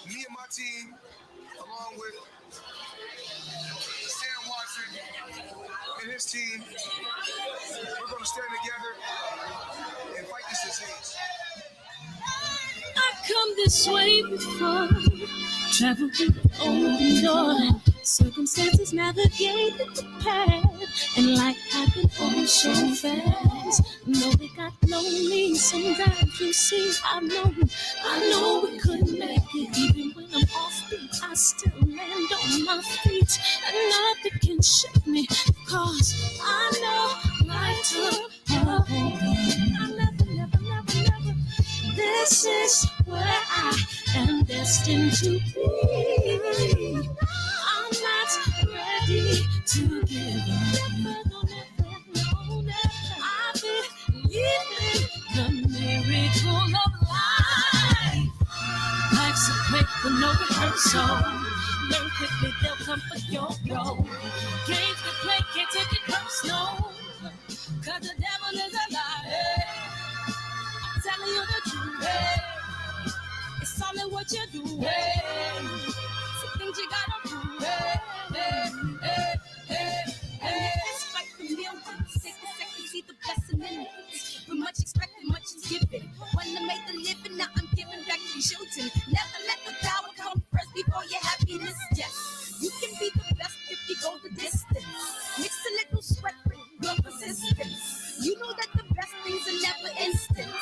Me and my team, along with Sam Watson and his team, we're going to stand together and fight this disease. I come this way before, traveled through the open door, circumstances navigated the path, and like I've been on so fast. No, it got lonely sometimes, you see, I know we couldn't make it. Even when I'm off beat, I still land on my feet, and nothing can shake me, cause I know life took a hold. I never. This is where I am destined to be. I'm not ready to give up. I believe in the miracle of life. Life's a quick with no rehearsal. Learn quickly, they'll come for your role. Games to play, can't take it personal. Cause the devil is a liar. I'm telling you the truth. It's all in what you do. Some things you gotta do. Fight the millions. Take a second, see the blessing in it. With much expected, much is given. When I made the living, now I'm giving back to children. Never let the power come first before your happiness. Yes, you can be the best if you go the distance. Mix a little sweat with your persistence. You know that the best things are never instant.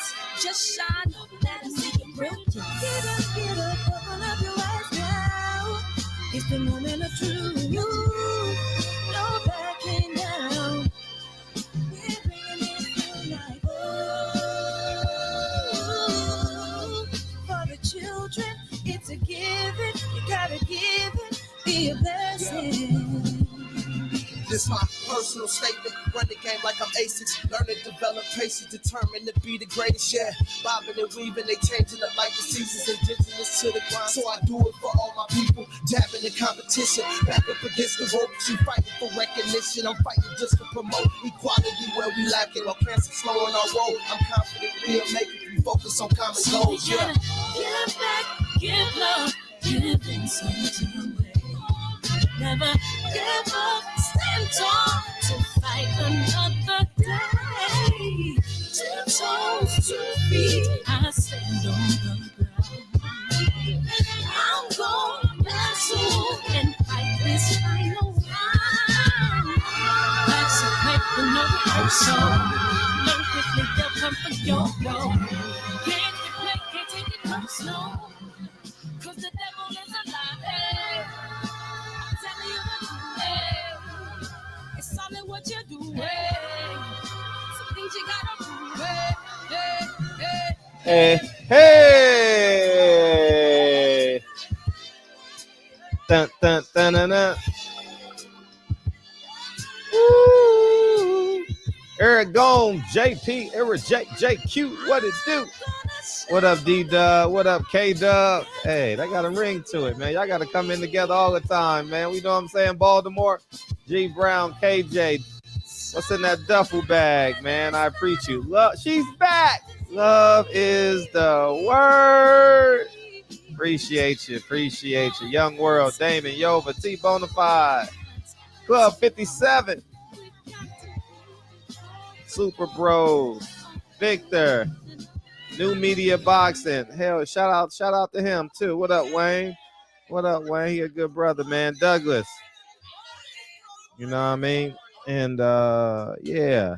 Just shine up, let them see your brilliance. Get up, open up your eyes now. It's the moment of truth. No backing down. We're bringing it to life. Oh, for the children, it's a given. You gotta give it, be a blessing. This my personal statement. Run the game like I'm A6. Learn to develop patience, determined to be the greatest. Yeah, bobbing and weaving, they changing up like the seasons. Indigenous to the grind, so I do it for all my people. Dabbing in competition, back up against the ropes. You fighting for recognition, I'm fighting just to promote equality where we lacking. While cancer slowing our road, I'm confident we'll make it. We focus on common goals. Yeah. Give back, give love, giving something away. Never give up, stand tall to fight another day. 2 toes, 2 feet, I stand on the ground. I'm going back soon and fight this final round. Life's a quick with no rehearsal. Learn quickly, they'll come for your role. Can't you play, can't take it personal. Cause the devil is a lie. It's all in what you do. Some things you gotta do. Hey. Dun, dun, dun, dun, dun. Woo. Eric Gone, JP, Eric JQ, what it do? What up, D-Dub? What up, K-Dub? Hey, that got a ring to it, man. Y'all got to come in together all the time, man. We know what I'm saying? Baltimore, G Brown, KJ. What's in that duffel bag, man? I appreciate you. Love, she's back. Love is the word. Appreciate you. Young World, Damon, Yova, T Bonafide, Club 57, Super Bros, Victor. New Media Boxing. Hell, shout out to him too. What up, Wayne? He a good brother, man. Douglas. You know what I mean? And yeah,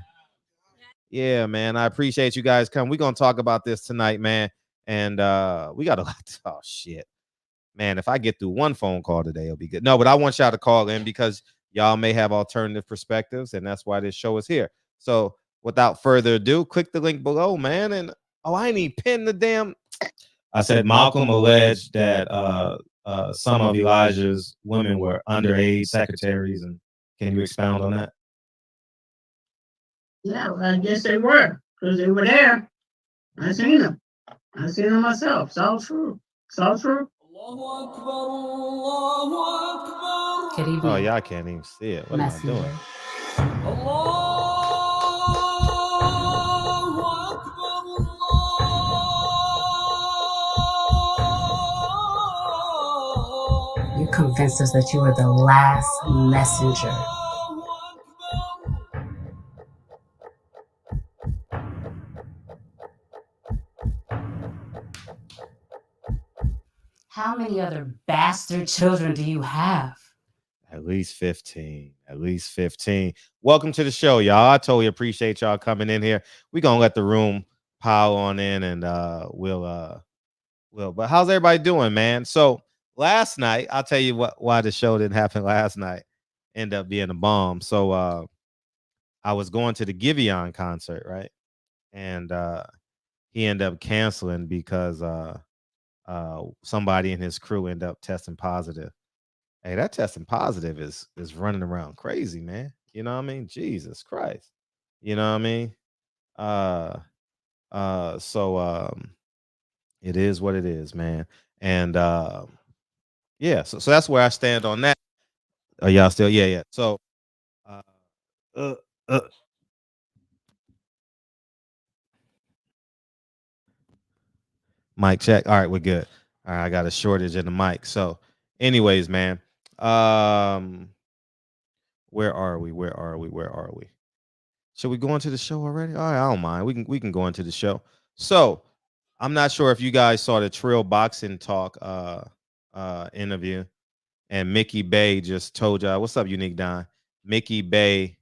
man. I appreciate you guys coming. We're gonna talk about this tonight, man. And we got a lot. Oh shit. Man, if I get through one phone call today, it'll be good. No, but I want y'all to call in because y'all may have alternative perspectives, and that's why this show is here. So without further ado, click the link below, man. And I ain't even pinned the damn. I said Malcolm alleged that some of Elijah's women were underage secretaries, and can you expound on that? Yeah, I guess they were, because they were there. I seen them myself. It's all true. Oh, y'all can't even see it. What am I doing? convinced us that you were the last messenger. How many other bastard children do you have? At least 15. At least 15. Welcome to the show, y'all. I totally appreciate y'all coming in here. We're gonna let the room pile on in, and we'll but how's everybody doing, man? So last night, I'll tell you why the show didn't happen last night. End up being a bomb. So I was going to the Giveon concert, right? And he ended up canceling because somebody in his crew ended up testing positive. Hey, that testing positive is running around crazy, man. You know what I mean? Jesus Christ. You know what I mean? So it is what it is, man. And yeah, so that's where I stand on that. Are y'all still? Yeah. So uh uh, uh mic check. All right, we're good. All right, I got a shortage in the mic. So, anyways, man. Where are we? Should we go into the show already? All right, I don't mind. We can go into the show. So I'm not sure if you guys saw the Trill boxing talk interview, and Mickey Bay just told y'all, what's up, Unique Don? Mickey Bay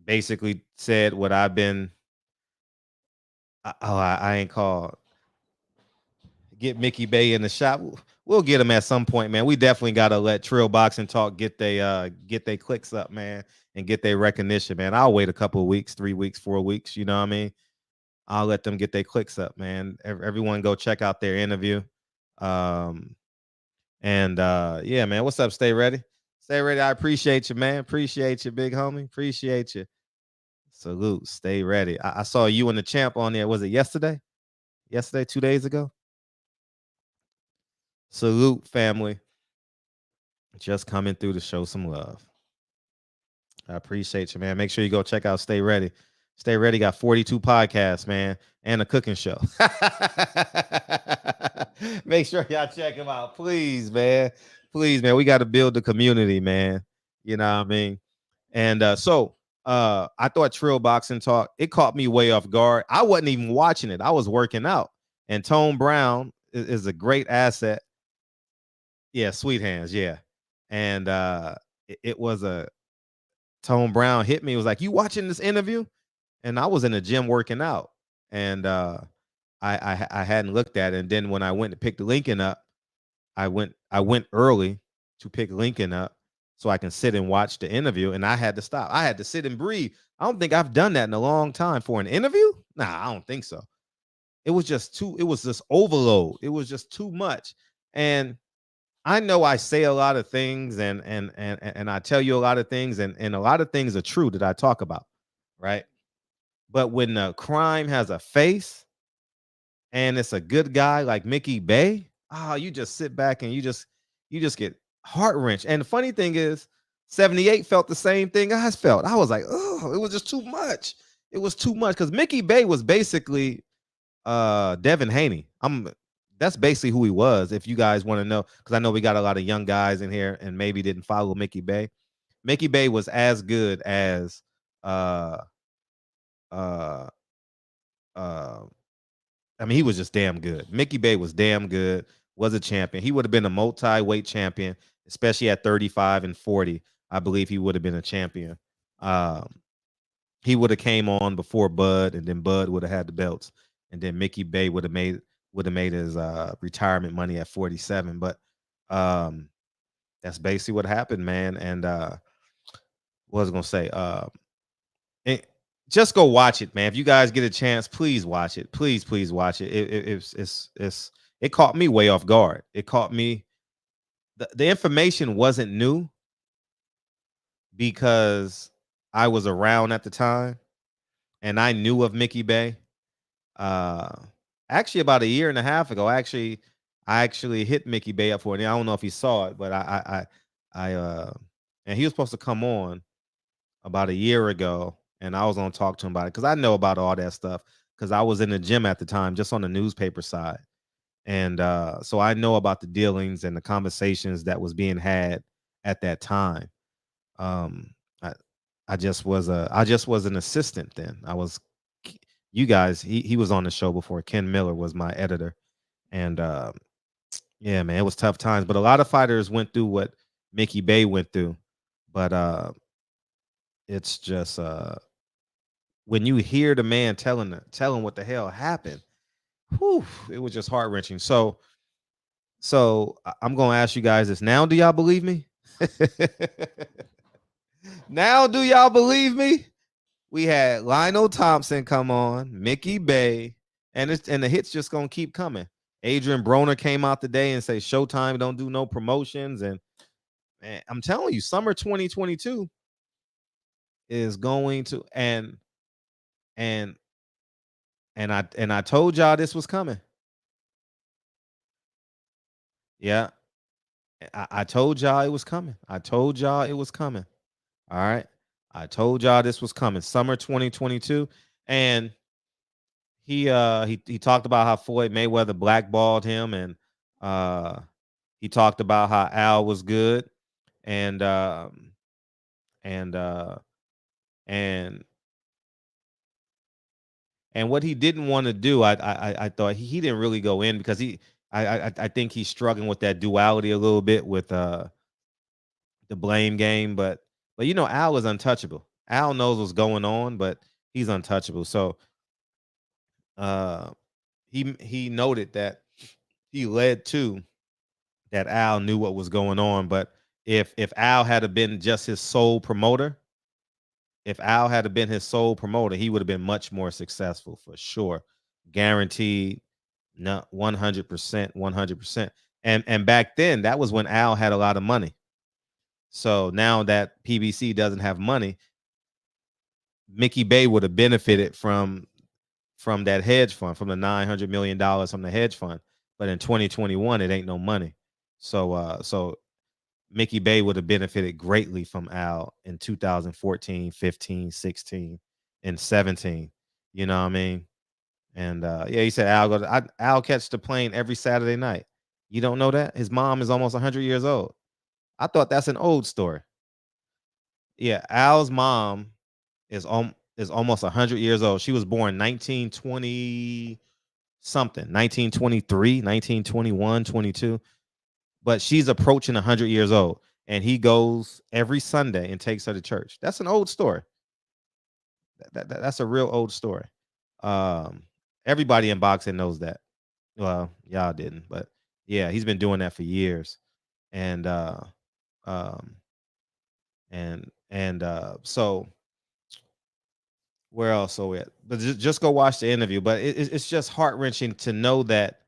basically said what I've been I ain't called. Get Mickey Bay in the shop. We'll get him at some point, man. We definitely gotta let Trill Boxing Talk get they clicks up, man, and get their recognition, man. I'll wait a couple of weeks, 3 weeks, 4 weeks. You know what I mean? I'll let them get their clicks up, man. Everyone go check out their interview. And yeah, man. What's up? Stay ready. Stay ready. I appreciate you, man. Appreciate you, big homie. Appreciate you. Salute. Stay ready. I saw you and the champ on there. Was it yesterday? Yesterday, 2 days ago? Salute, family. Just coming through to show some love. I appreciate you, man. Make sure you go check out Stay Ready. Stay Ready got 42 podcasts, man, and a cooking show. Make sure y'all check them out, please, man. Please, man. We got to build the community, man. You know what I mean? And so I thought Trill Boxing Talk, it caught me way off guard. I wasn't even watching it. I was working out. And Tone Browne is a great asset. Yeah, Sweet Hands, yeah. And it was a Tone Browne hit me. It was like, you watching this interview? And I was in the gym working out. And I hadn't looked at it. And then when I went to pick the Lincoln up, I went early to pick Lincoln up so I can sit and watch the interview. And I had to stop. I had to sit and breathe. I don't think I've done that in a long time for an interview. Nah, I don't think so. It was just overload. It was just too much. And I know I say a lot of things and I tell you a lot of things, and a lot of things are true that I talk about, right? But when the crime has a face and it's a good guy like Mickey Bay, you just sit back and you just get heart wrenched. And the funny thing is, 78 felt the same thing I felt. I was like, oh, it was just too much. It was too much because Mickey Bay was basically Devin Haney. That's basically who he was. If you guys want to know, because I know we got a lot of young guys in here and maybe didn't follow Mickey Bay. Mickey Bay was as good as I mean, he was just damn good. Mickey Bay was damn good, was a champion. He would have been a multi-weight champion, especially at 35 and 40. I believe he would have been a champion. He would have came on before Bud, and then Bud would have had the belts, and then Mickey Bay would have made his retirement money at 47. But that's basically what happened, man. And what was I gonna say? Just go watch it, man. If you guys get a chance, please watch it. Please watch it. It caught me way off guard. It caught me. The information wasn't new because I was around at the time and I knew of Mickey Bay. Actually, about a year and a half ago, I actually hit Mickey Bay up for it. I don't know if he saw it, but and he was supposed to come on about a year ago, and I was gonna talk to him about it because I know about all that stuff because I was in the gym at the time, just on the newspaper side. And so I know about the dealings and the conversations that was being had at that time. I just was an assistant then. I was, you guys, he was on the show before. Ken Miller was my editor. And yeah, man, it was tough times. But a lot of fighters went through what Mickey Bay went through. But it's just when you hear the man telling what the hell happened, whew, it was just heart wrenching. So I'm gonna ask you guys this now. Do y'all believe me? Now, do y'all believe me? We had Lionel Thompson come on, Mickey Bay, and the hits just gonna keep coming. Adrien Broner came out today and say Showtime don't do no promotions, and man, I'm telling you, summer 2022 is going to and I told y'all this was coming. Yeah, I told y'all it was coming. I told y'all it was coming. All right, I told y'all this was coming. Summer 2022, and he talked about how Floyd Mayweather blackballed him, and he talked about how Al was good, and and what he didn't want to do, I thought he didn't really go in because I think he's struggling with that duality a little bit with the blame game, but you know Al is untouchable. Al knows what's going on, but he's untouchable. So he noted that he led to that Al knew what was going on, but if Al had been just his sole promoter, he would have been much more successful for sure, guaranteed, not 100%. And back then, that was when Al had a lot of money. So now that PBC doesn't have money, Mickey Bay would have benefited from that hedge fund, from the $900 million from the hedge fund. But in 2021, it ain't no money. So Mickey Bay would have benefited greatly from Al in 2014, 15, 16, and 17. You know what I mean? And yeah, he said Al catch the plane every Saturday night. You don't know that? His mom is almost 100 years old. I thought that's an old story. Yeah, Al's mom is almost 100 years old. She was born 1920 something, 1923, 1921, 22. But she's approaching 100 years old, and he goes every Sunday and takes her to church. That's an old story. That's a real old story. Everybody in boxing knows that. Well, y'all didn't, but yeah, he's been doing that for years. And so where else are we at? But just go watch the interview. But it's just heart-wrenching to know that.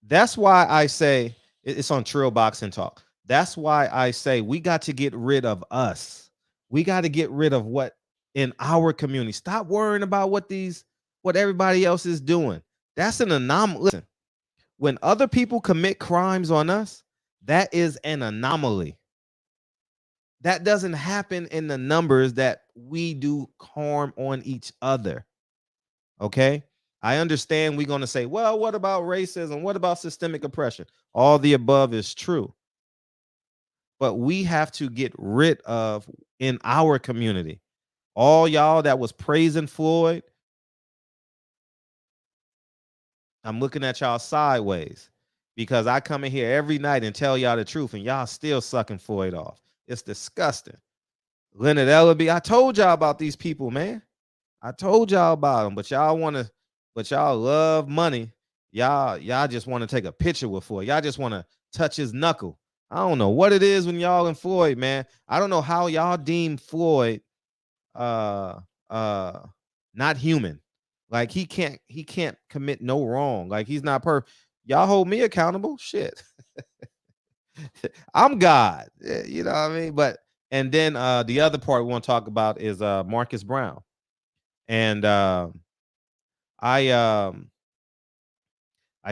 That's why I say it's on Trill Boxing Talk. That's why I say we got to get rid of us. We got to get rid of what in our community. Stop worrying about what everybody else is doing. That's an anomaly. Listen, when other people commit crimes on us, that is an anomaly. That doesn't happen in the numbers that we do harm on each other. Okay? I understand we're going to say, well, what about racism? What about systemic oppression? All the above is true. But we have to get rid of, in our community, all y'all that was praising Floyd, I'm looking at y'all sideways because I come in here every night and tell y'all the truth and y'all still sucking Floyd off. It's disgusting. Leonard Ellaby, I told y'all about these people, man. I told y'all about them, but y'all love money. Y'all just want to take a picture with Floyd. Y'all just want to touch his knuckle. I don't know what it is when y'all and Floyd, man. I don't know how y'all deem Floyd not human. Like he can't commit no wrong. Like he's not perfect. Y'all hold me accountable. Shit. I'm God. You know what I mean? But and then the other part we want to talk about is Marcus Browne. And I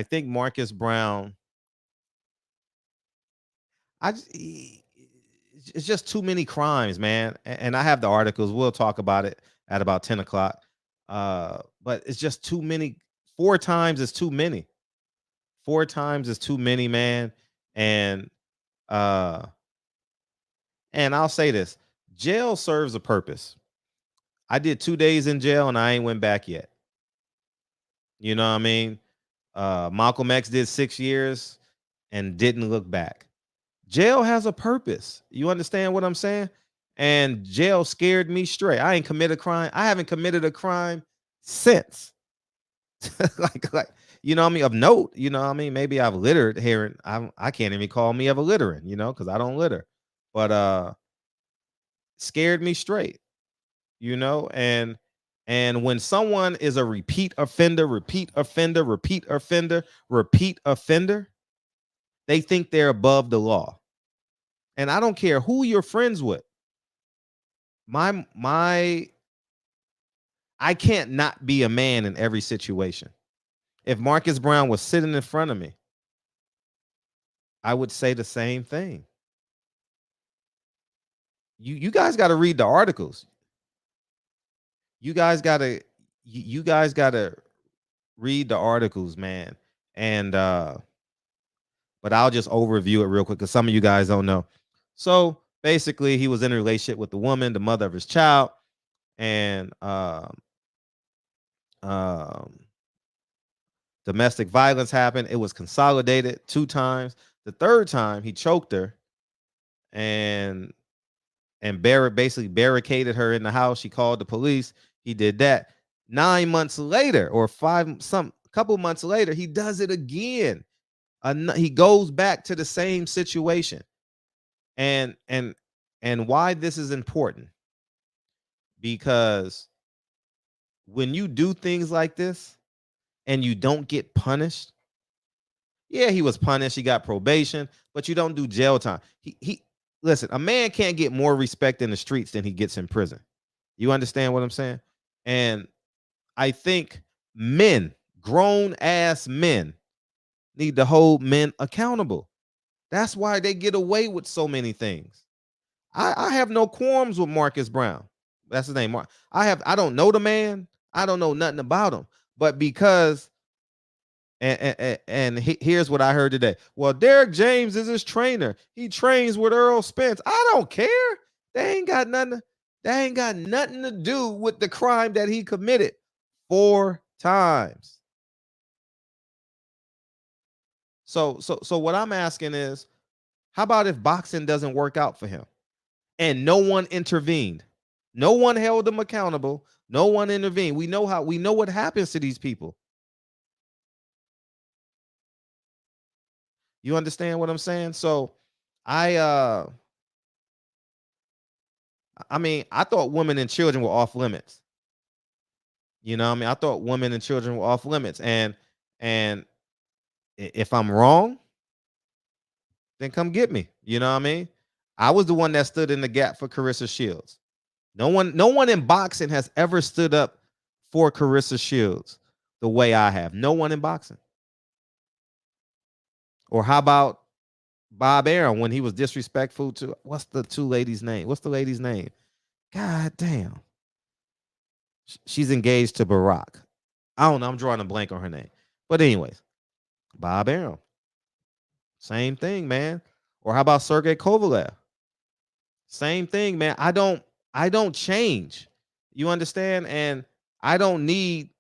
think Marcus Browne, it's just too many crimes, man. And I have the articles. We'll talk about it at about 10 o'clock. But it's just too many. 4 times is too many. 4 times is too many, man. And I'll say this: jail serves a purpose. I did 2 days in jail and I ain't went back yet. You know what I mean? Malcolm X did 6 years and didn't look back. Jail has a purpose. You understand what I'm saying? And jail scared me straight. I ain't committed a crime. I haven't committed a crime since. like you know what I mean, of note. You know what I mean, maybe I've littered here, and I can't even call me ever littering, you know, because I don't litter. But scared me straight, you know. And when someone is a repeat offender, they think they're above the law. And I don't care who you're friends with. I can't not be a man in every situation. If Marcus Browne was sitting in front of me, I would say the same thing. You guys got to read the articles. You guys got to read the articles, man. And but I'll just overview it real quick because some of you guys don't know. So basically, he was in a relationship with the woman, the mother of his child, and domestic violence happened. It was consolidated 2 times. The 3rd time, he choked her and basically barricaded her in the house. She called the police. He did that. 9 months later, or couple months later, he does it again. He goes back to the same situation. And why this is important, because when you do things like this and you don't get punished, yeah, he was punished, he got probation, but you don't do jail time. He listen, a man can't get more respect in the streets than he gets in prison. You understand what I'm saying? And I think men, grown ass men, need to hold men accountable. That's why they get away with so many things. I have no qualms with Marcus Browne. That's his name. I don't know the man. I don't know nothing about him. But because here's what I heard today. Well, Derek James is his trainer. He trains with Earl Spence. I don't care. They ain't got nothing to do with the crime that he committed 4 times. So what I'm asking is, how about if boxing doesn't work out for him and no one intervened? No one held him accountable. No one intervened. We know what happens to these people. You understand what I'm saying? So I mean, I thought women and children were off limits. You know what I mean? I thought women and children were off limits. And if I'm wrong, then come get me. You know what I mean? I was the one that stood in the gap for Carissa Shields. No one in boxing has ever stood up for Carissa Shields the way I have. No one in boxing. Or how about Bob Arum when he was disrespectful to, what's the lady's name? God damn. She's engaged to Barack. I don't know. I'm drawing a blank on her name. But anyways, Bob Arum. Same thing, man. Or how about Sergei Kovalev? Same thing, man. I don't change. You understand? And I don't need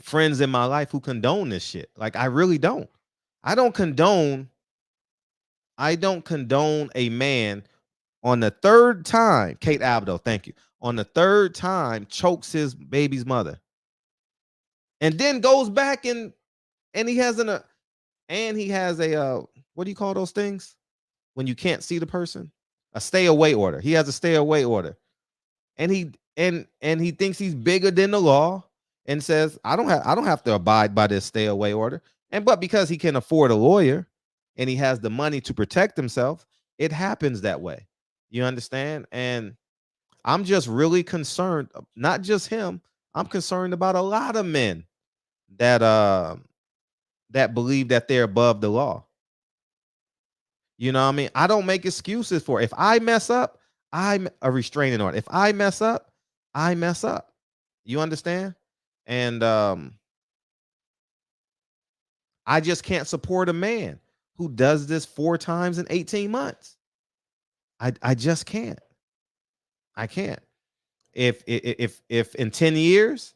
friends in my life who condone this shit. Like, I really don't. I don't condone a man on the 3rd time, Kate Abdo, thank you. On the 3rd time, chokes his baby's mother. And then goes back and he has a what do you call those things when you can't see the person? A stay away order. He has a stay away order. And he thinks he's bigger than the law and says, I don't have to abide by this stay away order. But because he can afford a lawyer and he has the money to protect himself, it happens that way. You understand? And I'm just really concerned, not just him. I'm concerned about a lot of men that believe that they're above the law. You know what I mean? I don't make excuses for it. If I mess up, I'm a restraining order. If I mess up, I mess up. You understand? And I just can't support a man who does this 4 times in 18 months. I just can't. I can't. If in 10 years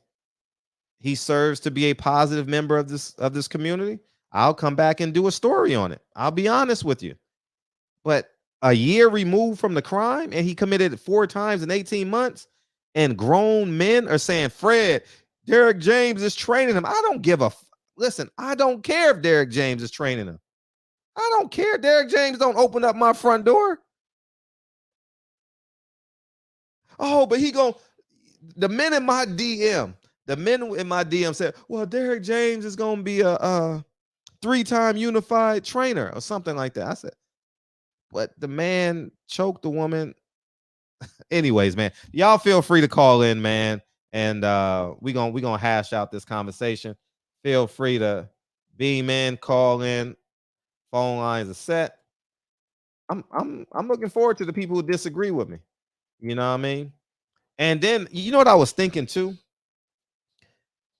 he serves to be a positive member of this community, I'll come back and do a story on it. I'll be honest with you. But a year removed from the crime and he committed it 4 times in 18 months, and grown men are saying, Fred, Derek James is training him. I don't give a listen, I don't care if Derek James is training him. I don't care. Derek James don't open up my front door. Oh, but the men in my DM said, well, Derek James is going to be a 3-time unified trainer or something like that. I said, but the man choked the woman. Anyways, man, y'all feel free to call in, man. And we're gonna hash out this conversation. Feel free to beam in, call in. Phone lines are set. I'm looking forward to the people who disagree with me. You know what I mean? And then you know what I was thinking too?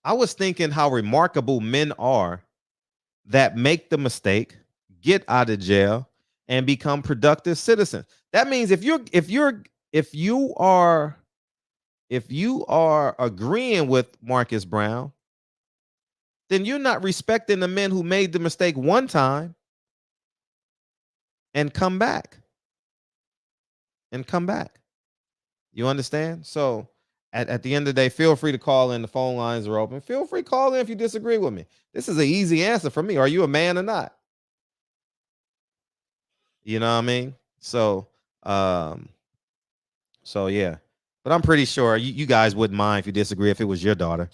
I was thinking how remarkable men are that make the mistake, get out of jail, and become productive citizens. That means if you are agreeing with Marcus Browne, then you're not respecting the men who made the mistake one time and come back. You understand? So at the end of the day, feel free to call in. The phone lines are open. Feel free to call in if you disagree with me. This is an easy answer for me. Are you a man or not? You know what I mean? So yeah. But I'm pretty sure you guys wouldn't mind if you disagree if it was your daughter.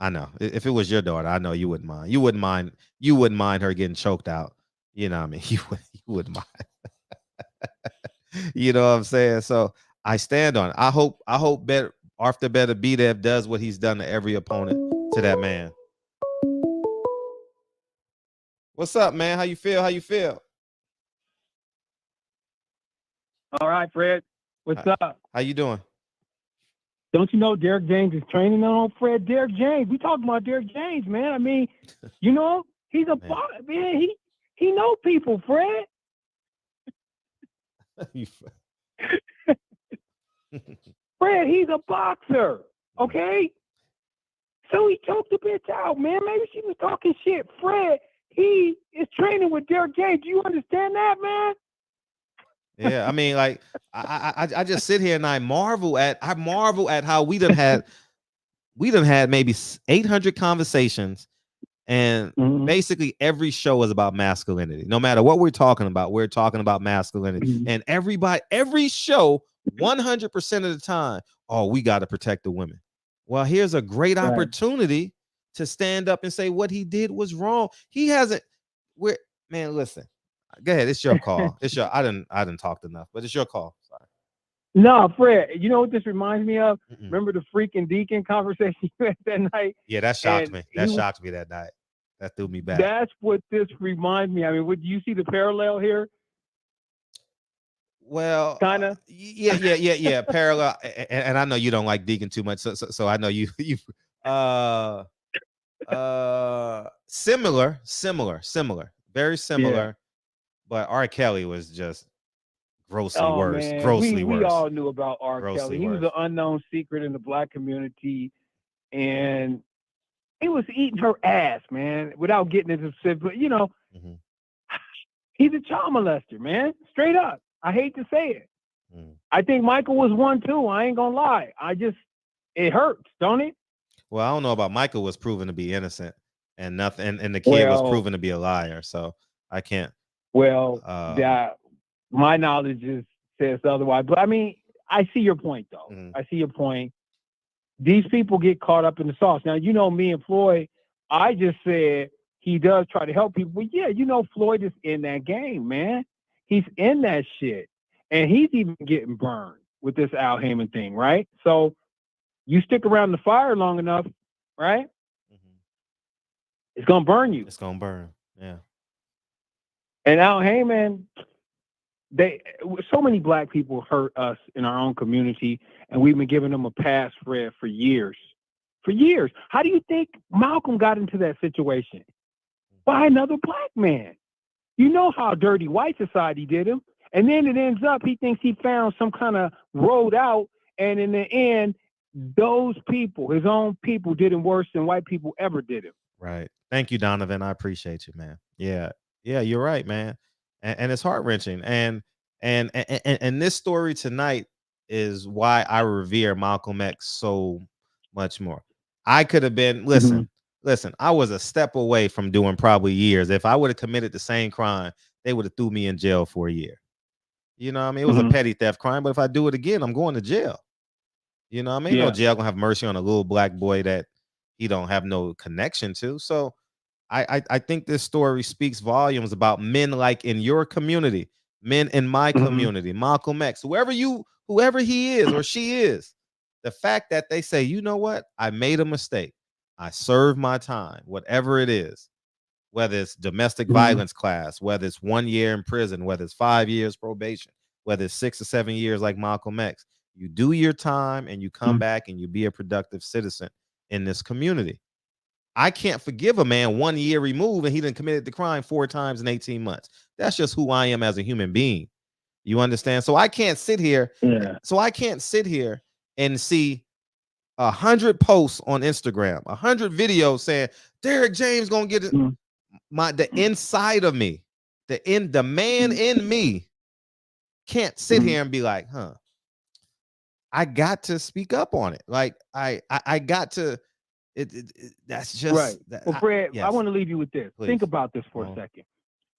I know. If it was your daughter, I know you wouldn't mind. You wouldn't mind her getting choked out. You know what I mean? You wouldn't mind. You know what I'm saying? So I stand on it. I hope Arthur Better B-Dev does what he's done to every opponent to that man. What's up, man? How you feel? All right, Fred. What's up? How you doing? Don't you know Derek James is training on Fred? Derek James. We talking about Derek James, man. I mean, you know, he's a boss, man. He know people, Fred. Fred, he's a boxer. Okay? So he choked the bitch out, man. Maybe she was talking shit. Fred, he is training with Derek James. Do you understand that, man? Yeah, I mean, like, I just sit here and I marvel at how we done had maybe 800 conversations, and basically every show is about masculinity. No matter what we're talking about masculinity. And every show, 100% of the time, oh, we got to protect the women. Well, here's a great opportunity to stand up and say what he did was wrong. He hasn't. Man, listen. Go ahead. It's your call. I didn't talk enough, but it's your call. Sorry. No, Fred, you know what this reminds me of? Remember the freaking deacon conversation you had that night? Yeah, that shocked me. Shocked me that night. That threw me back. That's what this reminds me. I mean, would you see the parallel here? Well, kind of. Yeah. Parallel, and I know you don't like Deacon too much, so I know you. Similar, very similar. Yeah. But R. Kelly was just grossly worse. Man. Grossly worse. We all knew about R. Kelly. He was an unknown secret in the Black community, and he was eating her ass, man, without getting into specifics. But you know, he's a child molester, man. Straight up. I hate to say it. I think Michael was one too. I ain't gonna lie. It hurts, don't it? Well, I don't know about Michael was proven to be innocent and nothing, and the kid was proven to be a liar. So I can't. Well, my knowledge says otherwise. But I mean, I see your point, though. I see your point. These people get caught up in the sauce. Now, you know, me and Floyd, I just said he does try to help people. But yeah, you know, Floyd is in that game, man. He's in that shit. And he's even getting burned with this Al Heyman thing, right? So you stick around the fire long enough, right? It's going to burn you. It's going to burn, yeah. And Al Heyman, so many Black people hurt us in our own community, and we've been giving them a pass, Fred, for years. For years. How do you think Malcolm got into that situation? by another black man. You know how dirty white society did him. And then it ends up, he thinks he found some kind of road out. And in the end, those people, his own people, did him worse than white people ever did him. Right. Thank you, Donovan. I appreciate you, man. Yeah. Yeah, you're right, man. And it's heart-wrenching. And this story tonight is why I revere Malcolm X so much more. I could have been, listen, I was a step away from doing probably years. If I would have committed the same crime, they would have threw me in jail for a year. You know what I mean? It was a petty theft crime, but if I do it again, I'm going to jail. You know what I mean? No jail gonna have mercy on a little black boy that he don't have no connection to. So I think this story speaks volumes about men like in your community, men in my community, Malcolm X, whoever he is or she is. The fact that they say, you know what? I made a mistake. I served my time, whatever it is, whether it's domestic violence class, whether it's 1 year in prison, whether it's 5 years probation, whether it's 6 or 7 years like Malcolm X. You do your time and you come back and you be a productive citizen in this community. I can't forgive a man 1 year removed and he done committed the crime 4 times in 18 months. That's just who I am as a human being. You understand? So I can't sit here. So I can't sit here and see 100 posts on Instagram, 100 videos saying Derrick James gonna get it. The inside of me, the man in me can't sit here and be like, I got to speak up on it. Like I got to. That's just right. Well, Fred, I want to leave you with this. Please. Think about this for a second.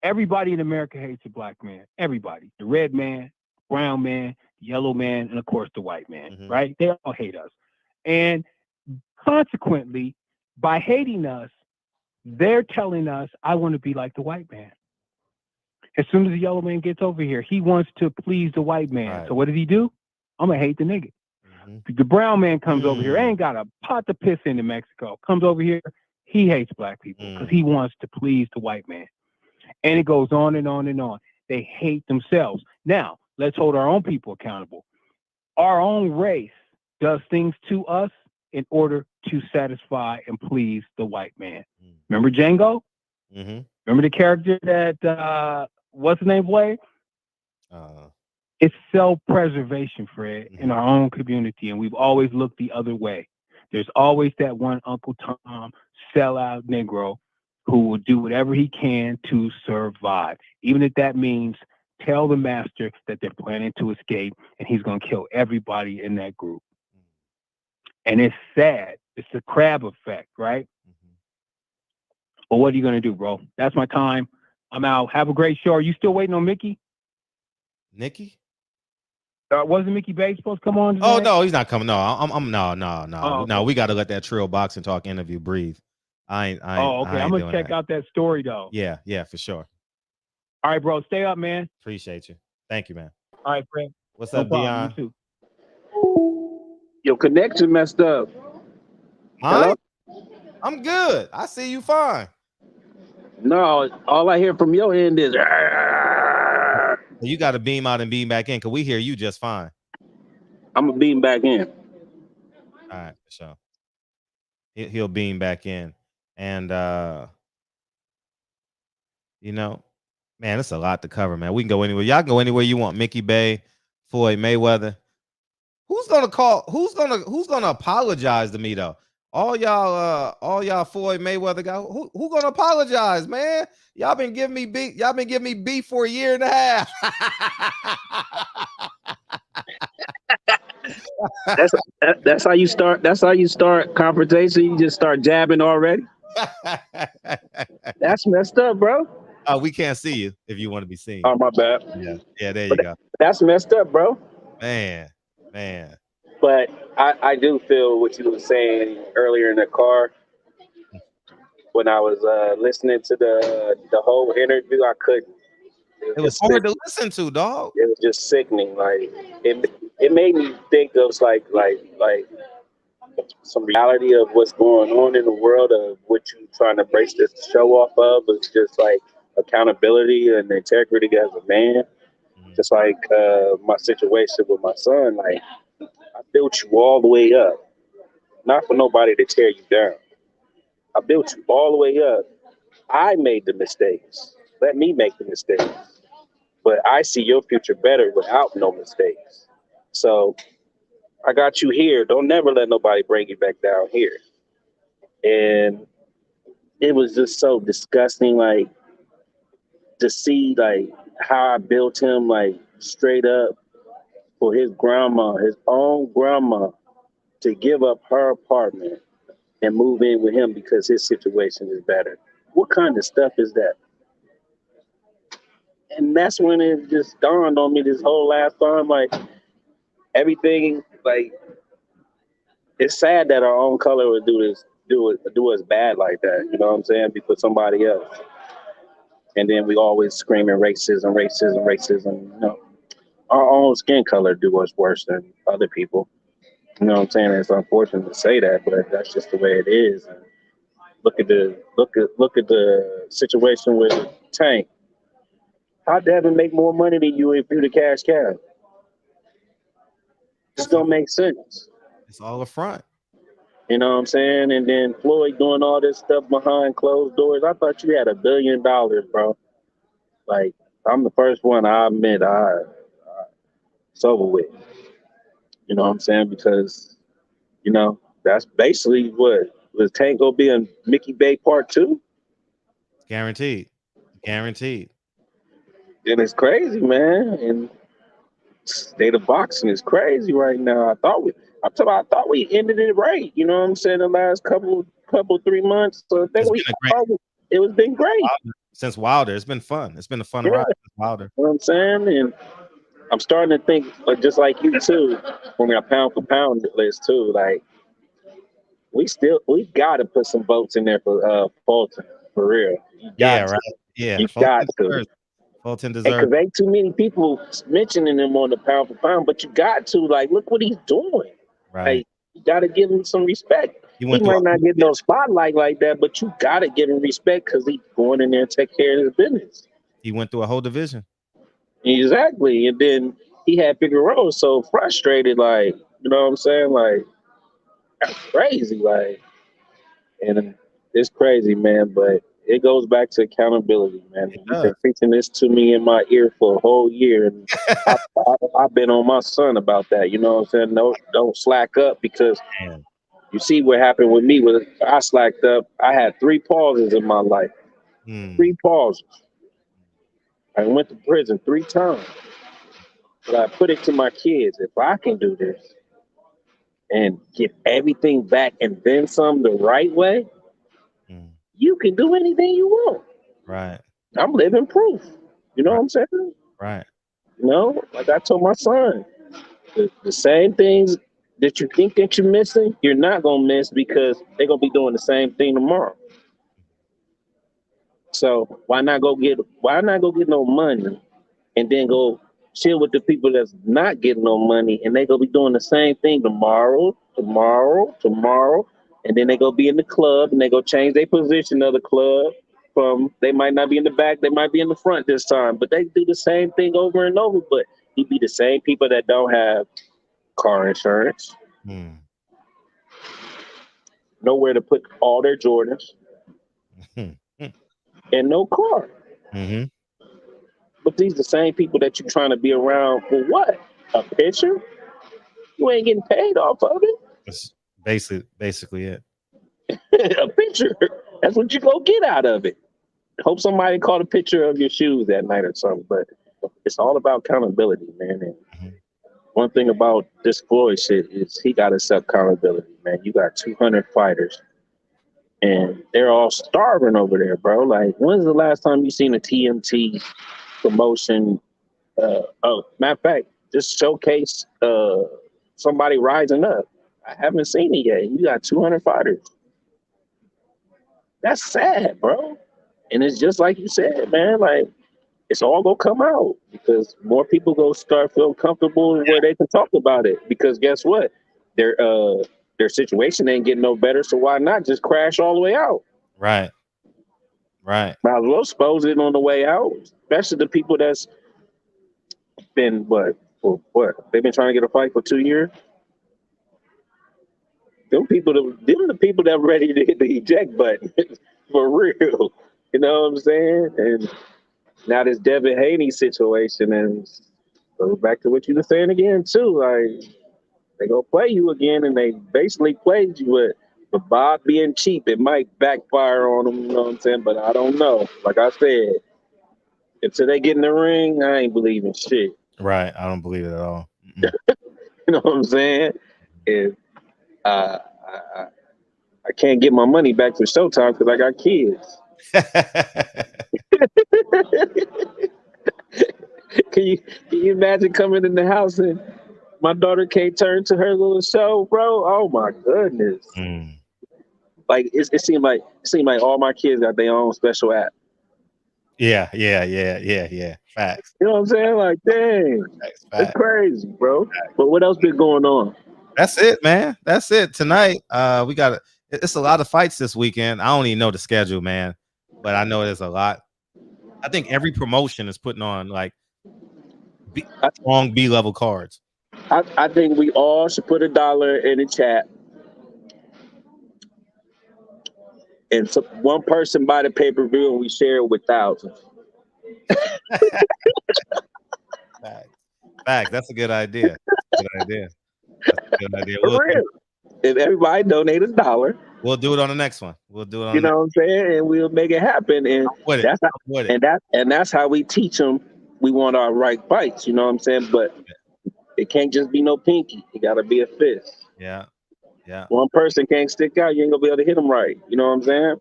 Everybody in America hates a black man. Everybody, the red man, brown man, the yellow man, and of course the white man. Right? They all hate us, and consequently, by hating us, they're telling us, "I want to be like the white man." As soon as the yellow man gets over here, he wants to please the white man. Right. So what does he do? I'm gonna hate the nigga. The brown man comes over here, ain't got a pot to piss in Mexico. Comes over here, he hates black people because he wants to please the white man. And it goes on and on and on. They hate themselves. Now, let's hold our own people accountable. Our own race does things to us in order to satisfy and please the white man. Remember Django? Remember the character that, what's his name, Floyd? It's self-preservation, Fred, in our own community, and we've always looked the other way. There's always that one Uncle Tom sellout Negro who will do whatever he can to survive, even if that means tell the master that they're planning to escape, and he's going to kill everybody in that group. And it's sad. It's the crab effect, right? But what are you going to do, bro? That's my time. I'm out. Have a great show. Are you still waiting on Mickey? Nikki? Wasn't Mickey Bay supposed to come on tonight? Oh no, he's not coming. No, no. We got to let that Trill boxing talk interview breathe. Okay. I'm gonna check out that story though. Yeah, for sure. All right, bro. Stay up, man. Appreciate you. Thank you, man. All right, Fred. What's up, Dion? You too. Your connection messed up. Hello? I'm good. I see you fine. No, all I hear from your end is. You got to beam out and beam back in because we hear you just fine. I'm going to beam back in. All right, for sure. He'll beam back in. And, you know, man, it's a lot to cover, man. We can go anywhere. Y'all can go anywhere you want. Mickey Bay, Floyd Mayweather. Who's going to apologize to me, though? All y'all Floyd Mayweather guys, who gonna apologize, man? Y'all been giving me beef for a year and a half. That's how you start. That's how you start confrontation. You just start jabbing already. That's messed up, bro. We can't see you if you want to be seen. Oh, my bad. Yeah, there you go. That's messed up, bro. Man. But I do feel what you were saying earlier in the car when I was listening to the whole interview. I couldn't. It was hard to listen to, dog. It was just sickening. Like it made me think of like some reality of what's going on in the world of what you're trying to base this show off of. It's just like accountability and integrity as a man. Just like my situation with my son, like. I built you all the way up, not for nobody to tear you down. I built you all the way up I made the mistakes. Let me make the mistakes. But I see your future better without no mistakes. So I got you here. Don't never let nobody bring you back down here. And it was just so disgusting, like to see like how I built him like straight up for his grandma, his own grandma, to give up her apartment and move in with him because his situation is better. What kind of stuff is that? And that's when it just dawned on me this whole last time, like everything, like it's sad that our own color would do us bad like that. You know what I'm saying? Because somebody else. And then we always screaming racism, racism, racism. You know, our own skin color do us worse than other people. You know what I'm saying? It's unfortunate to say that, but that's just the way it is. And look at the situation with Tank. How Devin make more money than you if you the cash cow? Just don't make sense. It's all a front. You know what I'm saying? And then Floyd doing all this stuff behind closed doors. I thought you had $1 billion, bro. Like, I'm the first one I admit it's over with. You know what I'm saying? Because, you know, that's basically what was Tank gonna be in Mickey Bay Part 2? Guaranteed. Guaranteed. And it's crazy, man. And state of boxing is crazy right now. I thought we ended it right. You know what I'm saying? The last couple 3 months. So it was been great. Since Wilder. It's been fun. It's been a fun ride since Wilder. You know what I'm saying? And I'm starting to think just like you too, on our pound for pound list too. Like we gotta put some votes in there for Fulton, for real. Right. Yeah. You got to. Fulton deserves. Because ain't too many people mentioning him on the pound for pound, but you got to, like, look what he's doing. Right. Like, you got to give him some respect. He might not get no spotlight like that, but you got to give him respect because he's going in there and take care of his business. He went through a whole division. Exactly. And then he had Figueroa so frustrated, like, you know what I'm saying? Like, that's crazy. Like, and it's crazy, man, but it goes back to accountability, man. You've been preaching this to me in my ear for a whole year, and I've been on my son about that. You know what I'm saying? Don't slack up, because you see what happened with me. When I slacked up, I had 3 pauses in my life. 3 pauses. I went to prison 3 times. But I put it to my kids, if I can do this and get everything back and then some the right way, you can do anything you want. Right. I'm living proof. You know what I'm saying? Right. You know, like I told my son, the same things that you think that you're missing, you're not gonna miss, because they're gonna be doing the same thing tomorrow. So why not go get no money and then go chill with the people that's not getting no money, and they gonna be doing the same thing tomorrow, and then they gonna be in the club and they go change their position of the club. From they might not be in the back, they might be in the front this time, but they do the same thing over and over. But you be the same people that don't have car insurance, nowhere to put all their Jordans, and no car. But these the same people that you're trying to be around for what? A picture? You ain't getting paid off of it. That's basically it. A picture. That's what you go get out of it. Hope somebody caught a picture of your shoes that night or something. But it's all about accountability, man. And one thing about this Floyd shit is he got to accept accountability, man. You got 200 fighters, and they're all starving over there, bro. Like, when's the last time you seen a TMT promotion? Matter of fact, just showcase somebody rising up. I haven't seen it yet. You got 200 fighters. That's sad, bro. And it's just like you said, man, like, it's all gonna come out because more people gonna start feeling comfortable where they can talk about it. Because guess what? Their situation ain't getting no better, so why not just crash all the way out? Right. Might as well expose it on the way out, especially the people that's been what they've been trying to get a fight for 2 years. Them the people that ready to hit the eject button for real. You know what I'm saying? And now this Devin Haney situation, and goes back to what you were saying again too. Like they gonna play you again, and they basically played you. But Bob being cheap, it might backfire on them. You know what I'm saying? But I don't know. Like I said, until they get in the ring, I ain't believing shit. Right. I don't believe it at all. You know what I'm saying? If I can't get my money back for Showtime because I got kids. Can you imagine coming in the house and my daughter can't turn to her little show, bro? Oh my goodness! Like it seemed like all my kids got their own special app. Yeah. Facts. You know what I'm saying? Like, dang, it's crazy, bro. But what else been going on? That's it, man. That's it. Tonight, we got it's a lot of fights this weekend. I don't even know the schedule, man, but I know there's a lot. I think every promotion is putting on like strong B-level cards. I think we all should put $1 in the chat, and so one person buy the pay-per-view, and we share it with thousands. Facts. That's a good idea. For real. If everybody donate $1, we'll do it on the next one. We'll do it on. You know what I'm saying? And we'll make it happen. And that's how we teach them. We want our right fights. You know what I'm saying? But it can't just be no pinky. It got to be a fist. Yeah. One person can't stick out. You ain't gonna be able to hit them right. You know what I'm saying?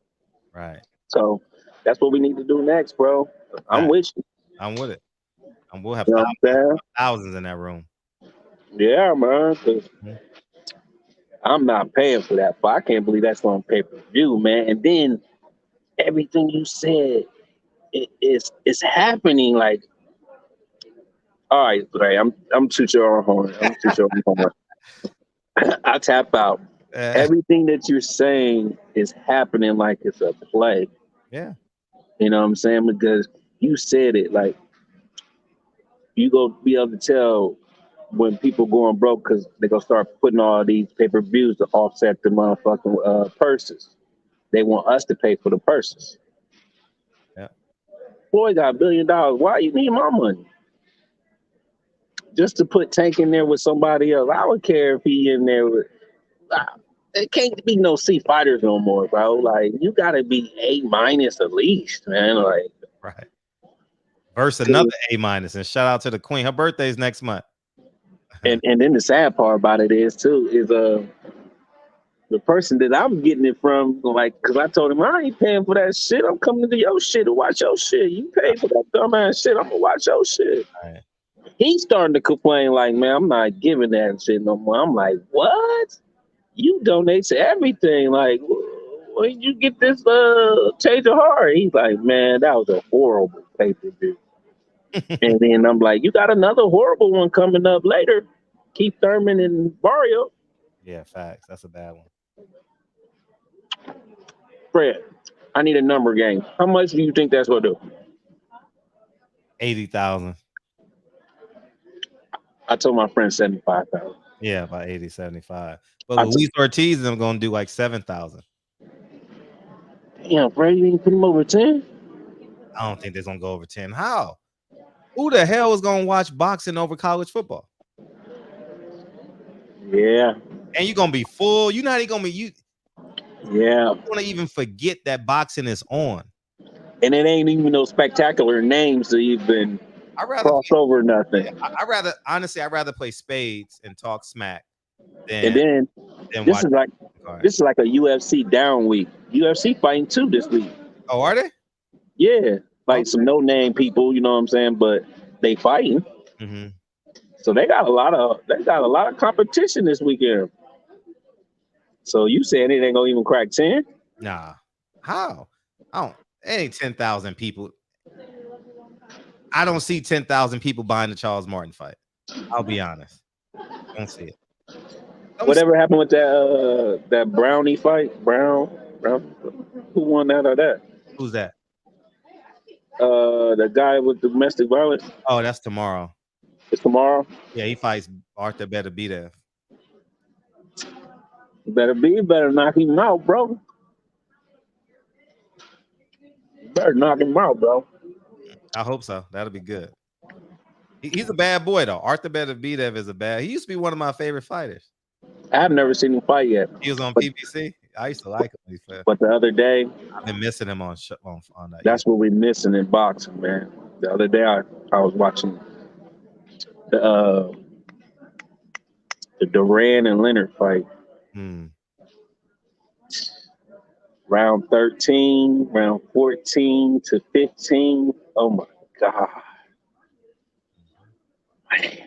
Right. So that's what we need to do next, bro. I'm with you. I'm with it. And we'll have thousands in that room. Yeah, man. I'm not paying for that, but I can't believe that's on pay-per-view, man. And then everything you said, it's happening. Like, all right, Dre, I'm toot your own horn. I tap out. Everything that you're saying is happening like it's a play. Yeah. You know what I'm saying? Because you said it, like you go be able to tell when people going broke because they're gonna start putting all these pay-per-views to offset the motherfucking purses. They want us to pay for the purses. Yeah. Floyd got $1 billion. Why you need my money? Just to put Tank in there with somebody else. I would care if he in there with. It can't be no C fighters no more, bro. Like you gotta be A- at least, man. Like right. Versus another A-, and shout out to the queen. Her birthday's next month. And then the sad part about it is the person that I'm getting it from, like, because I told him I ain't paying for that shit. I'm coming to your shit to watch your shit. You pay for that dumbass shit. I'm gonna watch your shit. Right. He's starting to complain like, man, I'm not giving that shit no more. I'm like, what? You donate to everything. Like, where did you get this change of heart? He's like, man, that was a horrible pay-per-view. And then I'm like, you got another horrible one coming up later. Keith Thurman and Barrio. Yeah, facts. That's a bad one. Fred, I need a number game. How much do you think that's gonna do? 80,000. I told my friend 75,000. Yeah, about 80, 75. But Luis Ortiz is gonna do like 7,000. Damn, Fred, you ain't put him over 10? I don't think they're gonna go over 10. How? Who the hell is gonna watch boxing over college football? Yeah. And you're gonna be full. You're not even gonna be Yeah. You wanna even forget that boxing is on. And it ain't even no spectacular names to even cross over nothing. I'd rather play spades and talk smack than. And then this is like a UFC down week. UFC fighting too this week. Oh, are they? Yeah, like some no name people. You know what I'm saying? But they fighting. Mm-hmm. So they got a lot of competition this weekend. So you saying it ain't gonna even crack 10? Nah. How? It ain't 10,000 people. I don't see 10,000 people buying the Charles Martin fight. I'll be honest. I don't see it. Whatever happened with that Brownie fight? Browne? Who won that or that? Who's that? The guy with domestic violence. Oh, that's tomorrow. It's tomorrow? Yeah, he fights Arthur Beterbiev. Better knock him out, bro. Better knock him out, bro. I hope so. That'll be good. He's a bad boy though. Arthur Beterbiev is a bad. He used to be one of my favorite fighters. I've never seen him fight yet. He was on PBC. I used to like him. But the other day, I've been missing him on that. That's what we're missing in boxing, man. The other day, I was watching the Duran and Leonard fight. Round 13, round 14 to 15. Oh my God. Man.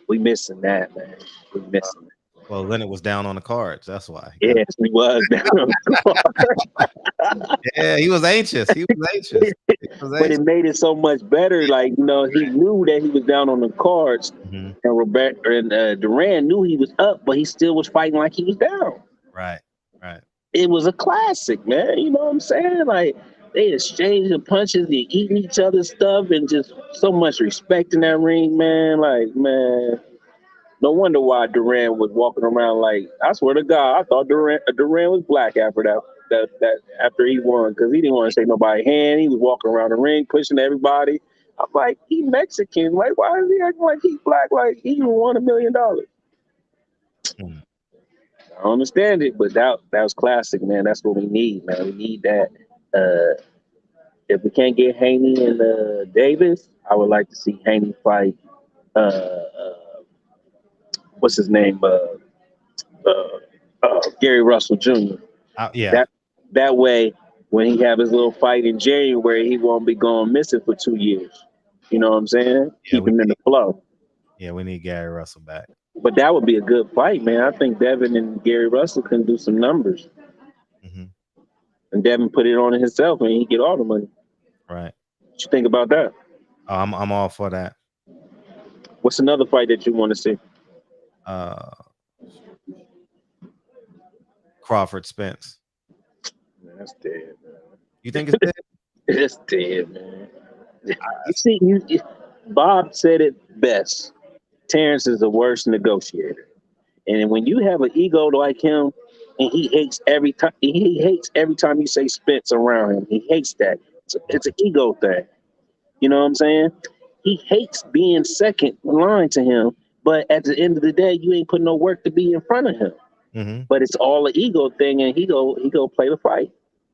We missing that, man. We missing it. Well, Leonard was down on the cards. That's why. Yes, he was down on the cards. Yeah, he was anxious. But it made it so much better. Like, you know, he knew that he was down on the cards, and Duran knew he was up, but he still was fighting like he was down. Right. It was a classic, man. You know what I'm saying? Like, they exchanged the punches, they eating each other's stuff, and just so much respect in that ring, man. Like, man, no wonder why Duran was walking around like, I swear to God, I thought Duran was black after that after he won, because he didn't want to shake nobody's hand. He was walking around the ring, pushing everybody. I'm like, he Mexican. Like, why is he acting like he's black? Like, he even won $1 million. I don't understand it, but that was classic, man. That's what we need, man. We need that. If we can't get Haney and Davis, I would like to see Haney fight. What's his name? Gary Russell Jr. Yeah. That way, when he have his little fight in January, he won't be going missing for 2 years. You know what I'm saying? Keep him in the flow. Yeah, we need Gary Russell back. But that would be a good fight, man. I think Devin and Gary Russell can do some numbers. And Devin put it on himself, and he get all the money. Right. What you think about that? I'm all for that. What's another fight that you want to see? Crawford Spence. Man, that's dead, man. You think it's dead? It's dead, man. You see, Bob said it best. Terrence is the worst negotiator. And when you have an ego like him, and he hates every time you say Spence around him. He hates that. It's an ego thing. You know what I'm saying? He hates being second in line to him, but at the end of the day, you ain't putting no work to be in front of him. But it's all an ego thing, and he go play the fight.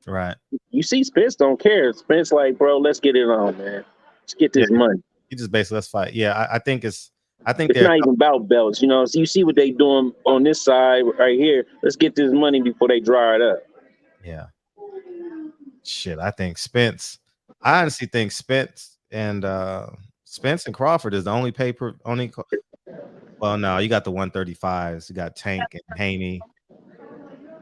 Right. You see, Spence don't care. Spence like, bro, let's get it on, man. Let's get this money. He just basically, let's fight. Yeah, I think it's not even about belts. You know, so you see what they doing on this side right here. Let's get this money before they dry it up. Yeah. Shit, I think Spence. I honestly think Spence and Crawford is the only Well, no, you got the 135s. You got Tank and Haney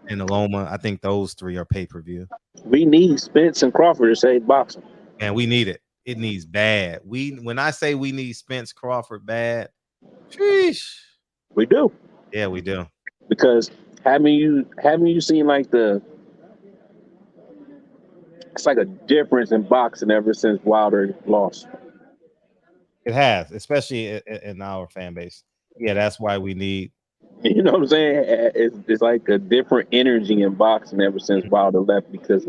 and Aloma. I think those three are pay-per-view. We need Spence and Crawford to save boxing. And we need it. It needs bad. When I say we need Spence Crawford bad, sheesh. We do. Yeah, we do. Because haven't you seen like it's like a difference in boxing ever since Wilder lost. It has, especially in our fan base. Yeah, that's why we need. You know what I'm saying? It's like a different energy in boxing ever since Wilder left, because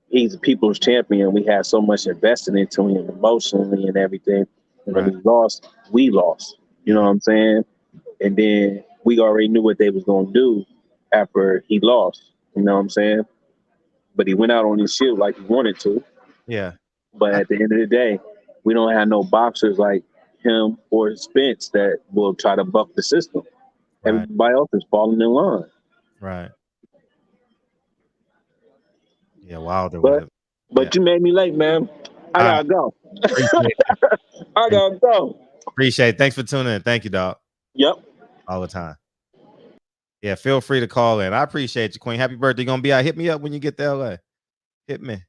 he's a people's champion. We had so much invested into him emotionally and everything. And when he lost, we lost. You know what I'm saying? And then we already knew what they was going to do after he lost. You know what I'm saying? But he went out on his shield like he wanted to. Yeah. But at the end of the day, we don't have no boxers like him or Spence that will try to buck the system. Right. Everybody else is falling in line. Right. Yeah, Wilder. But you made me late, man. I gotta go. I gotta go. Appreciate it. Thanks for tuning in. Thank you, dog. Yep. All the time. Yeah, feel free to call in. I appreciate you, Queen. Happy birthday. Gonna be out. Hit me up when you get to LA. Hit me.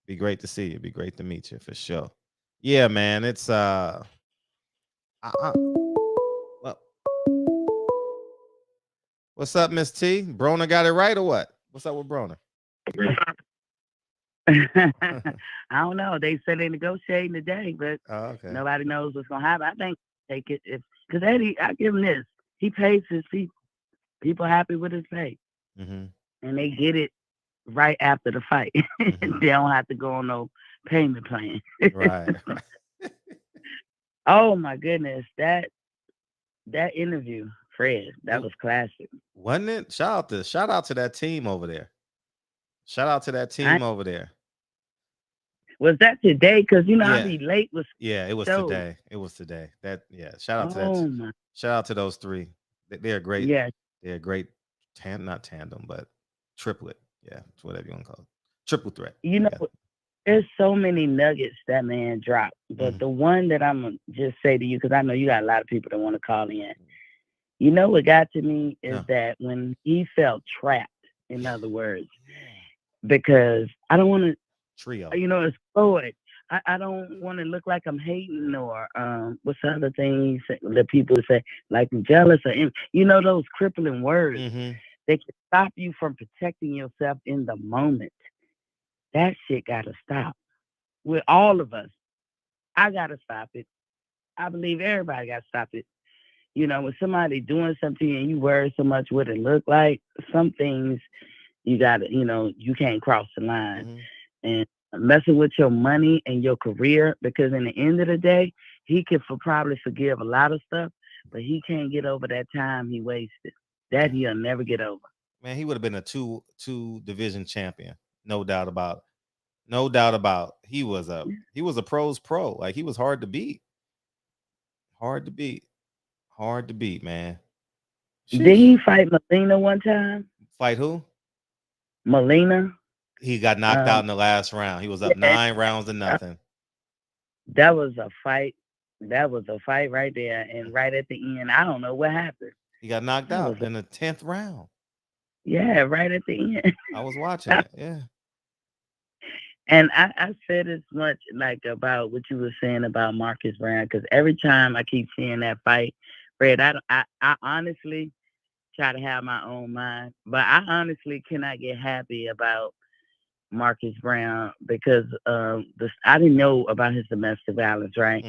Be great to see you. Be great to meet you for sure. Yeah, man. It's well, what's up, Miss T? Broner got it right or what? What's up with Broner? I don't know. They said they're negotiating today, but nobody knows what's gonna happen. I think take it because Eddie, I give him this. He pays his people. People happy with his pay, and they get it right after the fight. They don't have to go on no payment plan. Right. Oh my goodness, that interview, Fred, that was classic. Wasn't it? Shout out to that team over there. Shout out to that team over there. Was that today? Because I'll be late with. Yeah, it was shows. today. It was today. Shout out to that. Shout out to those three. They're great. Yeah, they're great. Not tandem, but triplet. Yeah, it's whatever you want to call it. Triple threat. There's so many nuggets that man dropped, but the one that I'm gonna just say to you, because I know you got a lot of people that want to call in. What got to me is that when he felt trapped. In other words, because I don't want to. Trio. It's Floyd. I don't want to look like I'm hating or what's the other thing that people say, like I'm jealous or those crippling words. They can stop you from protecting yourself in the moment. That shit gotta stop. With all of us. I gotta stop it. I believe everybody gotta stop it. When somebody doing something and you worry so much what it look like, some things you gotta, you can't cross the line. And messing with your money and your career, because in the end of the day, he could probably forgive a lot of stuff, but he can't get over that time he wasted. That he'll never get over. Man, he would have been a two division champion, no doubt about it. No doubt about it. He was a pro's pro. Like, he was hard to beat. Hard to beat, man. Sheesh. Did he fight Melina one time? Fight who? Melina. He got knocked out in the last round. He was up 9 rounds to nothing. That was a fight. That was a fight right there. And right at the end, I don't know what happened. He got knocked out in the 10th round. Yeah, right at the end. I was watching it. Yeah. And I said as much like about what you were saying about Marcus Browne, because every time I keep seeing that fight, Fred, I honestly try to have my own mind, but I honestly cannot get happy about Marcus Browne because I didn't know about his domestic violence, right?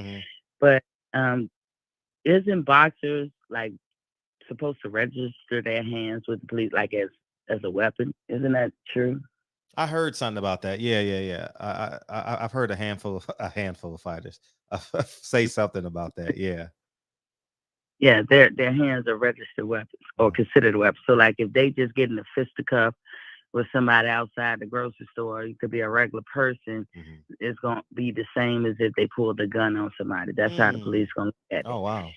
But isn't boxers like supposed to register their hands with the police like as a weapon? Isn't that true? I heard something about that. Yeah. I've heard a handful of fighters say something about that. Yeah. Yeah, their hands are registered weapons or considered weapons. So like if they just get in a fisticuff with somebody outside the grocery store, it could be a regular person. It's gonna be the same as if they pulled a gun on somebody. That's how the police gonna look at it. Oh wow.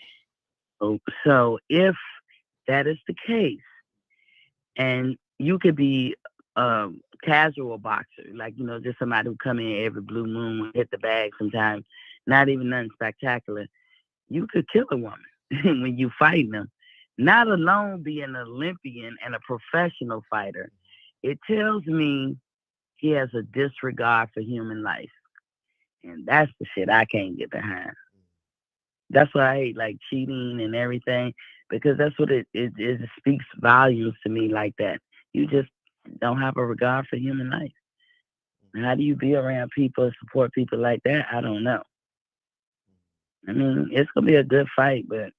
So if that is the case, and you could be casual boxer, like just somebody who come in every blue moon, hit the bag sometimes, not even nothing spectacular, you could kill a woman when you fighting them. Not alone be an Olympian and a professional fighter. It tells me he has a disregard for human life. And that's the shit I can't get behind. That's why I hate like cheating and everything, because that's what it speaks volumes to me like that. You just don't have a regard for human life. How do you be around people and support people like that? I don't know. I mean, it's going to be a good fight, but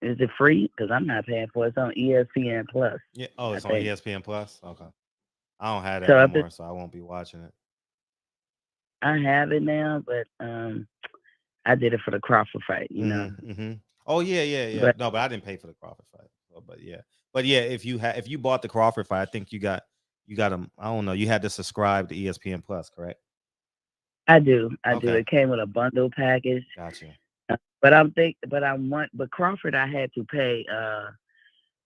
is it free? Because I'm not paying for it. It's on ESPN Plus. Yeah. Oh, it's on ESPN Plus? Okay. I don't have that anymore, so I won't be watching it. I have it now, but I did it for the Crawford fight, Oh, yeah. But I didn't pay for the Crawford fight. But yeah, if you bought the Crawford fight, I think you got them. I don't know. You had to subscribe to ESPN Plus, correct? I do. It came with a bundle package. Gotcha. But Crawford, I had to pay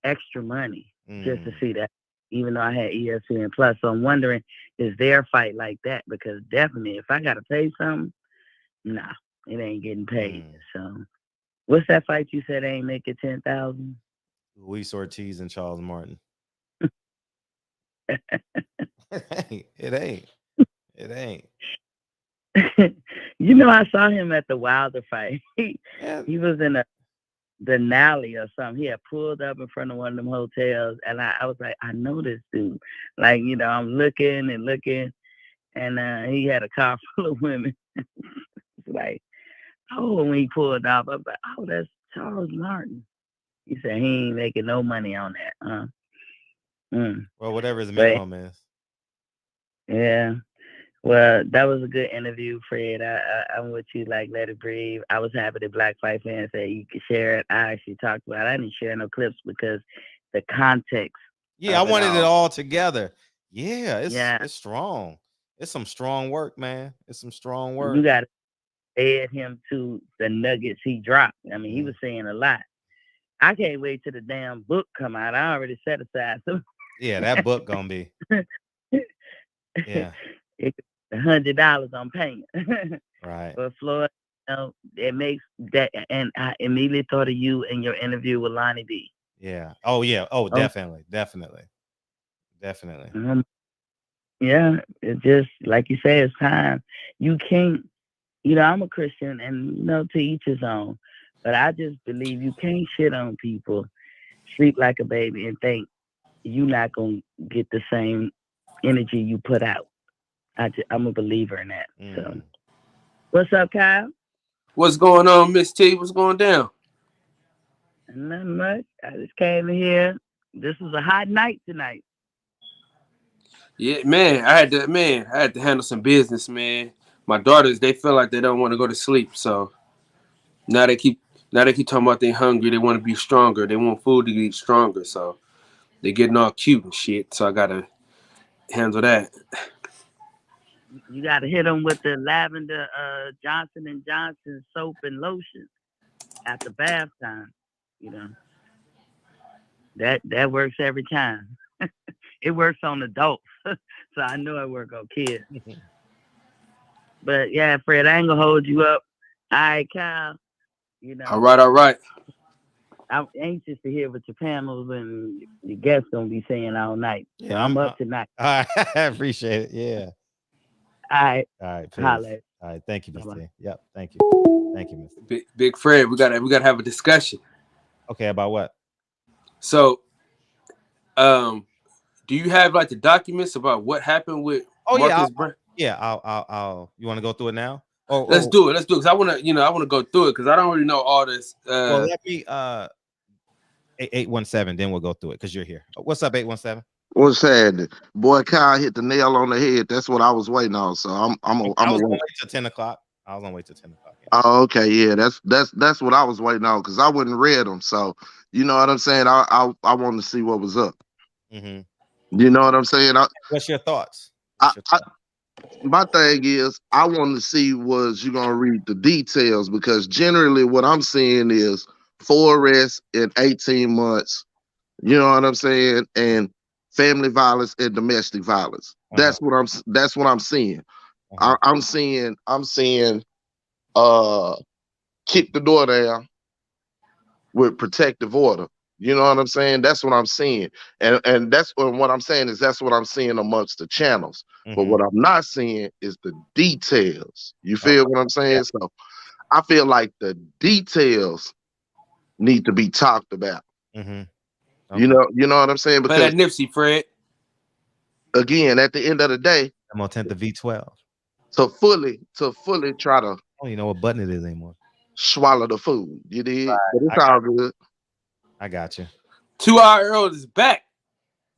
extra money just to see that, even though I had ESPN Plus. So I'm wondering, is their fight like that? Because definitely, if I gotta pay something, nah, it ain't getting paid. So, what's that fight you said ain't making 10,000? Luis Ortiz and Charles Martin. It ain't. I saw him at the Wilder fight. He was in the Nally or something. He had pulled up in front of one of them hotels, and I was like, I know this dude. Like, I'm looking, and he had a car full of women. It's like, when he pulled off, I was like, that's Charles Martin. He said he ain't making no money on that. Well, whatever his minimum is. Yeah. Well, that was a good interview, Fred. I'm with you, like, let it breathe. I was happy that Black Fight fans said you could share it. I actually talked about it. I didn't share no clips because the context. Yeah, I wanted it all together. Yeah, it's strong. It's some strong work, man. It's some strong work. You got to add him to the nuggets he dropped. I mean, he was saying a lot. I can't wait till the damn book come out. I already set aside some. Yeah, that book gonna be. Yeah. $100 on payment. Right. But Floyd, it makes that, and I immediately thought of you in your interview with Lonnie B. Yeah. Oh yeah. Oh, definitely. Yeah, it just, like you say, it's time. You can't, I'm a Christian, and to each his own. But I just believe you can't shit on people, sleep like a baby, and think you're not gonna get the same energy you put out. I'm a believer in that. So, what's up, Kyle? What's going on, Miss T? What's going down? Nothing much. I just came in here. This is a hot night tonight. Yeah, man. I had to handle some business, man. My daughters, they feel like they don't want to go to sleep, so now they keep talking about they hungry. They want to be stronger. They want food to eat stronger, so they getting all cute and shit. So I gotta handle that. You got to hit them with the lavender Johnson & Johnson soap and lotion at the bath time. That works every time. It works on adults, so I know it works on kids. But yeah, Fred, I ain't gonna hold you up. All right, Kyle. All right. I'm anxious to hear what your panels and your guests gonna be saying all night. Yeah, I'm up tonight. I appreciate it. Yeah. All right. Holla. All right. Thank you, Mr. Yep. Thank you. Thank you, Mr. Big Fred, we gotta have a discussion. Okay, about what? So, do you have like the documents about what happened with Marcus Brown? I'll. You want to go through it now? Let's do it. Because I want to go through it because I don't really know all this. Well, let me 817. Then we'll go through it because you're here. What's up, 817? What's happening? Boy, Kyle hit the nail on the head. That's what I was waiting on. So I'm gonna wait till 10 o'clock. I was gonna wait till 10 o'clock. Yeah. Oh, okay, yeah, that's what I was waiting on because I wouldn't read them. So you know what I'm saying. I wanted to see what was up. Mm-hmm. You know what I'm saying. What's your thoughts? My thing is, I want to see was you gonna read the details because generally what I'm seeing is 4 arrests in 18 months. You know what I'm saying, and family violence and domestic violence. That's what I'm seeing. I'm seeing kick the door down with protective order. You know what I'm saying? That's what I'm seeing. And that's what I'm saying is that's what I'm seeing amongst the channels. But what I'm not seeing is the details. You feel what I'm saying? So I feel like the details need to be talked about. Okay. You know what I'm saying? Because that Nipsey, Fred. Again, at the end of the day, I'm gonna attempt the V12 to fully try to. I don't even know what button it is anymore. Swallow the food. You did, but it's all good. I got you. 2 Hour Earl is back.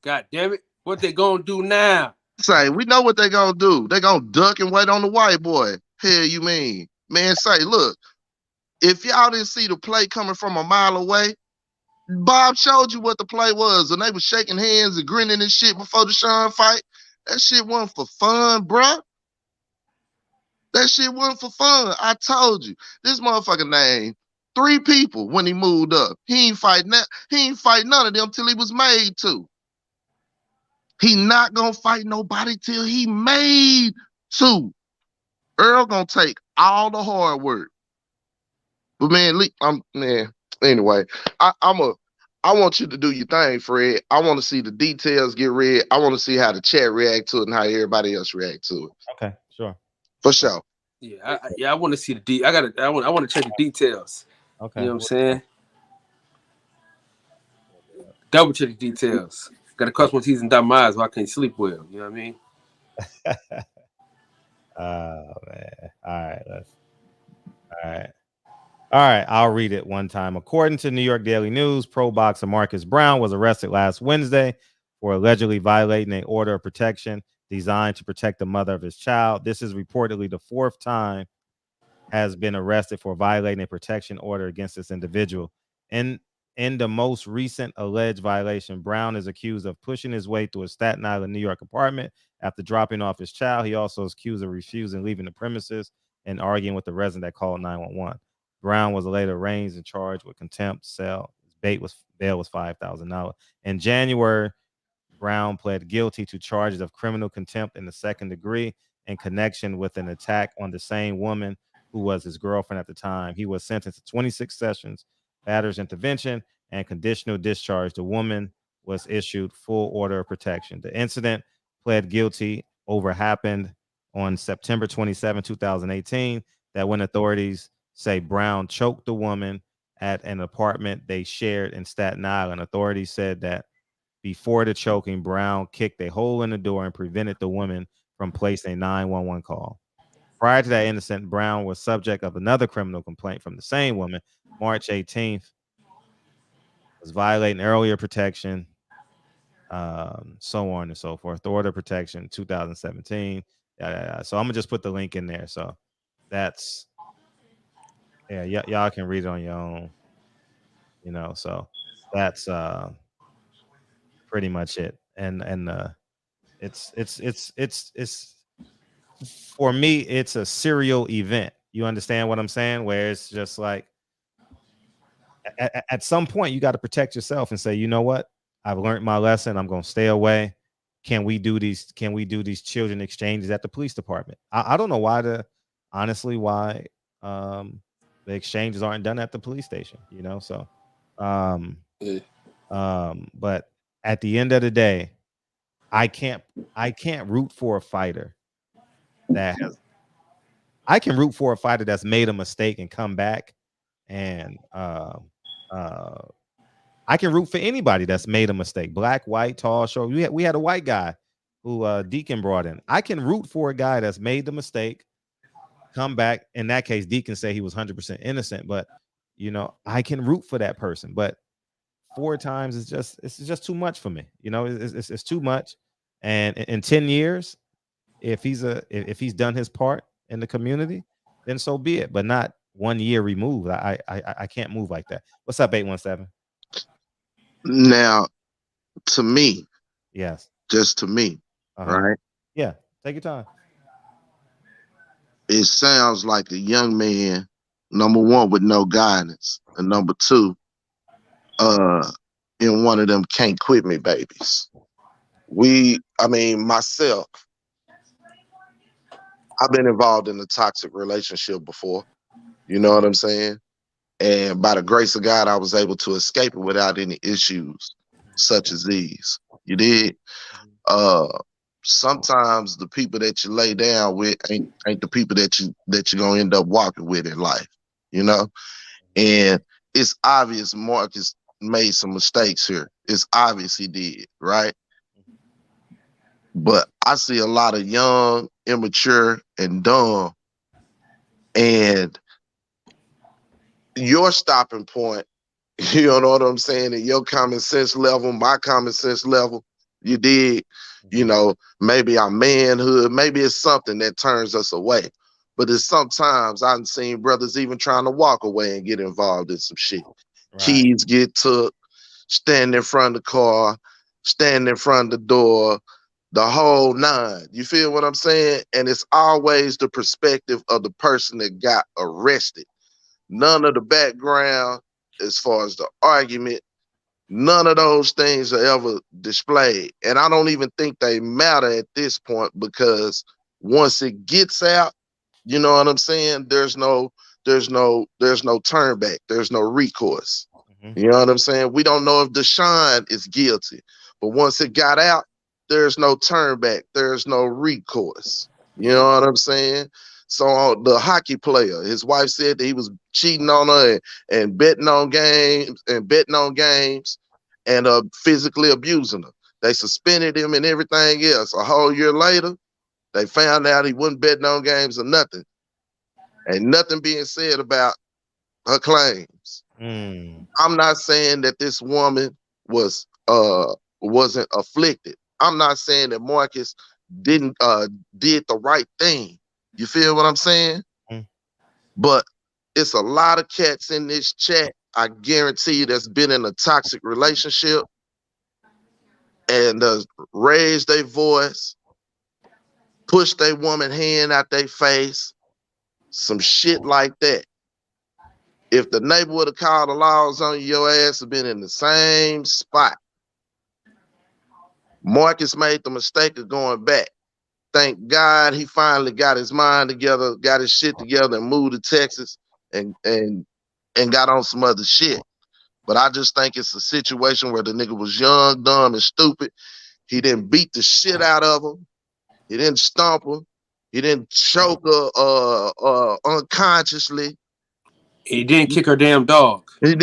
God damn it! What they gonna do now? Say, we know what they gonna do. They gonna duck and wait on the white boy. Hell, you mean, man? Say, look, if y'all didn't see the play coming from a mile away. Bob showed you what the play was, and they was shaking hands and grinning and shit before the Sean fight. That shit wasn't for fun, bruh. That shit wasn't for fun. I told you. This motherfucker named 3 people when he moved up. He ain't fight none of them till he was made to. He not gonna fight nobody till he made to. Earl gonna take all the hard work. But man, anyway, I want you to do your thing, Fred. I want to see the details get read. I want to see how the chat react to it and how everybody else react to it. Okay, sure. For sure. Yeah, I want to see the I want to check the details. Okay. You know what I'm saying? Double check the details. Got to cross my T's and dot my I's, so I can't sleep well. You know what I mean? Oh man. All right, I'll read it one time. According to New York Daily News, pro boxer Marcus Browne was arrested last Wednesday for allegedly violating an order of protection designed to protect the mother of his child. This is reportedly the 4th time has been arrested for violating a protection order against this individual. In the most recent alleged violation, Browne is accused of pushing his way through a Staten Island, New York apartment after dropping off his child. He also is accused of refusing leaving the premises and arguing with the resident that called 911. Browne was later arraigned and charged with contempt. Bail was $5,000. In January, Browne pled guilty to charges of criminal contempt in the 2nd degree in connection with an attack on the same woman who was his girlfriend at the time. He was sentenced to 26 sessions, batter's intervention, and conditional discharge. The woman was issued full order of protection. The incident pled guilty over happened on September 27, 2018, that when authorities say Browne choked the woman at an apartment they shared in Staten Island. Authorities said that before the choking, Browne kicked a hole in the door and prevented the woman from placing a 911 call. Prior to that incident, Browne was subject of another criminal complaint from the same woman. March 18th, was violating earlier protection, so on and so forth. The order of protection, 2017. So I'm gonna just put the link in there. So that's y'all can read it on your own. So that's pretty much it. And it's for me, it's a serial event. You understand what I'm saying? Where it's just like at some point you got to protect yourself and say, you know what? I've learned my lesson. I'm going to stay away. Can we do these children exchanges at the police department? I don't know why the exchanges aren't done at the police station, so but at the end of the day, I can't root for a fighter I can root for a fighter that's made a mistake and come back, and I can root for anybody that's made a mistake. Black, white, tall, short. We had a white guy who Deacon brought in. I can root for a guy that's made the mistake, come back. In that case, Deacon said he was 100% innocent, but I can root for that person. But 4 times is just too much for me. It's too much. And in 10 years, if he's done his part in the community, then so be it. But not 1 year removed. I can't move like that. What's up, 817? Now, to me, yes, just to me, right? Yeah, take your time. It sounds like a young man, number one, with no guidance, and number two, in one of them can't quit me babies. Myself, I've been involved in a toxic relationship before. You know what I'm saying? And by the grace of God, I was able to escape it without any issues such as these. You did. Sometimes the people that you lay down with ain't the people that you're gonna end up walking with in life. And it's obvious Marcus made some mistakes here. It's obvious he did, right? But I see a lot of young, immature, and dumb. And your stopping point, you know what I'm saying, at your common sense level, my common sense level, you did, maybe our manhood, maybe it's something that turns us away. But it's sometimes I've seen brothers even trying to walk away and get involved in some shit. Right. Keys get took, stand in front of the car, stand in front of the door, the whole nine. You feel what I'm saying? And it's always the perspective of the person that got arrested. None of the background, as far as the argument, none of those things are ever displayed. And I don't even think they matter at this point, because once it gets out, you know what I'm saying? There's no turn back. There's no recourse. You know what I'm saying? We don't know if Deshaun is guilty, but once it got out, there's no turn back. There's no recourse. You know what I'm saying? So the hockey player, his wife said that he was cheating on her and betting on games and physically abusing her. They suspended him and everything else. A whole year later, they found out he wasn't betting on games or nothing. Ain't nothing being said about her claims. I'm not saying that this woman wasn't afflicted. I'm not saying that Marcus did the right thing. You feel what I'm saying? Mm. But it's a lot of cats in this chat, I guarantee you, that's been in a toxic relationship and raised their voice, push their woman hand out their face, some shit like that. If the neighbor would have called the laws on you, your ass have been in the same spot. Marcus made the mistake of going back. Thank God he finally got his mind together, got his shit together, and moved to Texas and got on some other shit. But I just think it's a situation where the nigga was young, dumb, and stupid. He didn't beat the shit out of him. He didn't stomp her. He didn't choke her unconsciously. He didn't kick her damn dog. He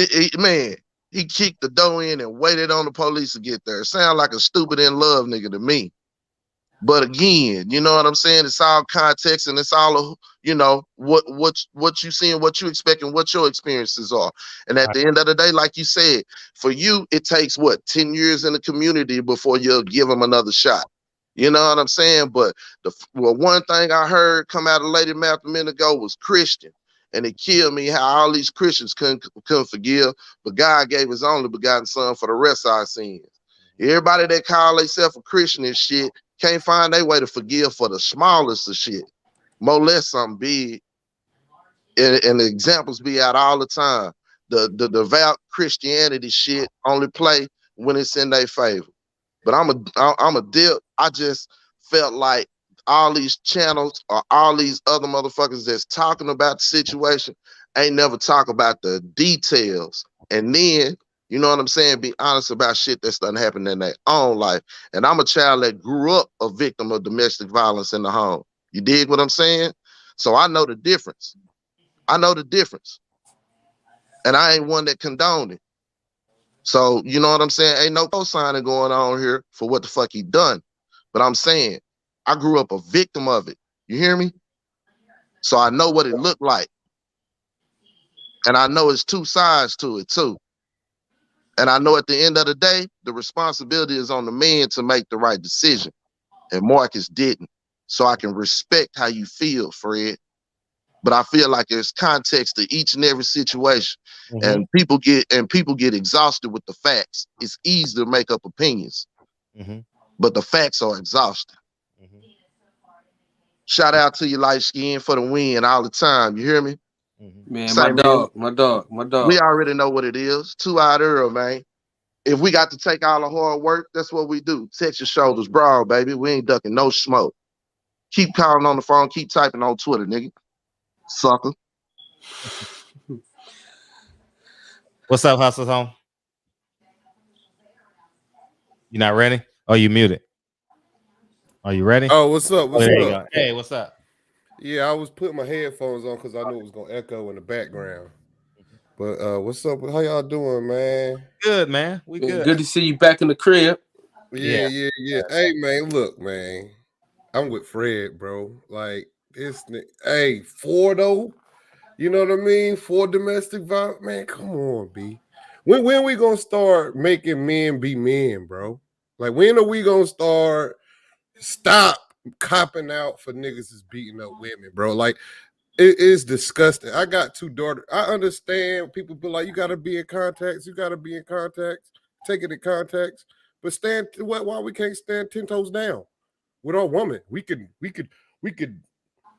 kicked the door in and waited on the police to get there. Sound like a stupid in love nigga to me. But again, you know what I'm saying? It's all context and it's all, you know, what you see and what you expect and what your experiences are. And at the end of the day, like you said, for you, it takes 10 years in the community before you'll give them another shot. You know what I'm saying? But one thing I heard come out of Lady Mouth a minute ago was Christian. And it killed me how all these Christians couldn't forgive, but God gave his only begotten son for the rest of our sins. Everybody that call themselves a Christian and shit can't find their way to forgive for the smallest of shit. More or less something big. And the examples be out all the time. The devout Christianity shit only play when it's in their favor. But I'm a dip. I just felt like all these channels or all these other motherfuckers that's talking about the situation ain't never talk about the details. And then, you know what I'm saying, be honest about shit that's done happened in their own life. And I'm a child that grew up a victim of domestic violence in the home. You dig what I'm saying? So I know the difference. I know the difference. And I ain't one that condoned it. So, you know what I'm saying? Ain't no co-signing going on here for what the fuck he done. But I'm saying, I grew up a victim of it. You hear me? So I know what it looked like. And I know it's two sides to it too. And I know at the end of the day, the responsibility is on the man to make the right decision. And Marcus didn't. So I can respect how you feel, Fred. But I feel like there's context to each and every situation. Mm-hmm. And people get exhausted with the facts. It's easy to make up opinions. Mm-hmm. But the facts are exhausting. Mm-hmm. Shout out to you, light skin, for the win all the time. You hear me? Mm-hmm. Man, my dog. We already know what it is. 2 out Earl, man. If we got to take all the hard work, that's what we do. Texas shoulders broad, baby. We ain't ducking no smoke. Keep calling on the phone. Keep typing on Twitter, nigga. Sucker. What's up, Hustle's Home? You not ready? Oh, you muted. Are you ready? Oh, what's up? What's up? Hey, what's up? Yeah, I was putting my headphones on because I knew it was gonna echo in the background. But what's up? How y'all doing, man? Good, man. We good. Good to see you back in the crib. Yeah. Hey, man, look, man. I'm with Fred, bro. Like this. Hey, 4 though. You know what I mean? 4 domestic violence. Man, come on, B. When we gonna start making men be men, bro? Like, when are we gonna stop copping out for niggas is beating up women, bro? Like, it is disgusting. I got 2 daughters. I understand people be like, you gotta be in context. You gotta be in context. Take it in context. But why we can't stand 10 toes down with our woman? We could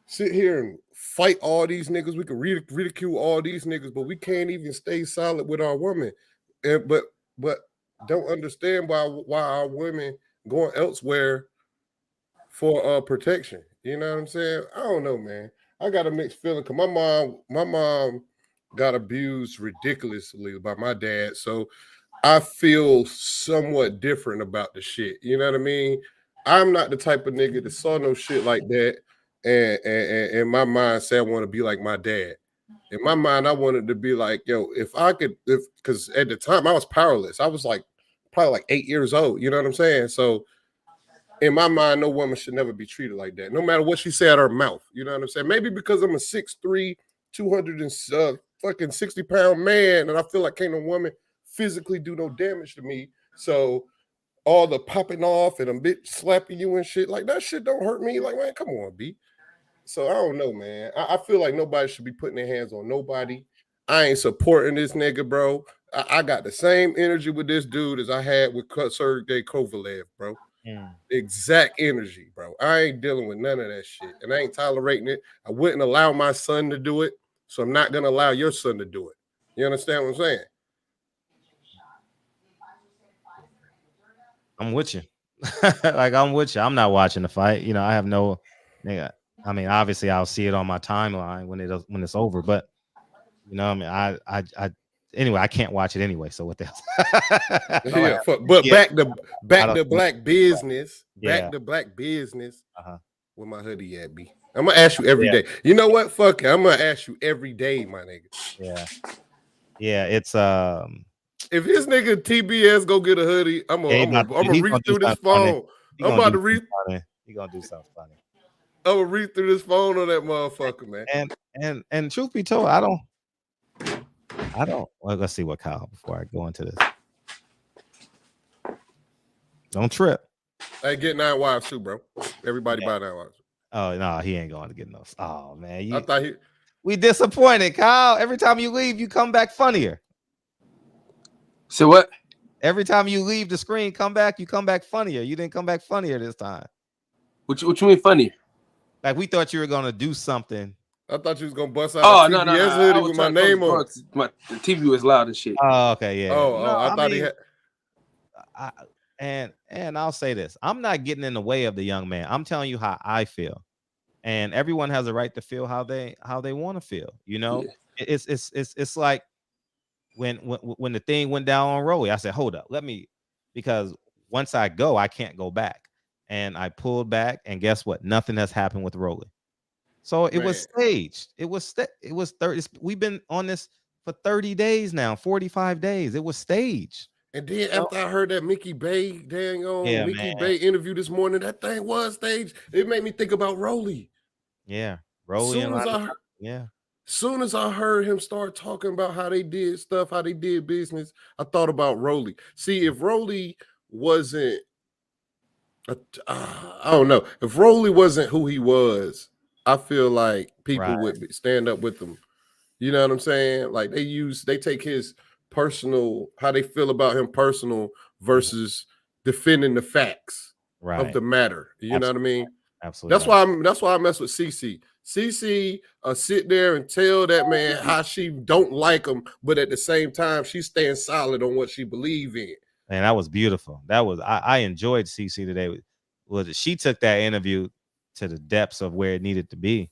sit here and fight all these niggas. We could ridicule all these niggas, but we can't even stay solid with our women. And but don't understand why our women going elsewhere for protection. You know what I'm saying? I don't know, man. I got a mixed feeling because my mom got abused ridiculously by my dad. So I feel somewhat different about the shit. You know what I mean? I'm not the type of nigga that saw no shit like that. And in my mind, say I want to be like my dad. In my mind, I wanted to be like, yo, because at the time I was powerless. I was probably like 8 years old. You know what I'm saying? So in my mind, no woman should never be treated like that, no matter what she say out her mouth. You know what I'm saying? Maybe because I'm a 6'3", 260-pound man, and I feel like can't no woman physically do no damage to me. So all the popping off and a bitch slapping you and shit. Like that shit don't hurt me. Like, man, come on, B. So I don't know, man. I feel like nobody should be putting their hands on nobody. I ain't supporting this nigga, bro. I got the same energy with this dude as I had with Sergei Kovalev, bro. Exact energy, bro. I ain't dealing with none of that shit, and I ain't tolerating it. I wouldn't allow my son to do it, so I'm not gonna allow your son to do it. You understand what I'm saying? I'm with you. Like I'm with you. I'm not watching the fight. You know, I have no nigga. I mean, obviously I'll see it on my timeline when it's over, but you know, I mean, I anyway, I can't watch it anyway. So what the hell? Yeah, but back to black business. Yeah. Back to black business. Where my hoodie at, B? I'm gonna ask you every day. You know what? Fuck it. I'm gonna ask you every day, my nigga. Yeah. It's if this nigga TBS go get a hoodie, I'm gonna read through this phone. I'm about to read. He gonna do something funny. I'm gonna read through this phone on that motherfucker, man. And truth be told, I don't. Well, let's see what Kyle before I go into this. Don't trip. Hey, get 9 wives too, bro. Everybody buy 9 wives. Oh no, he ain't going to get no. Oh man, I thought we disappointed, Kyle. Every time you leave, you come back funnier. So what? Every time you leave the screen, you come back funnier. You didn't come back funnier this time. What you mean funny? Like we thought you were gonna do something. I thought you was gonna bust out a TBS hoodie with my name on. The TV was loud and shit. Oh, okay, yeah. I thought he had. And I'll say this: I'm not getting in the way of the young man. I'm telling you how I feel, and everyone has a right to feel how they want to feel. You know, it's like when the thing went down on Rolly, I said, hold up, because once I go, I can't go back, and I pulled back, and guess what? Nothing has happened with Rolly. So it was staged. It was 30. We've been on this for 30 days now, 45 days. It was staged. And then after I heard that Mickey Bay Bay interview this morning, that thing was staged. It made me think about Rolly. Yeah, Rolly. Soon as I heard him start talking about how they did stuff, how they did business, I thought about Rolly. See, if Rolly wasn't, I don't know, if Rolly wasn't who he was, I feel like people would stand up with him. You know what I'm saying? Like they take his personal, how they feel about him personal versus defending the facts of the matter. You know what I mean? Absolutely. That's why I mess with CC. CC sit there and tell that man how she don't like him, but at the same time she stands solid on what she believe in. And that was beautiful. That was I enjoyed CC today. She took that interview to the depths of where it needed to be.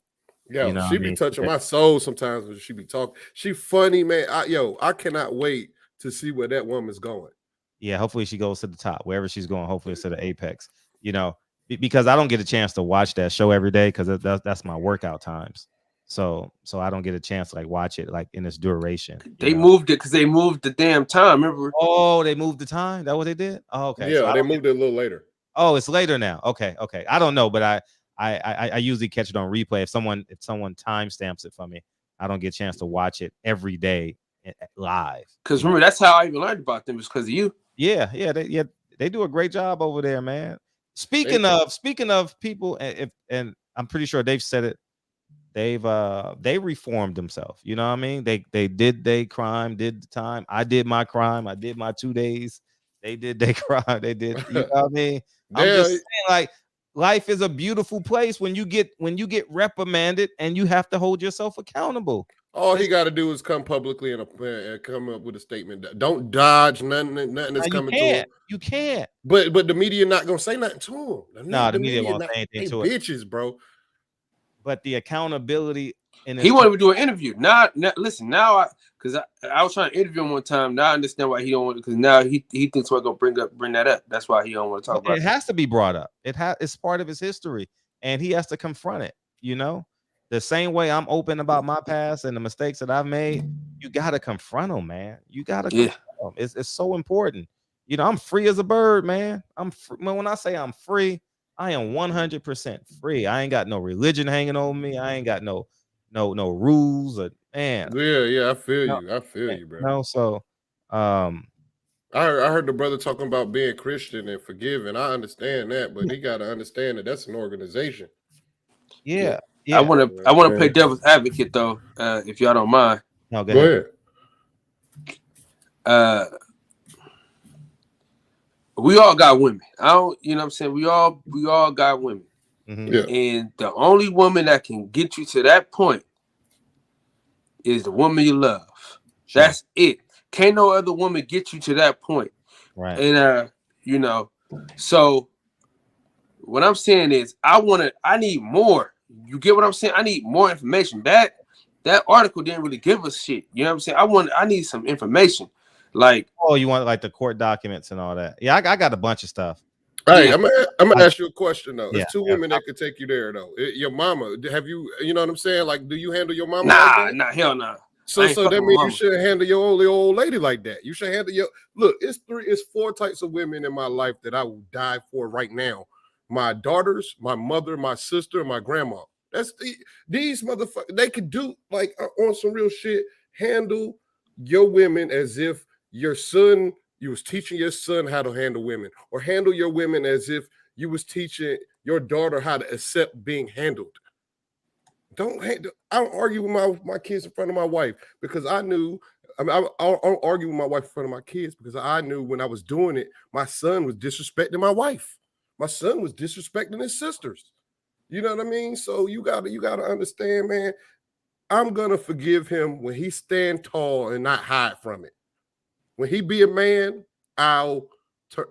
Yeah, you know she be touching my soul sometimes when she be talking. She funny, man. I cannot wait to see where that woman's going. Yeah, hopefully she goes to the top, wherever she's going. Hopefully it's to the apex. You know, because I don't get a chance to watch that show every day because that's my workout times. So I don't get a chance to like watch it like in its duration. They moved it because they moved the damn time. Remember? Oh, they moved the time. That what they did? Oh, okay. Yeah, so they moved it a little later. Oh, it's later now. Okay. I don't know, but I usually catch it on replay. If someone timestamps it for me, I don't get a chance to watch it every day live. Because remember, that's how I even learned about them, is because of you. Yeah, they do a great job over there, man. Speaking of people, and I'm pretty sure they've said it, they reformed themselves. You know what I mean? They did their crime, did the time. I did my crime. I did my 2 days. They did their crime. They did. You know what I mean? I'm just saying, like, life is a beautiful place when you get reprimanded and you have to hold yourself accountable. All he got to do is come publicly and come up with a statement. Don't dodge nothing that's coming to him. You can't. But the media not gonna say nothing to him. The media won't say anything to it. Bitches, bro. But the accountability he wanted to do an interview. Now listen, now because I was trying to interview him one time. Now I understand why he don't want, because now he thinks we're gonna bring that up. That's why he don't want to talk about it. It has to be brought up. It's part of his history, and he has to confront it. You know, the same way I'm open about my past and the mistakes that I've made. You gotta confront them, man. You gotta confront them. It's so important. You know, I'm free as a bird, man. When I say I'm free, I am 100% free. I ain't got no religion hanging over me. I ain't got no rules or man. Yeah, I feel you. I feel you, bro. No, so I I heard the brother talking about being Christian and forgiving. I understand that, but he got to understand that that's an organization. Yeah. I want to play devil's advocate though, if y'all don't mind. No, go ahead. We all got women. I don't, you know what I'm saying? We all got women. Mm-hmm. Yeah. And the only woman that can get you to that point is the woman you love. Sure. That's it. Can't no other woman get you to that point. Right. And you know, so what I'm saying is I need more. You get what I'm saying? I need more information. That article didn't really give us shit. You know what I'm saying? I need some information. Like, oh, you want like the court documents and all that? Yeah, I got a bunch of stuff. Hey, I'm gonna ask you a question though. There's two Yeah. women that could take you there though. Your mama, have you? You know what I'm saying? Like, do you handle your mama? Nah, hell nah. So that means you shouldn't handle your old lady like that. You should handle your look. It's 4 types of women in my life that I will die for right now. My daughters, my mother, my sister, and my grandma. That's these motherfuckers. They could do like on some real shit. Handle your women as if your son. You was teaching your son how to handle women, or handle your women as if you was teaching your daughter how to accept being handled. I don't argue with my kids in front of my wife because I knew. I mean, I don't argue with my wife in front of my kids because I knew when I was doing it, my son was disrespecting my wife. My son was disrespecting his sisters. You know what I mean? So you gotta understand, man. I'm gonna forgive him when he stand tall and not hide from it. When he be a man, I'll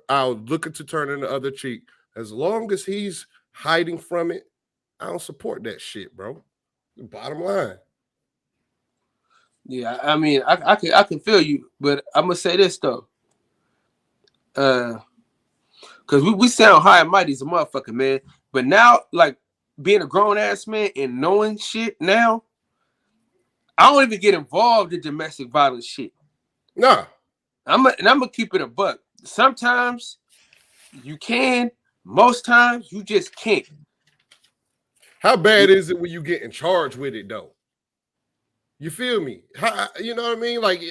look to turning the other cheek. As long as he's hiding from it, I don't support that shit, bro. Bottom line. Yeah, I mean, I can feel you, but I'm gonna say this though, because we sound high and mighty as a motherfucker, man. But now, like being a grown ass man and knowing shit now, I don't even get involved in domestic violence shit. Nah. I'm gonna keep it a buck. Sometimes you can, most times you just can't. How bad is it when you get in charge with it though? You feel me? You know what I mean? Like,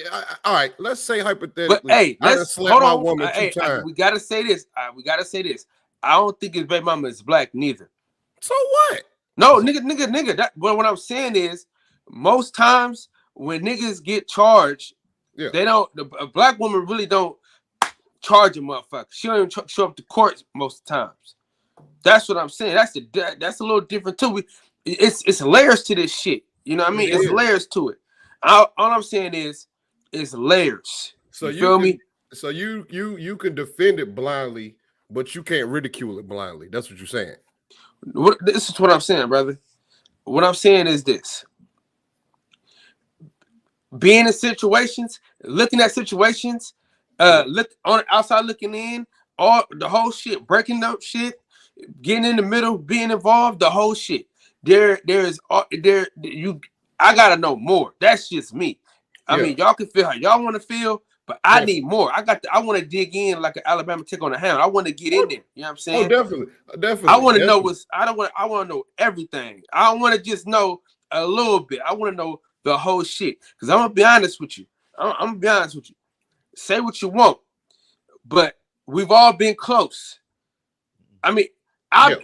all right, let's say hypothetically. But hey, let's hold on. My woman two times. We gotta say this. I don't think his baby mama is black neither. So what? No, nigga. What I'm saying is, most times when niggas get charged. Yeah. They don't. A black woman really don't charge a motherfucker. She don't even show up to court most of the times. That's what I'm saying. That's a little different too. It's layers to this shit. You know what I mean? It's layers to it. All I'm saying is, it's layers. So you feel me? So you can defend it blindly, but you can't ridicule it blindly. That's what you're saying. This is what I'm saying, brother. What I'm saying is this. Being in situations, looking at situations, look on outside looking in, all the whole shit, breaking up shit, getting in the middle, being involved, the whole shit. I gotta know more. That's just me. I mean, y'all can feel how y'all want to feel, but I need more. I want to dig in like an Alabama tick on the hound. I want to get in there. You know what I'm saying? Oh, definitely. I want to know I want to know everything. I don't want to just know a little bit. I want to know the whole shit. Because I'm gonna be honest with you. I'm gonna be honest with you. Say what you want, but we've all been close. I mean, I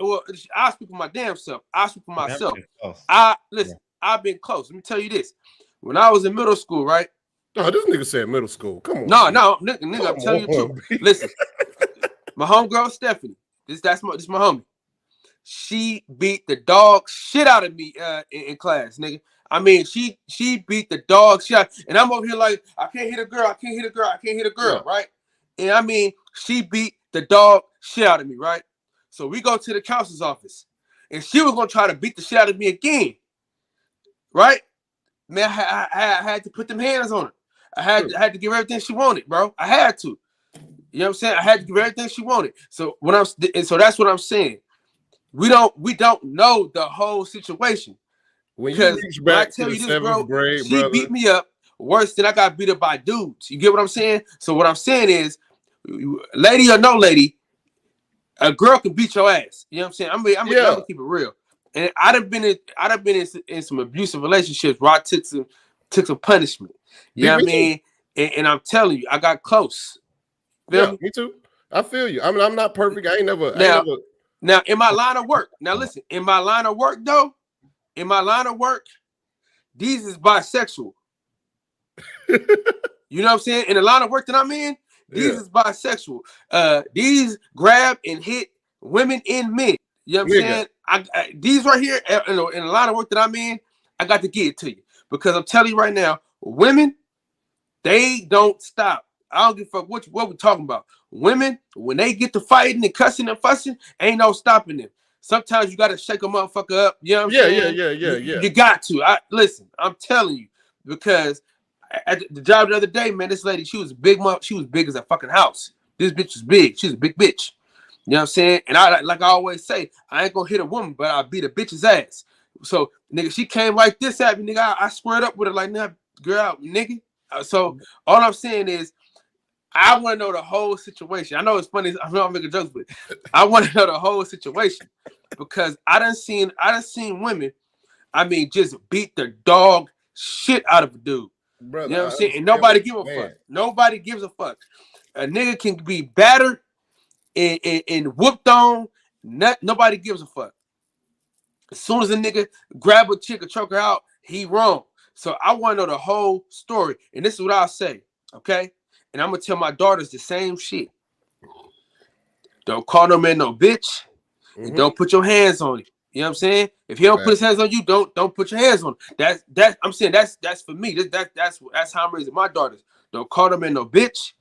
speak for my damn self. I speak for myself. I've been close. Let me tell you this. When I was in middle school, right? Oh, this nigga said middle school. Come on. No, nigga, I'm telling you the truth. Listen, my homegirl Stephanie. This my homie. She beat the dog shit out of me in class, nigga. I mean, she beat the dog shit out, and I'm over here like, I can't hit a girl, right? And I mean, she beat the dog shit out of me, right? So we go to the counselor's office, and she was gonna try to beat the shit out of me again, right? Man, I had to put them hands on her. I had to give her everything she wanted, bro. I had to. You know what I'm saying? I had to give her everything she wanted. So so that's what I'm saying. We don't know the whole situation. When you reach back to the 7th grade, she beat me up worse than I got beat up by dudes. You get what I'm saying? So what I'm saying is, lady or no lady, a girl can beat your ass. You know what I'm saying? I'm gonna keep it real. And I'd have been in some abusive relationships where I took some punishment. You know what I mean? And I'm telling you, I got close. Yeah, me too. I feel you. I mean, I'm not perfect. I ain't never. Now, in my line of work, now listen, in my line of work, though, these is bisexual. You know what I'm saying? In the line of work that I'm in, these is bisexual. These grab and hit women and men. You know what I'm saying? I these right here, in the line of work that I'm in, I got to get it to you. Because I'm telling you right now, women, they don't stop. I don't give a fuck what we're talking about. Women, when they get to fighting and cussing and fussing, ain't no stopping them. Sometimes you got to shake a motherfucker up. You know what I'm saying? Yeah. You got to. Listen, I'm telling you, because at the job the other day, man, this lady, she was big as a fucking house. This bitch was big. She's a big bitch. You know what I'm saying? And I always say, I ain't gonna hit a woman, but I'll beat a bitch's ass. So, nigga, she came like this at me, nigga. I squared up with her like, nah, girl, nigga. So all I'm saying is, I want to know the whole situation. I know it's funny. I know I'm making jokes, but I want to know the whole situation because I done seen women, I mean, just beat the dog shit out of a dude. Brother, you know what I'm saying? And nobody give a fuck. Nobody gives a fuck. A nigga can be battered and whooped on. Nobody gives a fuck. As soon as a nigga grab a chick or choke her out, he wrong. So I want to know the whole story. And this is what I'll say, okay? And I'm going to tell my daughters the same shit. Don't call no man no bitch. And don't put your hands on him. You know what I'm saying? If he don't put his hands on you, don't put your hands on him. I'm saying that's for me. That's how I'm raising my daughters. Don't call them in no bitch.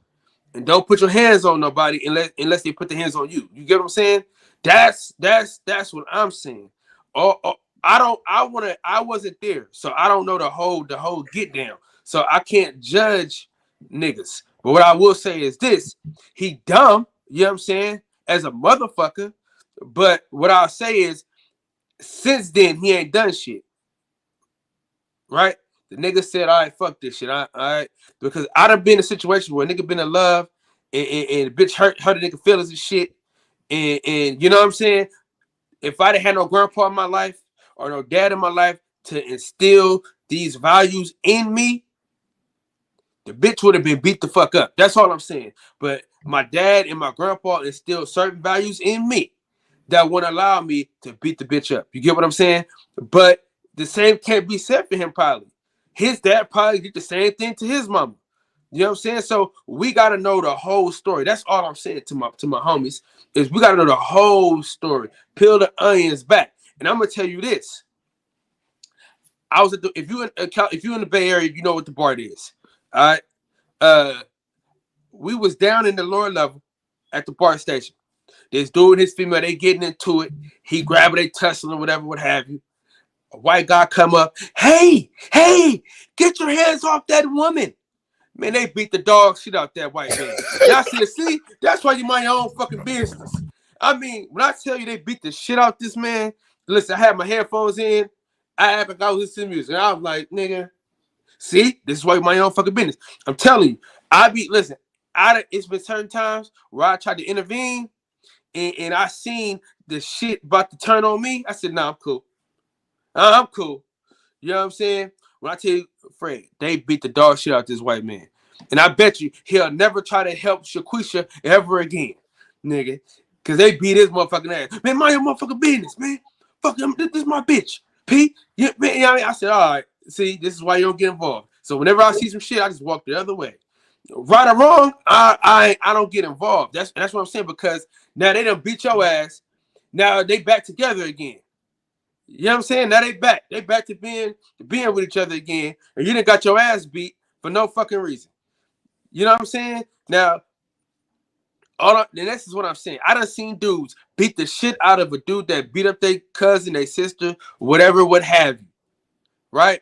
And don't put your hands on nobody unless they put their hands on you. You get what I'm saying? That's what I'm saying. I wasn't there, so I don't know the whole get down. So I can't judge niggas. But what I will say is this: he dumb, you know what I'm saying, as a motherfucker. But what I'll say is, since then he ain't done shit. Right? The nigga said, all right, fuck this shit. All right, because I done been in a situation where a nigga been in love and a bitch hurt a nigga feelings and shit. And you know what I'm saying? If I didn't have no grandpa in my life or no dad in my life to instill these values in me, the bitch would have been beat the fuck up. That's all I'm saying. But my dad and my grandpa instilled certain values in me that wouldn't allow me to beat the bitch up. You get what I'm saying? But the same can't be said for him probably. His dad probably did the same thing to his mama. You know what I'm saying? So we got to know the whole story. That's all I'm saying to my homies is we got to know the whole story. Peel the onions back. And I'm going to tell you this. I was if you in the Bay Area, you know what the BART is. All right. We was down in the lower level at the BART station. This dude and his female, they getting into it. He grabbing a tussle or whatever, what have you. A white guy come up. Hey, get your hands off that woman. Man, they beat the dog shit out that white man. And I said, see, that's why you mind your own fucking business. I mean, when I tell you they beat the shit out this man, listen, I had my headphones in. I act like I was listening to music. And I was like, nigga, see, this is why you mind your own fucking business. I'm telling you, it's been certain times where I tried to intervene and I seen the shit about to turn on me. I said, nah, I'm cool. I'm cool. You know what I'm saying? When I tell you, Fred, they beat the dog shit out this white man. And I bet you he'll never try to help Shaquisha ever again, nigga. Because they beat his motherfucking ass. Man, mind your motherfucking business, man. Fuck him. This is my bitch. P. Yeah, man, you know what I mean? I said, all right, see, this is why you don't get involved. So whenever I see some shit, I just walk the other way. Right or wrong, I don't get involved. That's what I'm saying, because now they done beat your ass. Now they back together again. You know what I'm saying? Now they back to being with each other again, and you done got your ass beat for no fucking reason. You know what I'm saying? Now, this is what I'm saying. I done seen dudes beat the shit out of a dude that beat up their cousin, their sister, whatever, what have you. Right?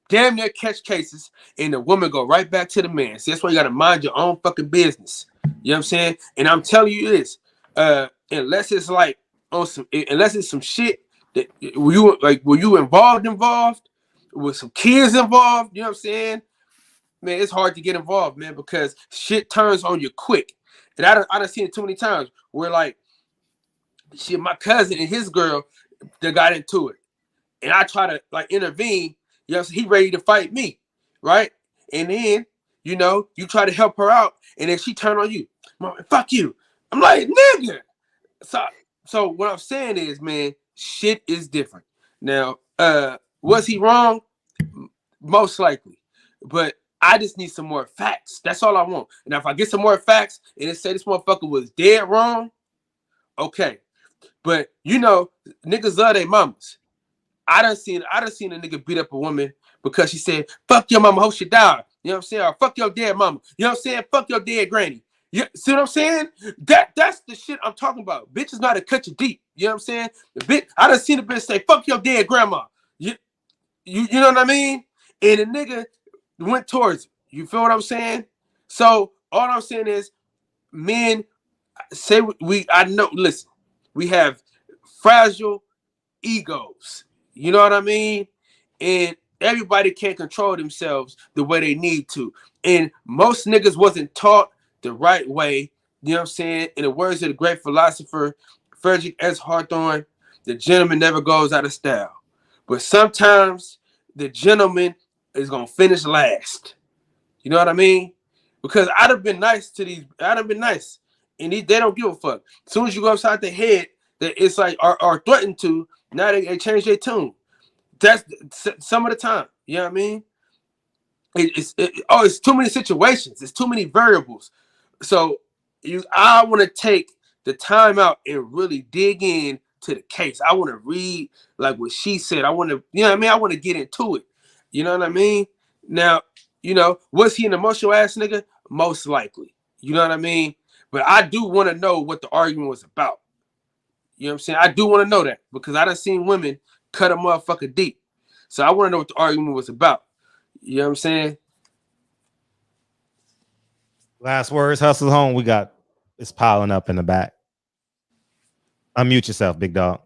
Damn near catch cases, and the woman go right back to the man. See, that's why you gotta mind your own fucking business. You know what I'm saying? And I'm telling you this, unless it's some shit that were you involved with some kids involved, you know what I'm saying? Man, it's hard to get involved, man, because shit turns on you quick. And I done seen it too many times where like shit, my cousin and his girl, they got into it. And I try to like intervene, you know, so he ready to fight me, right? And then You know, you try to help her out, and then she turn on you. Fuck you. I'm like, nigga. So what I'm saying is, man, shit is different. Now, was he wrong? Most likely. But I just need some more facts. That's all I want. And if I get some more facts and it say this motherfucker was dead wrong, okay. But you know, niggas love their mamas. I done seen a nigga beat up a woman because she said, fuck your mama, hope she die. You know what I'm saying? Or fuck your dead mama. You know what I'm saying? Fuck your dead granny. You see what I'm saying? That's the shit I'm talking about. Bitches know how to cut you deep. You know what I'm saying? I done seen a bitch say, fuck your dead grandma. You know what I mean? And the nigga went towards it. You feel what I'm saying? So all I'm saying is, men say listen, we have fragile egos. You know what I mean? And everybody can't control themselves the way they need to. And most niggas wasn't taught the right way. You know what I'm saying? In the words of the great philosopher Frederick S. Hawthorne, the gentleman never goes out of style. But sometimes the gentleman is gonna finish last. You know what I mean? Because I'd have been nice to these. I'd have been nice, and they don't give a fuck. As soon as you go upside the head, that it's like are threatened to. Now they change their tune. That's some of the time. You know what I mean? It's too many situations. It's too many variables. So I want to take the time out and really dig in to the case. I want to read like what she said. I want to, you know what I mean? I want to get into it. You know what I mean? Now, you know, was he an emotional ass nigga? Most likely. You know what I mean? But I do want to know what the argument was about. You know what I'm saying? I do want to know that because I done seen women cut a motherfucker deep. So I want to know what the argument was about. You know what I'm saying? Last words, hustle home. We got it's piling up in the back. Unmute yourself, big dog.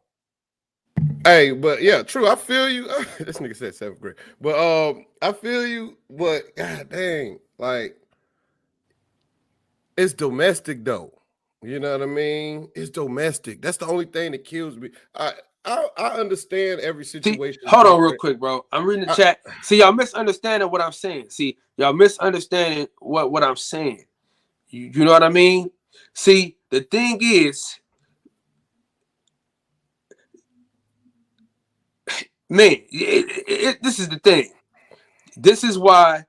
Hey, but yeah, true. I feel you. This nigga said 7th grade, but I feel you. But god dang, like it's domestic though. You know what I mean? It's domestic. That's the only thing that kills me. I understand every situation. See, hold on real quick, bro. I'm reading the chat. See, y'all misunderstanding what I'm saying. See, y'all misunderstanding what I'm saying. You know what I mean? See, the thing is, man, this is the thing. This is why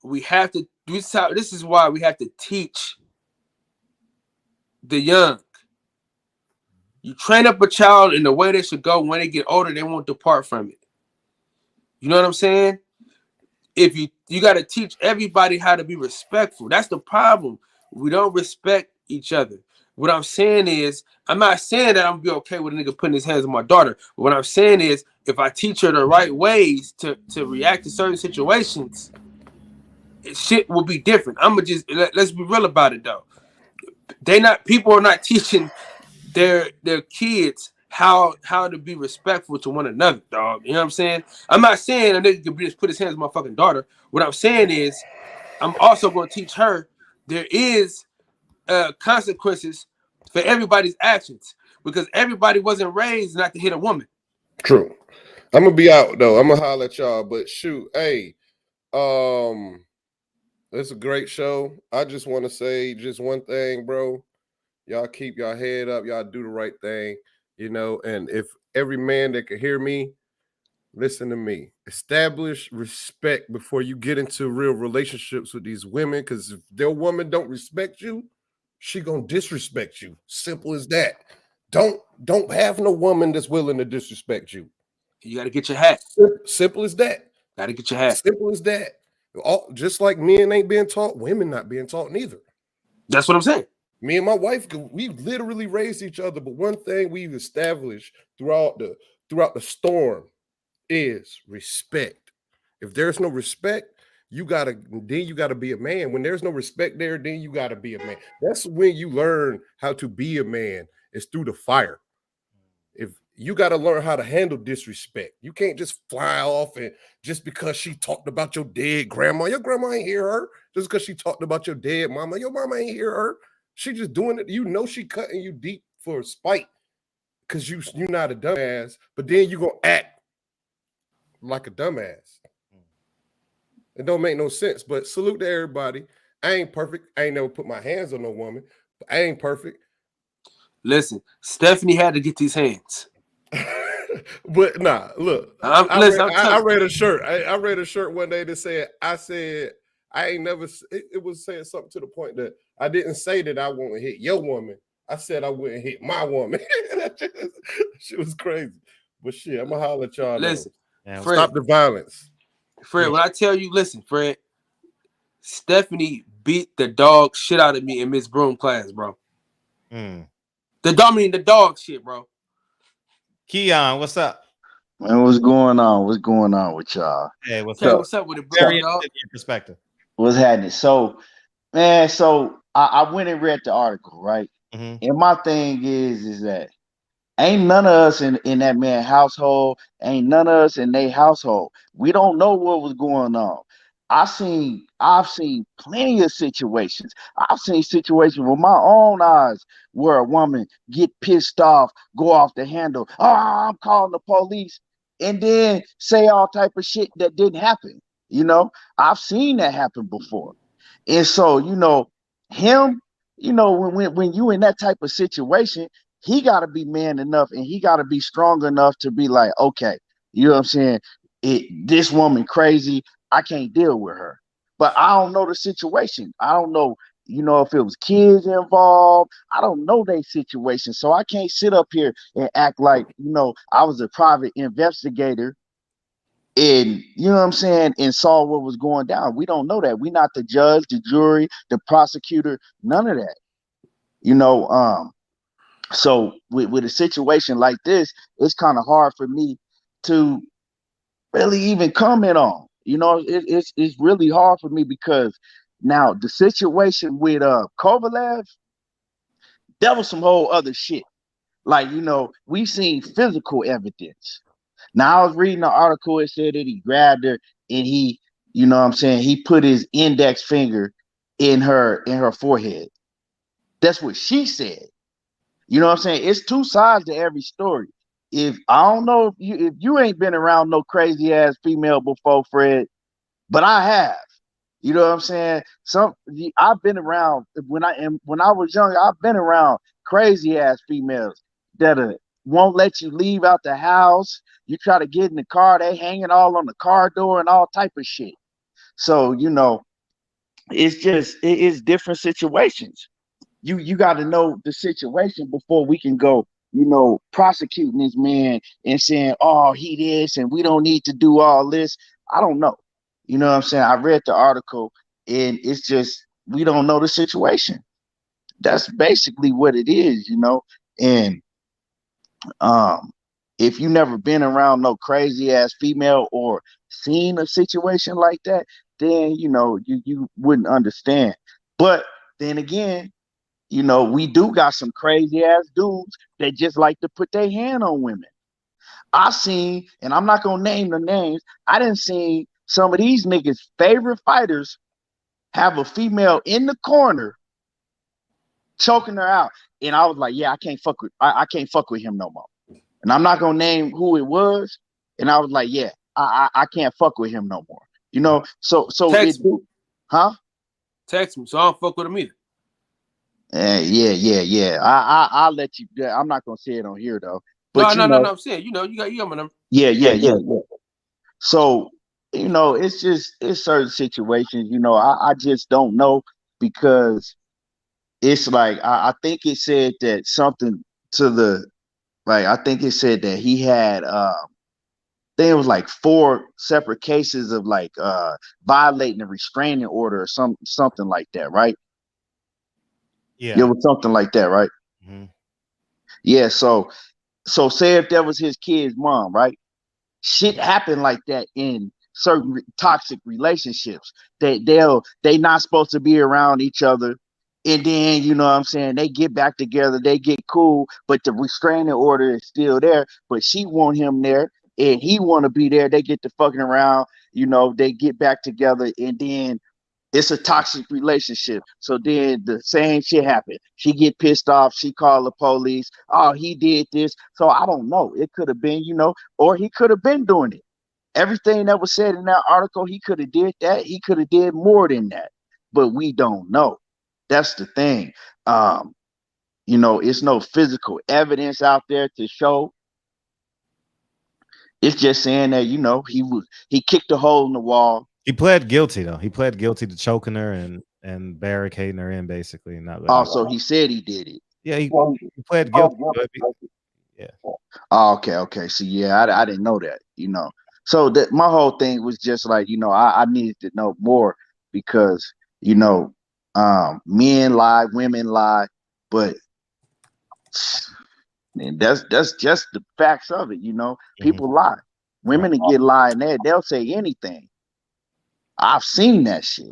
we have to. This is why we have to teach the young. You train up a child in the way they should go. When they get older, they won't depart from it. You know what I'm saying? If you got to teach everybody how to be respectful. That's the problem. We don't respect each other. What I'm saying is, I'm not saying that I'm gonna be okay with a nigga putting his hands on my daughter. But what I'm saying is, if I teach her the right ways to react to certain situations, shit will be different. I'm gonna just let's be real about it though. People are not teaching their kids how to be respectful to one another, dog. You know what I'm saying? I'm not saying a nigga can just put his hands on my fucking daughter. What I'm saying is, I'm also going to teach her there is consequences for everybody's actions because everybody wasn't raised not to hit a woman. True. I'm gonna be out though. I'm gonna holler at y'all. But shoot, hey, it's a great show. I just want to say just one thing, bro. Y'all keep your head up. Y'all do the right thing, you know. And if every man that can hear me, listen to me. Establish respect before you get into real relationships with these women. Because if their woman don't respect you, she gonna disrespect you. Simple as that. Don't have no woman that's willing to disrespect you. You got to get your hat. Simple as that. Got to get your hat. Simple as that. Just like men ain't being taught, women not being taught neither. That's what I'm saying. Me and my wife, we literally raised each other, but one thing we've established throughout the storm is respect. If there's no respect, you gotta be a man. When there's no respect there, then you gotta be a man. That's when you learn how to be a man. It's through the fire. If you gotta learn how to handle disrespect, you can't just fly off and just because she talked about your dead grandma, your grandma ain't hear her. Just because she talked about your dead mama, your mama ain't hear her. She just doing it. You know she cutting you deep for spite because you're not a dumbass, but then you gonna act like a dumbass. It don't make no sense. But salute to everybody. I ain't perfect. I ain't never put my hands on no woman. But I ain't perfect. Listen, Stephanie had to get these hands. But nah, look. I read a shirt. I read a shirt one day that said, I ain't never. It was saying something to the point that I didn't say that I won't hit your woman. I said I wouldn't hit my woman. Shit was crazy. But shit, I'm gonna holler at y'all. Listen, Fred, stop the violence. Fred, when I tell you, listen, Fred, Stephanie beat the dog shit out of me in Miss Broom class, bro. The dog shit, bro. Keon, what's up? Man, what's going on? What's going on with y'all? Hey, what's up? What's up with it, bro? Very interesting perspective. What's happening? So, man, I went and read the article, right? And my thing is that ain't none of us in that man's household, ain't none of us in their household. We don't know what was going on. I've seen plenty of situations. I've seen situations with my own eyes where a woman get pissed off, go off the handle. Oh, I'm calling the police, and then say all type of shit that didn't happen. You know, I've seen that happen before. And so, him, when you in that type of situation, he got to be man enough and he got to be strong enough to be like, okay, you know what I'm saying? This woman crazy. I can't deal with her. But I don't know the situation. I don't know, if it was kids involved. I don't know their situation. So I can't sit up here and act like, I was a private investigator and, you know what I'm saying, and saw what was going down. We don't know that. We're not the judge, the jury, the prosecutor, none of that. So with a situation like this, it's kind of hard for me to really even comment on. It's really hard for me because now the situation with Kovalev, that was some whole other shit. Like, we've seen physical evidence. Now I was reading the article, it said that he grabbed her and he, he put his index finger in her forehead. That's what she said. You know what I'm saying? It's two sides to every story. If I don't know if you ain't been around no crazy ass female before, Fred, but I have. You know what I'm saying? I've been around when I was young. I've been around crazy ass females that won't let you leave out the house. You try to get in the car, they hanging all on the car door and all type of shit. So it's different situations. You got to know the situation before we can go, prosecuting this man and saying, oh, he this, and we don't need to do all this. I don't know. You know what I'm saying? I read the article and it's just, we don't know the situation. That's basically what it is, and if you never been around no crazy ass female or seen a situation like that, then, you wouldn't understand. But then again, we do got some crazy ass dudes that just like to put their hand on women. I seen, and I'm not gonna name the names, I didn't see some of these niggas' favorite fighters have a female in the corner choking her out. And I was like, yeah, I can't fuck with him no more. And I'm not gonna name who it was. And I was like, yeah, I can't fuck with him no more. So text me. Huh? Text me, so I don't fuck with him either. Yeah. I'll let you. I'm not gonna say it on here though. But no. I'm saying, you got my number. Yeah. So it's certain situations. I just don't know because it's like I think it said that something to the I think it said that he had I think it was like 4 separate cases of violating a restraining order or something like that, right? Yeah. It was something like that, right? Mm-hmm. Yeah, so say if that was his kid's mom, right? Shit happen like that in certain toxic relationships. They not supposed to be around each other. And then, you know what I'm saying, they get back together, they get cool, but the restraining order is still there. But she want him there and he want to be there. They get to fucking around, they get back together, and then it's a toxic relationship. So then the same shit happened. She get pissed off. She called the police. Oh, he did this. So I don't know. It could have been, or he could have been doing it. everything that was said in that article, he could have did that. He could have did more than that, but we don't know. That's the thing. You know, it's no physical evidence out there to show. It's just saying that, you know, he kicked a hole in the wall. He pled guilty though. He pled guilty to choking her and barricading her in, basically, not letting Also, he said he did it. Yeah, he pled guilty. Yeah. Oh, okay. See, yeah, I didn't know that, you know. So that my whole thing was just like, you know, I needed to know more because, you know, men lie, women lie, but and that's just the facts of it, you know. People lie. Women get lying there, they'll say anything. I've seen that shit.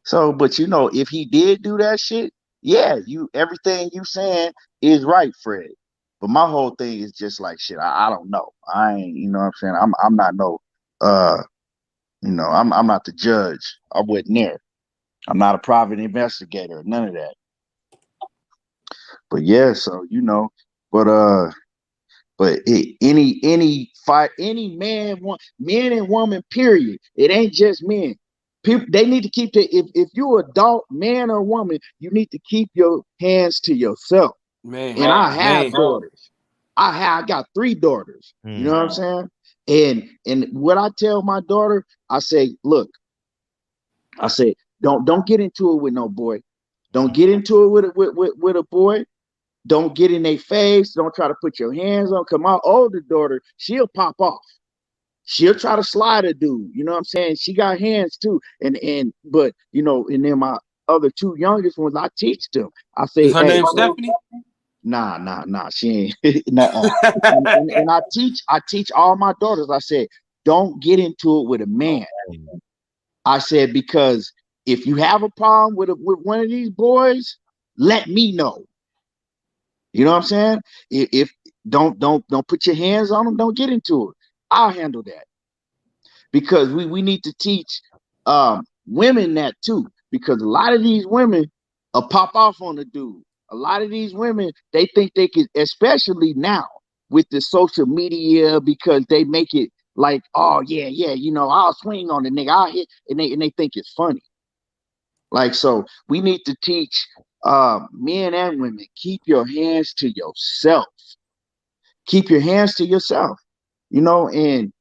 So, but you know, if he did do that shit, yeah, everything you saying is right, Fred. But my whole thing is just like shit. I don't know. I ain't, you know what I'm saying? I'm not no you know, I'm not the judge. I wasn't there. I'm not a private investigator, none of that. But yeah, so you know, but any fight, any man and woman, period. It ain't just men. People, they need to keep if you're adult, man or woman, you need to keep your hands to yourself. Man, and I have daughters. I got 3 daughters. You know what I'm saying? And what I tell my daughter, I say, look, I say, don't get into it with no boy. Don't get into it with a boy. Don't get in their face. Don't try to put your hands on. Cause my older daughter, she'll pop off. She'll try to slide a dude. You know what I'm saying? She got hands too. But you know, and then my other 2 youngest ones, I teach them. I say, is her name Stephanie? Nah. She ain't. and I teach all my daughters. I said, don't get into it with a man. I said, because if you have a problem with one of these boys, let me know. You know what I'm saying? If don't put your hands on them, don't get into it. I'll handle that. Because we need to teach women that too. Because a lot of these women pop off on the dude. A lot of these women, they think they can, especially now with the social media, because they make it like, oh yeah, you know, I'll swing on the nigga, I'll hit, and they think it's funny. Like, so we need to teach men and women, keep your hands to yourself. Keep your hands to yourself, you know, and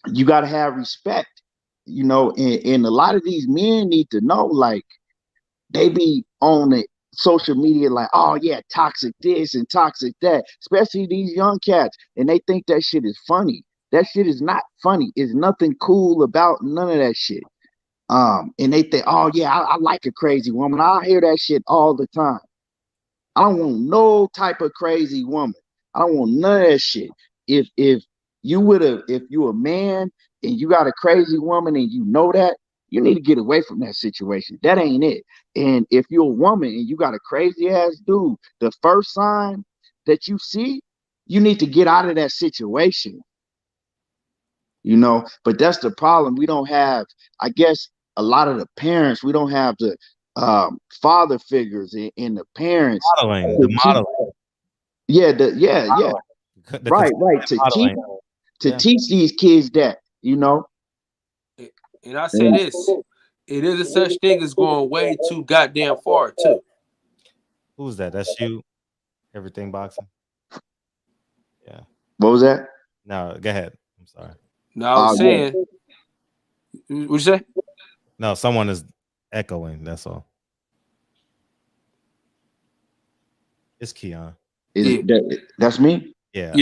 you got to have respect, you know, and a lot of these men need to know, like, they be on it. Social media, like, oh yeah, toxic this and toxic that, especially these young cats, and they think that shit is funny. That shit is not funny. It's nothing cool about none of that shit. And they think, oh yeah, I like a crazy woman. I hear that shit all the time. I don't want no type of crazy woman. I don't want none of that shit. If you a man and you got a crazy woman and you know that, you need to get away from that situation. That ain't it. And if you're a woman and you got a crazy ass dude, the first sign that you see, you need to get out of that situation. You know, but that's the problem. We don't have, I guess, a lot of the parents, we don't have the father figures in the parents. Modeling. Yeah. Right. To teach these kids that, you know. And I say this, it is a such thing as going way too goddamn far too. Who's that? That's you? Everything boxing? Yeah. What was that? No, go ahead. I'm sorry. No, I was saying, what'd you say? No, someone is echoing. That's all. It's Keon. That's me? Yeah.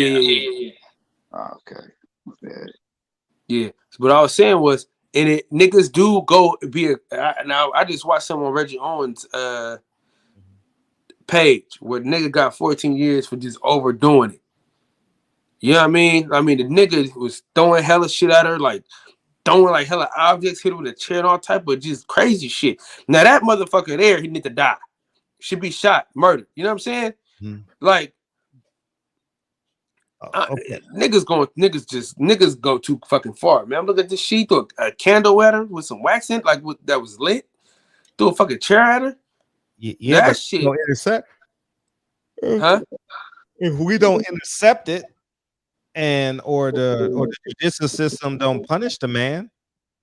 Okay. Yeah. What I was saying was, and niggas do go be now I just watched some on Reggie Owens' page where the nigga got 14 years for just overdoing it. You know what I mean? I mean, the nigga was throwing hella shit at her, like throwing like hella objects, hit her with a chair and all type of just crazy shit. Now that motherfucker there, he need to die. Should be shot, murdered. You know what I'm saying? Like, niggas go too fucking far, man. Look at this. She threw a candle at her with some wax in, like that was lit. Threw a fucking chair at her. Yeah, that but shit. Don't intercept. Huh? If we don't intercept it, and or the judicial system don't punish the man,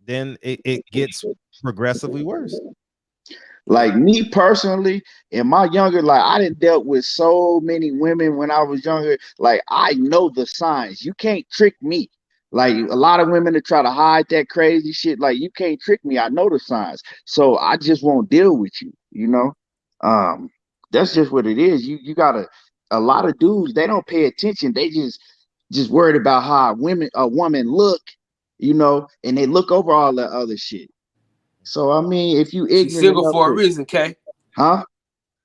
then it gets progressively worse. Like me personally, in my younger life, I didn't dealt with so many women when I was younger. Like I know the signs. You can't trick me. Like a lot of women that try to hide that crazy shit. Like you can't trick me. I know the signs. So I just won't deal with you. You know, that's just what it is. You gotta. A lot of dudes, they don't pay attention. They just worried about how a woman look. You know, and they look over all the other shit. So I mean, if you She's ignorant single enough for a to, reason, K. huh?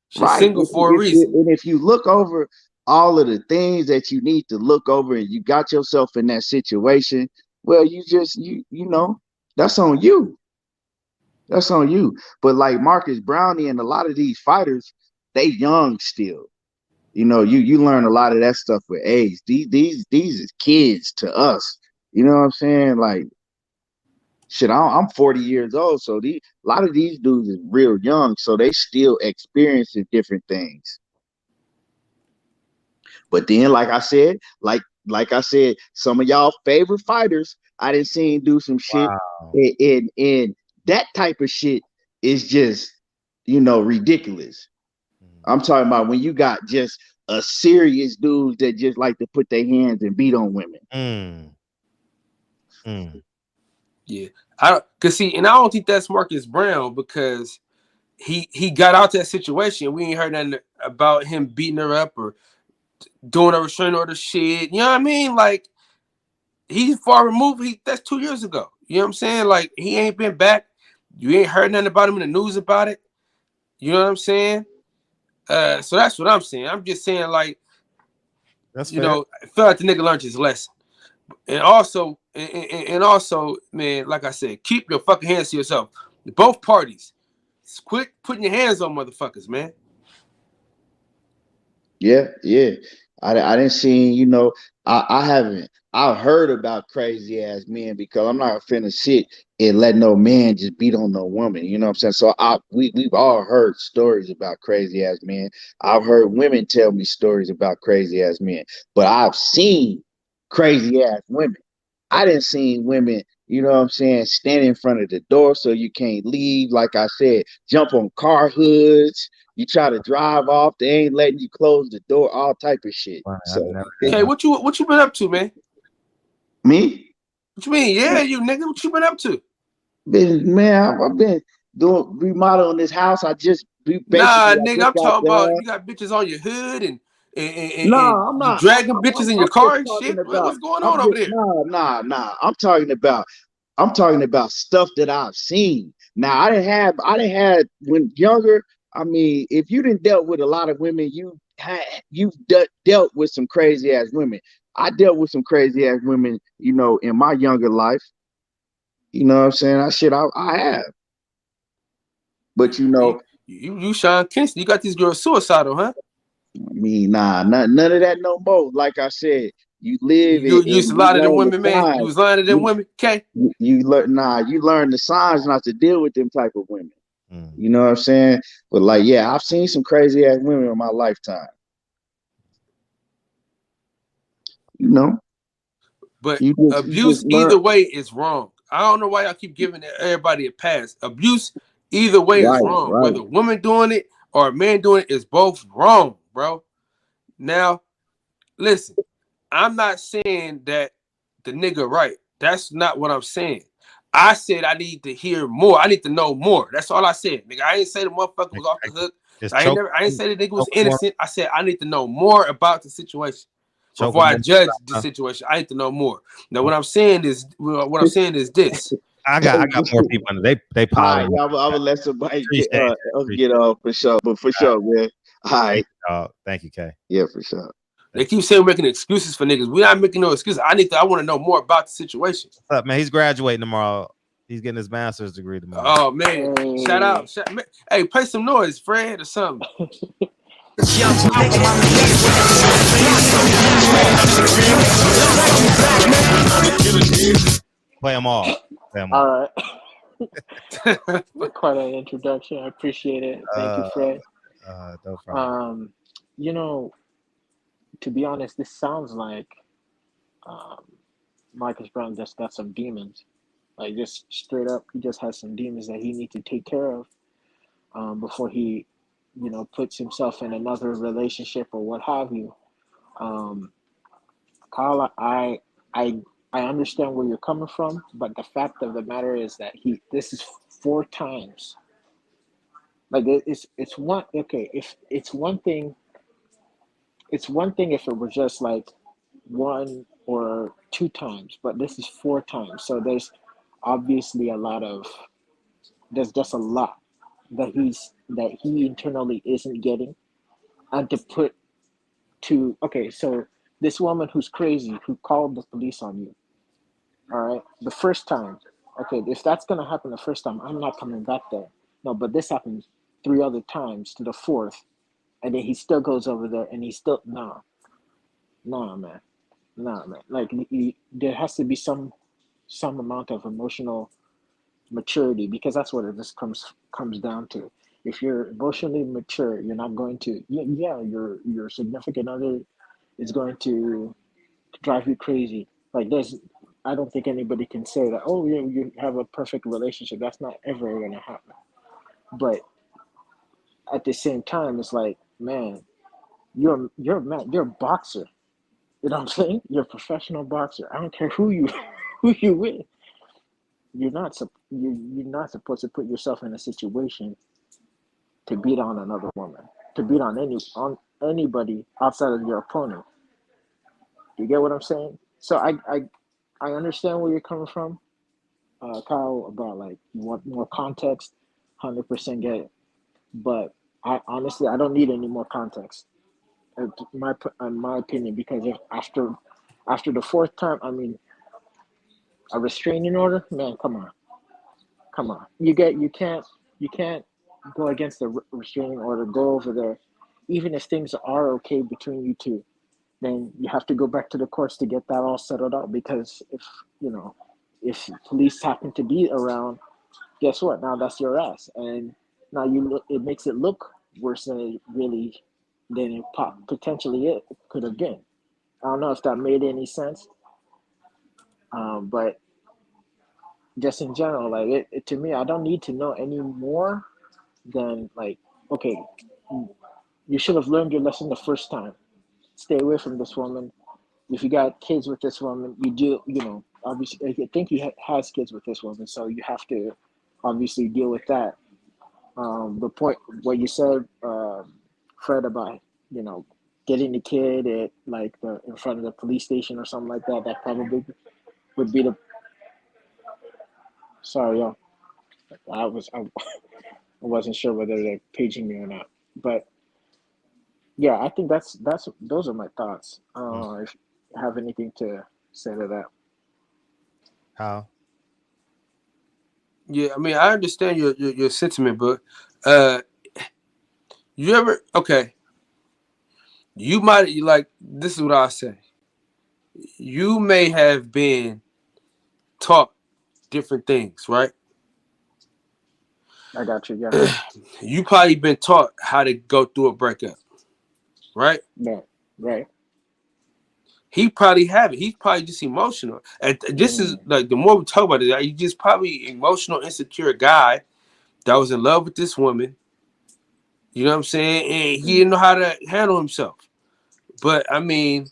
She's Right. single for a reason. And if you look over all of the things that you need to look over, and you got yourself in that situation, well, you know, that's on you. That's on you. But like Marcus Browne and a lot of these fighters, they young still. You know, you learn a lot of that stuff with age. These is kids to us. You know what I'm saying? Like shit, I'm 40 years old, so a lot of these dudes is real young, so they still experiencing different things. But then, like I said, some of y'all favorite fighters, I didn't see him do some shit, and that type of shit is just, you know, ridiculous. I'm talking about when you got just a serious dudes that just like to put their hands and beat on women. Yeah, I don't think that's Marcus Browne because he got out that situation. We ain't heard nothing about him beating her up or doing a restraining order shit. You know what I mean? Like he's far removed. That's 2 years ago. You know what I'm saying? Like he ain't been back. You ain't heard nothing about him in the news about it. You know what I'm saying? So that's what I'm saying. I'm just saying, like, that's you fair. know, I feel like the nigga learned his lesson. And also, man, like I said, keep your fucking hands to yourself. Both parties. Quit putting your hands on motherfuckers, man. Yeah. I didn't see, you know, I haven't. I've heard about crazy ass men because I'm not finna sit and let no man just beat on no woman. You know what I'm saying? So we've all heard stories about crazy ass men. I've heard women tell me stories about crazy ass men, but I've seen crazy ass women. I didn't see women, you know what I'm saying, stand in front of the door so you can't leave. Like I said, jump on car hoods. You try to drive off, they ain't letting you close the door, all type of shit. So Okay, what you been up to, man? Me? What you mean? Yeah, you nigga, what you been up to? I've been doing remodeling this house. I just Nah, I nigga, just I'm got talking about done. you got bitches on your hood and No, I'm you not. dragging bitches in your I'm car just and talking shit. about. What's going on over there? Nah. I'm talking about stuff that I've seen. Now I didn't have when younger. I mean, if you didn't dealt with a lot of women, you've dealt with some crazy ass women. I dealt with some crazy ass women, you know, in my younger life. You know what I'm saying? I have. But you know, you Sean Kingston, you got these girls suicidal, huh? I mean, none of that no more. Like I said, you live You and used to you lie to them learn the women, man. You signs. was lying to them women, okay? You learn the signs not to deal with them type of women. You know what I'm saying? But like, yeah, I've seen some crazy ass women in my lifetime. You know, But you just abuse learn. either way is wrong. I don't know why y'all keep giving everybody a pass. Abuse either way is wrong. Right. Whether a woman doing it or a man doing it is both wrong, bro. Now, listen, I'm not saying that the nigga right. That's not what I'm saying. I said I need to hear more. I need to know more. That's all I said. Nigga, I ain't say the motherfucker was off the hook. I ain't say the nigga was innocent. I said I need to know more about the situation. Before I judge the situation, I need to know more. Now, what I'm saying is this. I got more people in there. They All piling. right, I will let somebody Appreciate get off for sure. But for sure, man. All right. Thank you, Kay. Yeah, for sure. They keep saying we're making excuses for niggas. We're not making no excuses. I want to know more about the situation. What's up, man? He's graduating tomorrow. He's getting his master's degree tomorrow. Oh man! Shout out! Hey, play some noise, Fred, or something. Play them all. All right. Quite an introduction. I appreciate it. Thank you, Fred. No problem. You know, to be honest, this sounds like Marcus Brown just got some demons. Like just straight up, he just has some demons that he needs to take care of before he, puts himself in another relationship or what have you. Kyle, I understand where you're coming from, but the fact of the matter is that this is 4 times. Like it's one okay. If it's one thing if it were just like 1 or 2 times, but this is 4 times. So there's obviously there's just a lot that he internally isn't getting, and so this woman who's crazy who called the police on you, all right, the first time, okay, if that's gonna happen the first time, I'm not coming back there. No, but this happens 3 other times to the fourth, and then he still goes over there and he's still nah, man. Like there has to be some amount of emotional maturity, because that's what it just comes down to. If you're emotionally mature, you're not going to your significant other is going to drive you crazy. Like I don't think anybody can say that, oh yeah, you have a perfect relationship. That's not ever going to happen. But at the same time, it's like, man, you're a boxer. You know what I'm saying? You're a professional boxer. I don't care who you with. You're not supposed to put yourself in a situation to beat on another woman, to beat on anybody outside of your opponent. You get what I'm saying? So I understand where you're coming from, Kyle, about like you want more context. 100% get it. But I honestly don't need any more context. In my opinion, because if after the fourth time, I mean, a restraining order, man, come on. You can't go against the restraining order. Go over there, even if things are okay between you two, then you have to go back to the courts to get that all settled out. Because if police happen to be around, guess what? Now that's your ass, and now it makes it look worse than it potentially it could have been. I don't know if that made any sense, but just in general, like it to me, I don't need to know any more than like, okay, you should have learned your lesson the first time. Stay away from this woman. If you got kids with this woman, obviously, I think he has kids with this woman, so you have to obviously deal with that. The point, what you said, Fred, about getting the kid at like in front of the police station or something like that, that probably would be the. Sorry, y'all. I wasn't sure whether they're paging me or not, but yeah, I think those are my thoughts. If you have anything to say to that. How? Yeah, I mean, I understand your sentiment, but you ever you might like this is what I'll say. You may have been taught different things, right? I got you. Yeah. You probably been taught how to go through a breakup, right? Yeah. Right. He probably haven't. He's probably just emotional. And this is like the more we talk about it, he's just probably emotional, insecure guy that was in love with this woman. You know what I'm saying? And he didn't know how to handle himself. But I mean,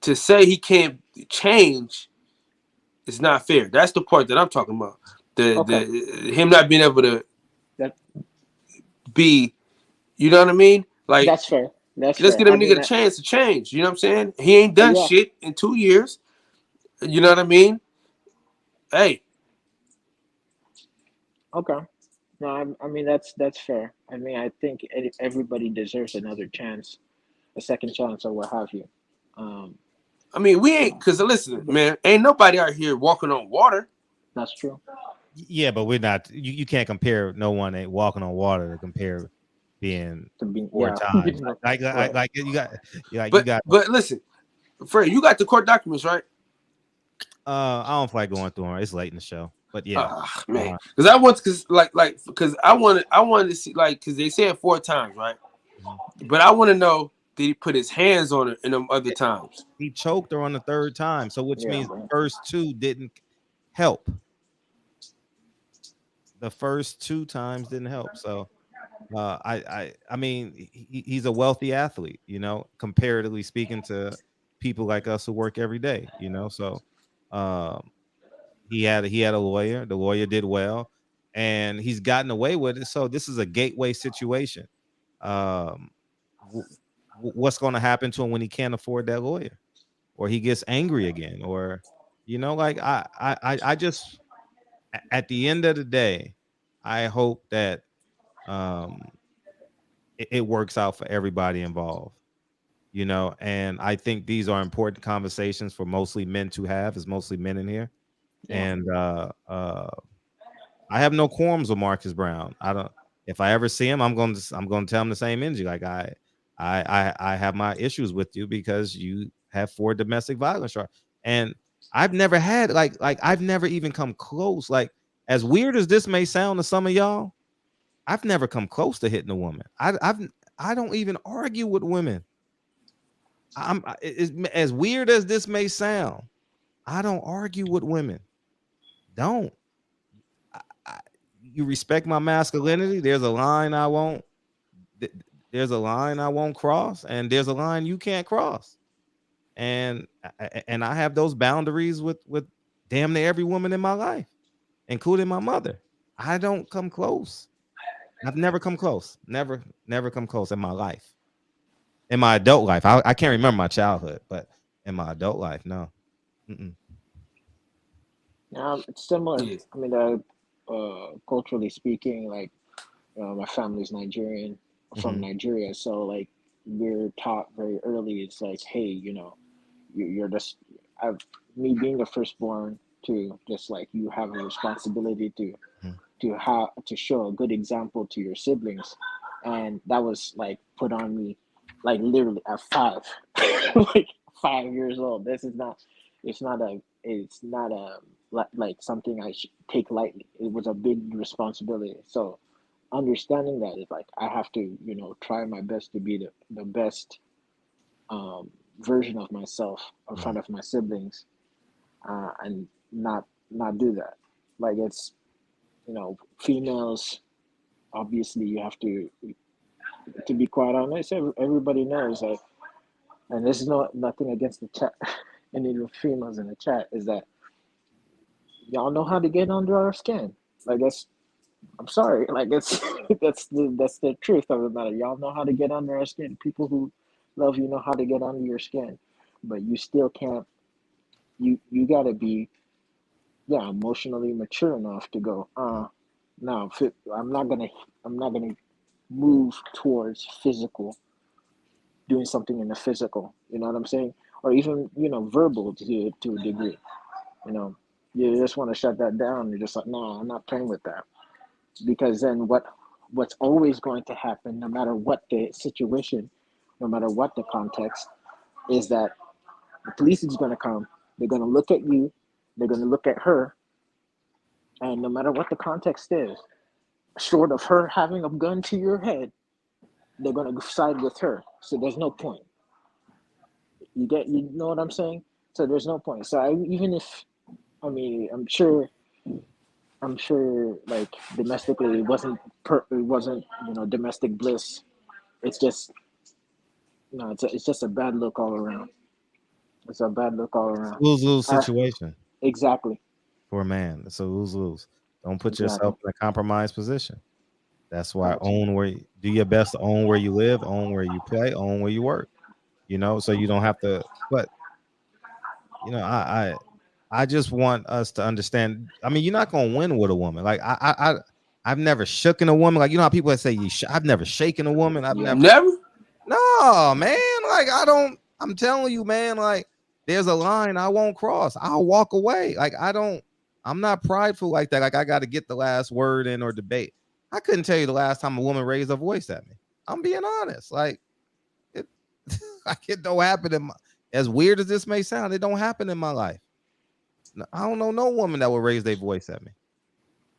to say he can't change is not fair. That's the part that I'm talking about. Him not being able to be, you know what I mean? Like that's fair. Let's get him nigga a chance to change. You know what I'm saying? He ain't done shit in 2 years. You know what I mean? Hey. Okay. No, I mean that's fair. I mean, I think everybody deserves another chance, a second chance, or what have you. I mean, we ain't, because listen, man, ain't nobody out here walking on water. That's true. Yeah, but we're not. You can't compare no one ain't walking on water to compare being 4 times. Like you got. But listen, Fred, you got the court documents, right? I don't feel like going through them. It's late in the show, but yeah, man. Because I wanted to see, like, because they said 4 times, right? But I want to know did he put his hands on her in them other times? He choked her on the third time, so which means bro. the first two didn't help. The first 2 times didn't help. So I mean, he's a wealthy athlete, you know, comparatively speaking to people like us who work every day, you know. So he had a lawyer. The lawyer did well, and he's gotten away with it. So this is a gateway situation. What's going to happen to him when he can't afford that lawyer, or he gets angry again, or you know, like I just at the end of the day, I hope that it works out for everybody involved, you know. And I think these are important conversations for mostly men to have. There's mostly men in here, and I have no qualms with Marcus Browne. I don't. If I ever see him, I'm going to tell him the same energy. Like I have my issues with you because you have 4 domestic violence charges, and I've never had like I've never even come close. Like, as weird as this may sound to some of y'all, I've never come close to hitting a woman. I don't even argue with women. As weird as this may sound, I don't argue with women. Don't. You respect my masculinity. There's a line I won't. There's a line I won't cross, and there's a line you can't cross. And I have those boundaries with damn near every woman in my life, including my mother. I don't come close. I've never come close. Never come close in my life. In my adult life, I can't remember my childhood, but in my adult life, no. It's similar. Yeah. I mean, culturally speaking, like my family's Nigerian, from Nigeria, so like we're taught very early. It's like, hey, you know, you're just me being the firstborn to just like you have a responsibility to show a good example to your siblings, and that was like put on me like literally at 5 like 5 years old. It's not a like something I should take lightly. It was a big responsibility. So understanding that is like I have to, you know, try my best to be the best version of myself in front of my siblings, and not do that. Like, it's, you know, females, obviously you have to be quite honest, everybody knows, like, and this is nothing against the chat any of the females in the chat, is that y'all know how to get under our skin. Like, I'm sorry, like, it's that's the truth of the matter. Y'all know how to get under our skin. People who love you know how to get under your skin, but you still can't. You gotta be, emotionally mature enough to go. Now I'm not gonna move towards physical, doing something in the physical. You know what I'm saying? Or even, you know, verbal to a degree. You know, you just want to shut that down. You're just like, no, I'm not playing with that. Because then what's always going to happen, no matter what the situation, no matter what the context, is that the police is going to come. They're going to look at you. They're going to look at her. And no matter what the context is, short of her having a gun to your head, they're going to side with her. So there's no point. You know what I'm saying? So there's no point. So I'm sure like domestically it wasn't you know, domestic bliss. It's just, it's just a bad look all around. It's a bad look all around. Lose situation. Exactly. For a man, it's a lose. Don't put yourself in a compromised position. That's why do your best to own where you live, own where you play, own where you work. You know, so you don't have to. But you know, I just want us to understand. I mean, you're not gonna win with a woman. Like I've never shooken a woman. Like, you know how people say I've never shaken a woman. I've never. No, man. Like, I'm telling you, man. Like, there's a line I won't cross. I'll walk away. Like, I'm not prideful like that. Like, I got to get the last word in or debate. I couldn't tell you the last time a woman raised her voice at me. I'm being honest. Like, it don't happen as weird as this may sound, it don't happen in my life. I don't know no woman that would raise their voice at me.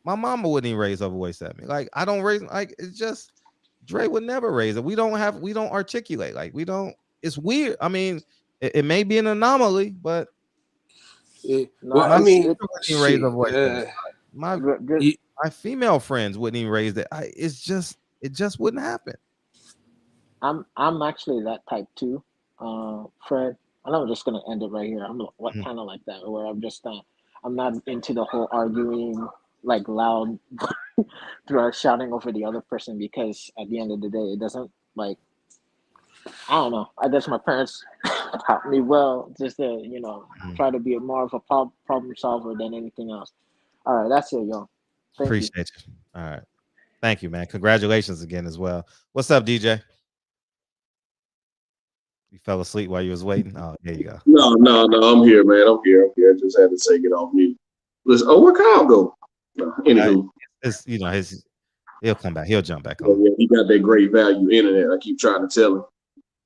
My mama wouldn't even raise her voice at me. Like, I don't raise, like, it's just, Dre would never raise it. We don't articulate. Like we don't. It's weird. I mean, it may be an anomaly, but well, I mean, raise a voice. My female friends wouldn't even raise that. It just wouldn't happen. I'm actually that type too, Fred. And I'm just gonna end it right here. I'm kind of like that, where I'm just I'm not into the whole arguing like loud throughout shouting over the other person, because at the end of the day, it doesn't like, I don't know. I guess my parents taught me well just to try to be more of a problem solver than anything else. All right, that's it, yo. Appreciate you. All right, thank you, man. Congratulations again as well. What's up, DJ? You fell asleep while you was waiting? Oh, there you go. No, I'm here, man. I'm here. I just had to take it off mute. Listen, where Kyle go? No, anywho. He'll come back. He'll jump back on. Yeah, he got that great value internet. I keep trying to tell him.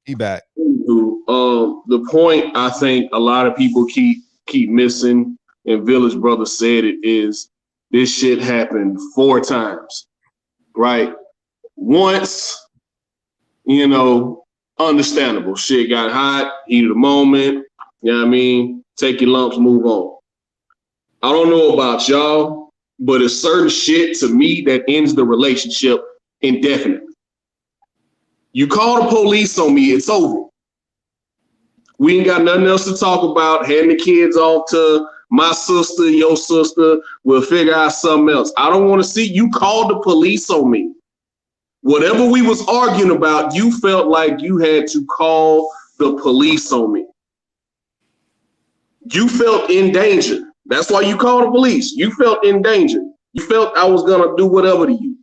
He back. The point I think a lot of people keep missing, and Village Brother said it, is this shit happened 4 times, right? Once, understandable. Shit got hot, heat of the moment. You know what I mean? Take your lumps, move on. I don't know about y'all, but it's certain shit to me that ends the relationship indefinitely. You call the police on me, it's over. We ain't got nothing else to talk about. Hand the kids off to my sister, your sister. We'll figure out something else. I don't want to see you call the police on me. Whatever we was arguing about, you felt like you had to call the police on me. You felt in danger. That's why you called the police. You felt in danger. You felt I was going to do whatever to you.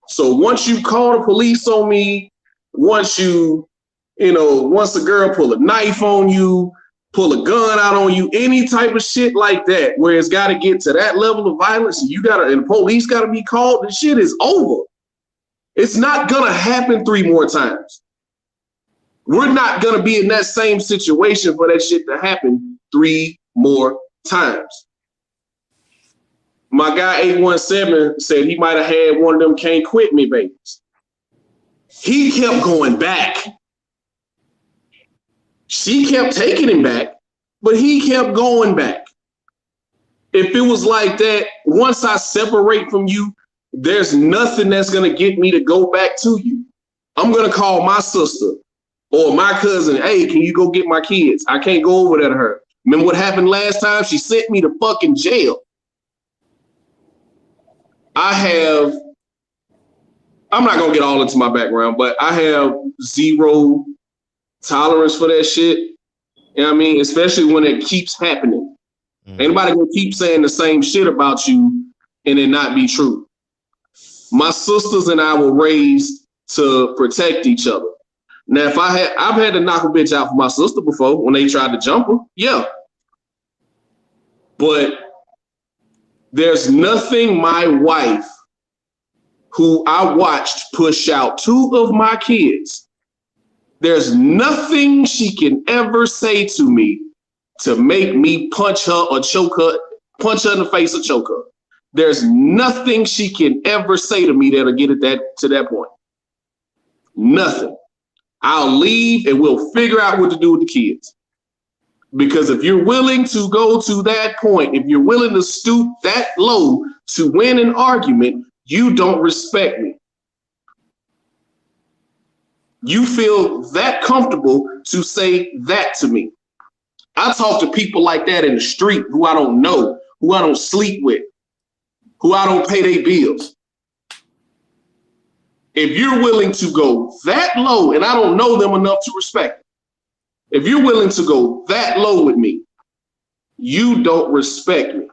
So once you call the police on me, once once a girl pull a knife on you, pull a gun out on you, any type of shit like that, where it's got to get to that level of violence, and the police got to be called, the shit is over. It's not going to happen 3 more times. We're not going to be in that same situation for that shit to happen 3 more times. My guy 817 said he might have had one of them can't quit me babies. He kept going back. She kept taking him back, but he kept going back. If it was like that, once I separate from you, there's nothing that's going to get me to go back to you. I'm going to call my sister or my cousin. Hey, can you go get my kids? I can't go over there to her. Remember what happened last time? She sent me to fucking jail. I'm not going to get all into my background, but I have zero tolerance for that shit. You know what I mean? Especially when it keeps happening. Anybody going to keep saying the same shit about you and it not be true? My sisters and I were raised to protect each other. Now, I've had to knock a bitch out for my sister before when they tried to jump her. Yeah. But there's nothing my wife, who I watched push out 2 of my kids, there's nothing she can ever say to me to make me punch her or choke her, punch her in the face or choke her. There's nothing she can ever say to me that'll get it to that point. Nothing. I'll leave and we'll figure out what to do with the kids. Because if you're willing to go to that point, if you're willing to stoop that low to win an argument, you don't respect me. You feel that comfortable to say that to me. I talk to people like that in the street who I don't know, who I don't sleep with, who I don't pay their bills. If you're willing to go that low, and I don't know them enough to respect it, if you're willing to go that low with me, you don't respect me.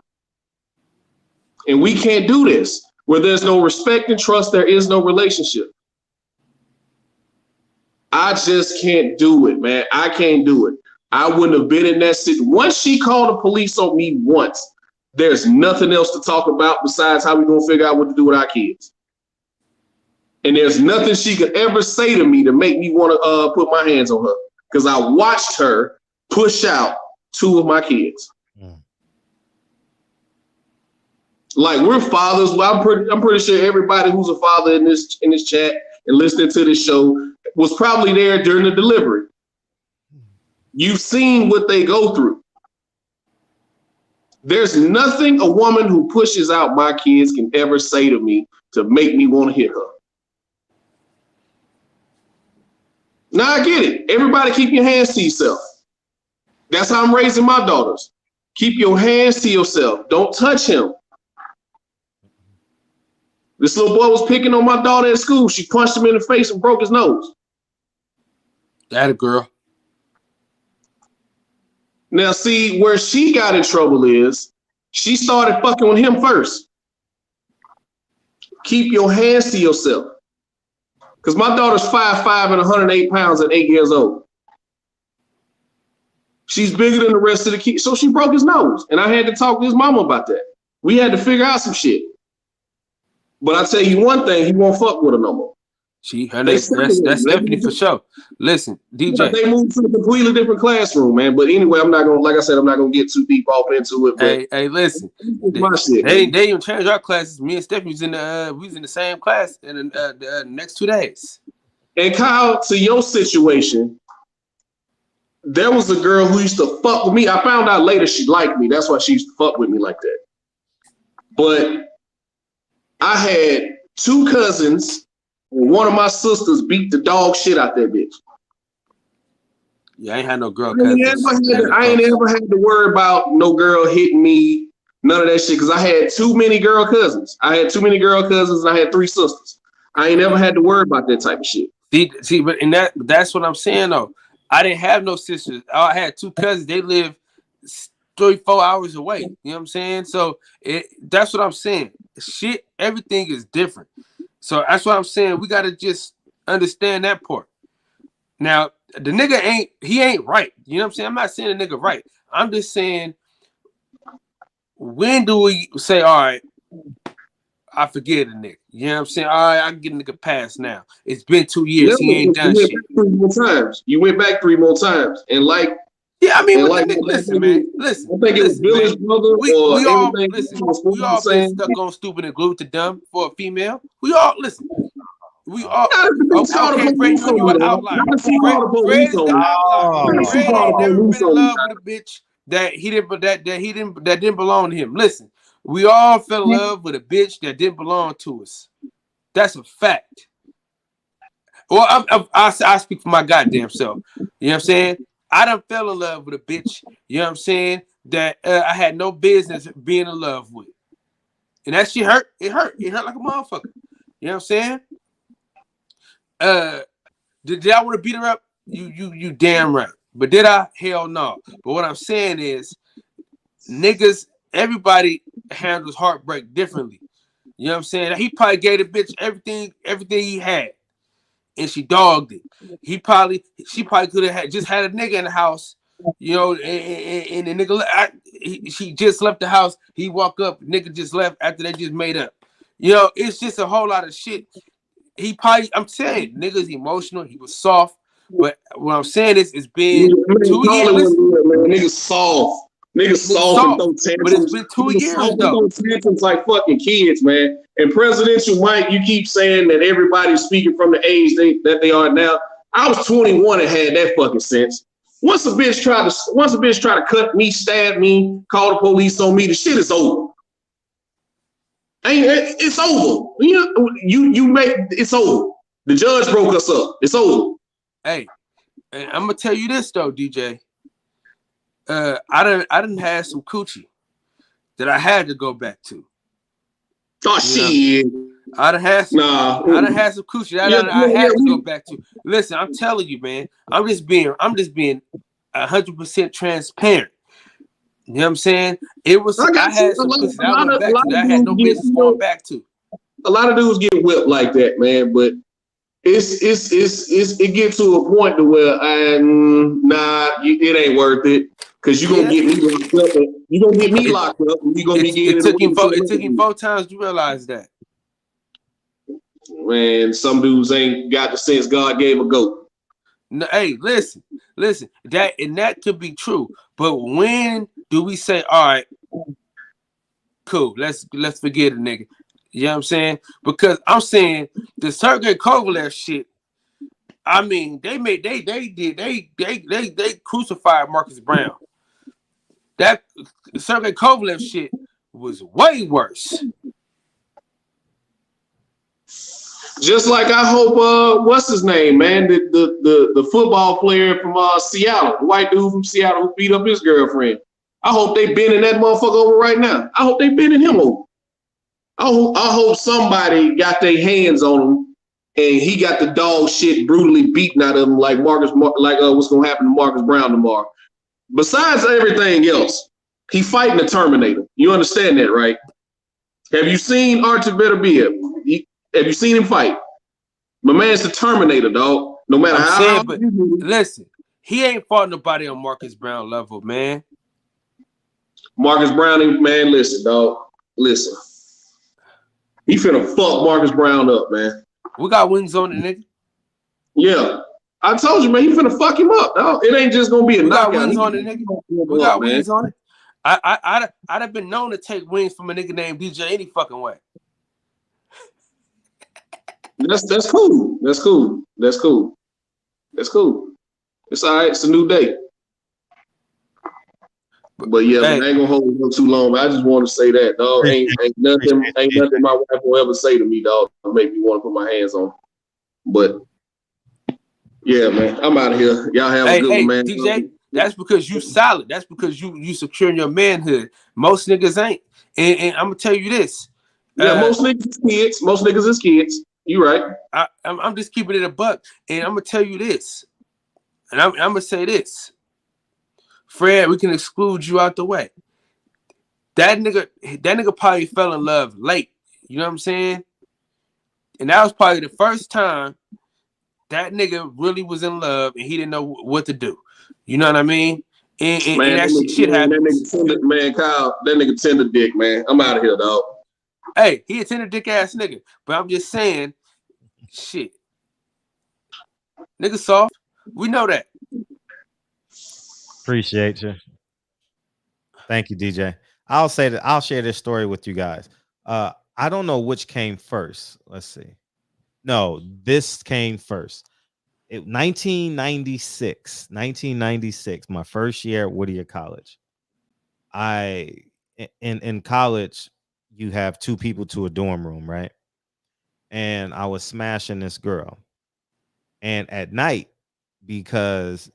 And we can't do this. Where there's no respect and trust, there is no relationship. I just can't do it, man. I can't do it. I wouldn't have been in that situation. Once she called the police on me once, there's nothing else to talk about besides how we're going to figure out what to do with our kids. And there's nothing she could ever say to me to make me want to put my hands on her, because I watched her push out 2 of my kids. Like, we're fathers. Well, I'm pretty sure everybody who's a father in this chat and listening to this show was probably there during the delivery. You've seen what they go through. There's nothing a woman who pushes out my kids can ever say to me to make me want to hit her. Now I get it. Everybody keep your hands to yourself. That's how I'm raising my daughters. Keep your hands to yourself. Don't touch him. This little boy was picking on my daughter at school. She punched him in the face and broke his nose. That a girl. Now, see, where she got in trouble is she started fucking with him first. Keep your hands to yourself. Because my daughter's 5'5" and 108 pounds at 8 years old. She's bigger than the rest of the kids. So she broke his nose. And I had to talk to his mama about that. We had to figure out some shit. But I tell you one thing, he won't fuck with her no more. That's definitely for sure. Listen, DJ. They moved to a completely different classroom, man. But anyway, I'm not gonna, like I said, I'm not gonna get too deep off into it. But hey, listen. They even changed our classes. Me and Stephanie was in the same class in the next 2 days. And Kyle, to your situation, there was a girl who used to fuck with me. I found out later she liked me. That's why she used to fuck with me like that. But I had 2 cousins. One of my sisters beat the dog shit out that bitch. Yeah, I ain't had no girl cousins. I ain't ever had to worry about no girl hitting me, none of that shit, because I had too many girl cousins. I had 3 sisters. I ain't ever had to worry about that type of shit. See, but that's what I'm saying though. I didn't have no sisters. I had 2 cousins. They live 3-4 hours away. You know what I'm saying? So that's what I'm saying. Shit, everything is different. So that's what I'm saying. We gotta just understand that part. Now, the nigga ain't right. You know what I'm saying? I'm not saying the nigga right. I'm just saying, when do we say, all right, I forget a nigga? You know what I'm saying? All right, I can get a nigga past now. It's been 2 years. He ain't done shit. You went back 3 more times. And like, yeah, I mean, listen, man. Listen. I think it was Billy's brother. We all been stuck on stupid and glued to dumb for a female. We all listen. We all okay. Fred, you an outlier. Fred is the outlier. Fred ain't never been in love with a bitch that didn't belong to him. Listen, we all fell in love with a bitch that didn't belong to us. That's a fact. Well, I speak for my goddamn self. You know what I'm saying? I done fell in love with a bitch, you know what I'm saying, that I had no business being in love with. And that shit hurt. It hurt like a motherfucker. You know what I'm saying? Did I want to beat her up? You damn right. But did I? Hell no. But what I'm saying is, niggas, everybody handles heartbreak differently. You know what I'm saying? He probably gave the bitch everything he had. And she dogged it. She probably could have just had a nigga in the house, you know, and the nigga, she just left the house. He walked up, nigga just left after they just made up. You know, it's just a whole lot of shit. I'm saying, nigga's emotional. He was soft. But what I'm saying is, it's been 2 years. Niggas soft. Niggas soft and throw tantrums. But it's been 2 years though. Tantrums like fucking kids, man. And Presidential Mike, you keep saying that everybody's speaking from the age that they are now. I was 21 and had that fucking sense. Once a bitch try to cut me, stab me, call the police on me, the shit is over. It's over. You make it's over. The judge broke us up. It's over. Hey, I'm gonna tell you this though, DJ. I done had some coochie that I had to go back to. Oh shit! I done had some coochie that I had to go back to. Listen, I'm telling you, man. I'm just being 100% transparent. You know what I'm saying? It was I had some coochie that I went back to that I had no business going back to. A lot of dudes get whipped like that, man. But it gets to a point to where it ain't worth it. Cause you're gonna get me locked up. You're gonna get me locked up. And you're gonna be getting it took him 4 times to realize that. Man, some dudes ain't got the sense God gave a goat. No, hey, listen. That could be true. But when do we say, all right, cool, let's forget a nigga. You know what I'm saying? Because I'm saying the Sergei Kovalev shit. I mean, they crucified Marcus Browne. That Sergei Kovalev shit was way worse. Just like I hope, what's his name, man? The football player from Seattle, the white dude from Seattle who beat up his girlfriend. I hope they bending that motherfucker over right now. I hope they bending him over. I hope somebody got their hands on him and he got the dog shit brutally beaten out of him like what's gonna happen to Marcus Browne tomorrow. Besides everything else, he fighting the Terminator. You understand that, right? Have you seen Artur Beterbiev? Have you seen him fight? My man's the Terminator, dog. No matter how. But listen, he ain't fought nobody on Marcus Browne level, man. Marcus Browne, man, listen, dog. Listen. He finna fuck Marcus Browne up, man. We got wings on it, nigga. Yeah. I told you, man, he finna fuck him up, dog. It ain't just gonna be a knockout. We got wings on it, nigga. We got wings on it. I'd have been known to take wings from a nigga named DJ any fucking way. That's cool. That's cool. That's cool. That's cool. It's all right. It's a new day. But yeah, man, I ain't gonna hold you too long. I just want to say that, dog. Ain't nothing my wife will ever say to me, dog, to make me want to put my hands on. But yeah, man, I'm out of here. Y'all have a good one, man. DJ, that's because you solid. That's because you securing your manhood. Most niggas ain't. And I'm gonna tell you this. Yeah, most niggas is kids. Most niggas is kids. You right. I'm just keeping it a buck, and I'm gonna tell you this, and I'm gonna say this, Fred. We can exclude you out the way. That nigga probably fell in love late. You know what I'm saying? And that was probably the first time that nigga really was in love, and he didn't know what to do. You know what I mean? And that shit happens. Man, Kyle, that nigga tender dick, man. I'm out of here, dog. Hey, he a tender dick ass nigga, but I'm just saying, shit, nigga soft. We know that. Appreciate you. Thank you, DJ. I'll say that I'll share this story with you guys. I don't know which came first. Let's see. No, this came first. 1996, my first year at Whittier College. In college, you have two people to a dorm room, right? And I was smashing this girl. And at night, because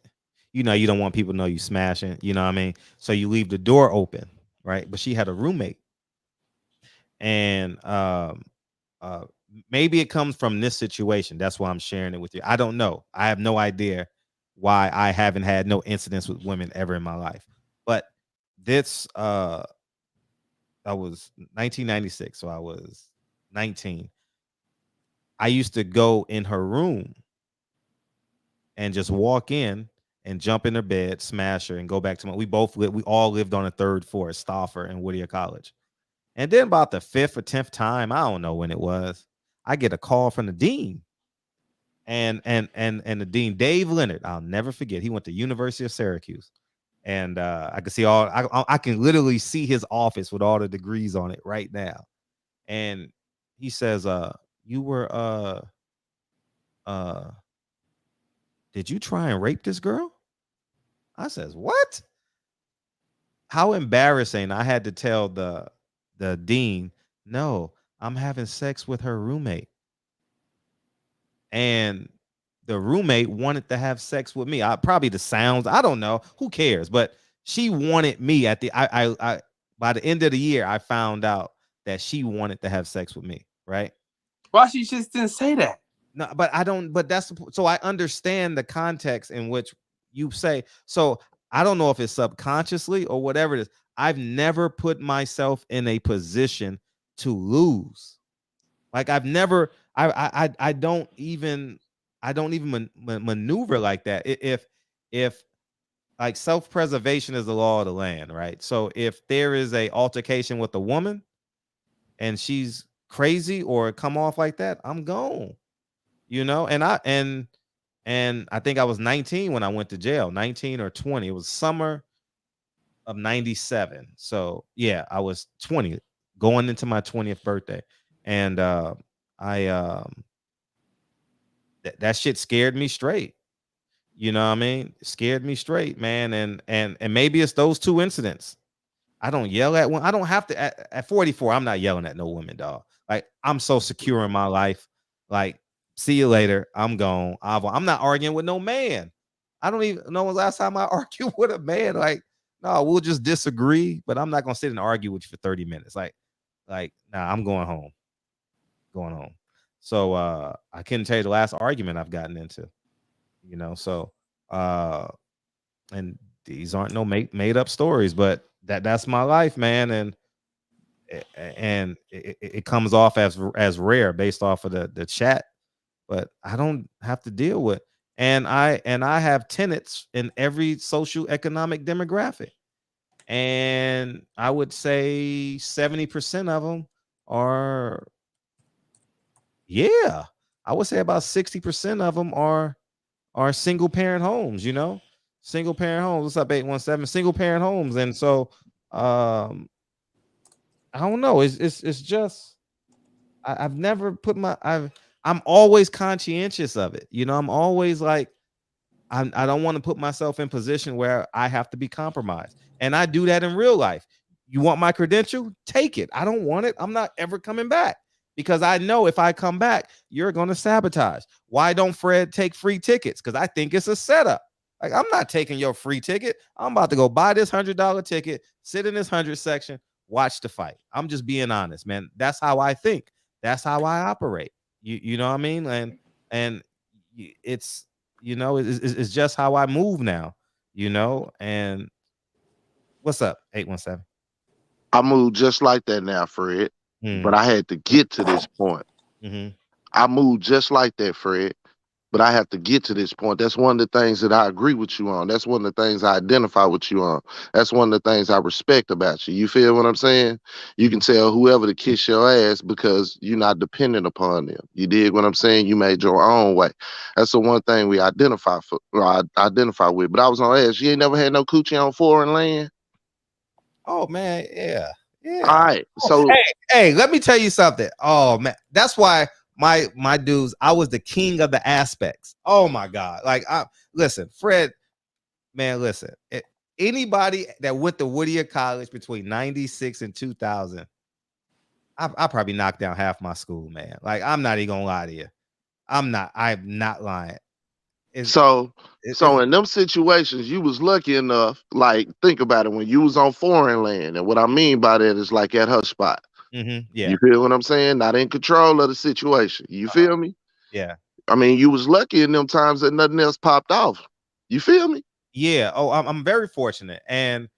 you don't want people to know you smashing, you know what I mean? So you leave the door open, right? But she had a roommate. And maybe it comes from this situation. That's why I'm sharing it with you. I don't know. I have no idea why I haven't had no incidents with women ever in my life. But this I was 1996, so I was 19. I used to go in her room and just walk in and jump in her bed, smash her, and go back to we all lived on a third floor at Stauffer and Whittier College. And then about the 5th or 10th time, I don't know when it was, I get a call from the dean. And the dean, Dave Leonard, I'll never forget. He went to University of Syracuse. And I can see I can literally see his office with all the degrees on it right now. And he says, you were did you try and rape this girl? I says, what? How embarrassing. I had to tell the dean, no, I'm having sex with her roommate. And the roommate wanted to have sex with me. Probably the sounds, I don't know, who cares? But she wanted me at the by the end of the year, I found out that she wanted to have sex with me, right? Why she just didn't say that? No, but I don't, but that's so I understand the context in which you say. So I don't know if it's subconsciously or whatever it is. I've never put myself in a position to lose. Like I've never, I don't even maneuver like that. If like self-preservation is the law of the land, right? So if there is a altercation with a woman and she's crazy or come off like that, I'm gone. And I think I was 19 when I went to jail, 19 or 20. It was summer of 97. So yeah, I was 20 going into my 20th birthday. and that shit scared me straight. You know what I mean? It scared me straight, man. And maybe it's those two incidents. I don't yell at one. I don't have to at 44. I'm not yelling at no woman, dog. Like, I'm so secure in my life. Like, see you later. I'm gone. I'm not arguing with no man. I don't even know the last time I argued with a man. Like, no, we'll just disagree, but I'm not gonna sit and argue with you for 30 minutes. Like, nah, I'm going home. Going home. So I couldn't tell you the last argument I've gotten into. You know, so and these aren't no made up stories, but that's my life, man. And it comes off as rare based off of the chat, but I don't have to deal with. And I have tenants in every social economic demographic, and I would say 70% of them are, yeah, I would say about 60% of them are single parent homes, you know, single parent homes. What's up, 817? Single parent homes. And so I don't know. It's just I've never put I'm always conscientious of it. You know, I'm always like, I don't want to put myself in position where I have to be compromised. And I do that in real life. You want my credential? Take it. I don't want it. I'm not ever coming back, because I know if I come back, you're going to sabotage. Why don't Fred take free tickets? Because I think it's a setup. Like, I'm not taking your free ticket. I'm about to go buy this $100 ticket, sit in this 100 section, watch the fight. I'm just being honest, man. That's how I think. That's how I operate. You know what I mean? And it's, you know, it's just how I move now, you know. And what's up, 817? I move just like that now, Fred. But I had to get to this point. I move just like that, Fred. But I have to get to this point. That's one of the things that I agree with you on. That's one of the things I identify with you on. That's one of the things I respect about you. You feel what I'm saying? You can tell whoever to kiss your ass because you're not dependent upon them. You dig what I'm saying? You made your own way. That's the one thing we identify with. But I was gonna ask, you ain't never had no coochie on foreign land? Oh man, yeah. All right. So hey, let me tell you something. Oh man, that's why my dudes, I was the king of the aspects. Oh my God. Like, listen, Fred, man, listen. Anybody that went to Whittier College between 96 and 2000, I probably knocked down half my school, man. Like, I'm not even gonna lie to you. I'm not lying. So in them situations, you was lucky enough, like, think about it, when you was on foreign land. And what I mean by that is like at her spot. Yeah. You feel what I'm saying? Not in control of the situation. You feel me? Yeah. I mean, you was lucky in them times that nothing else popped off. You feel me? Yeah. Oh, I'm very fortunate. And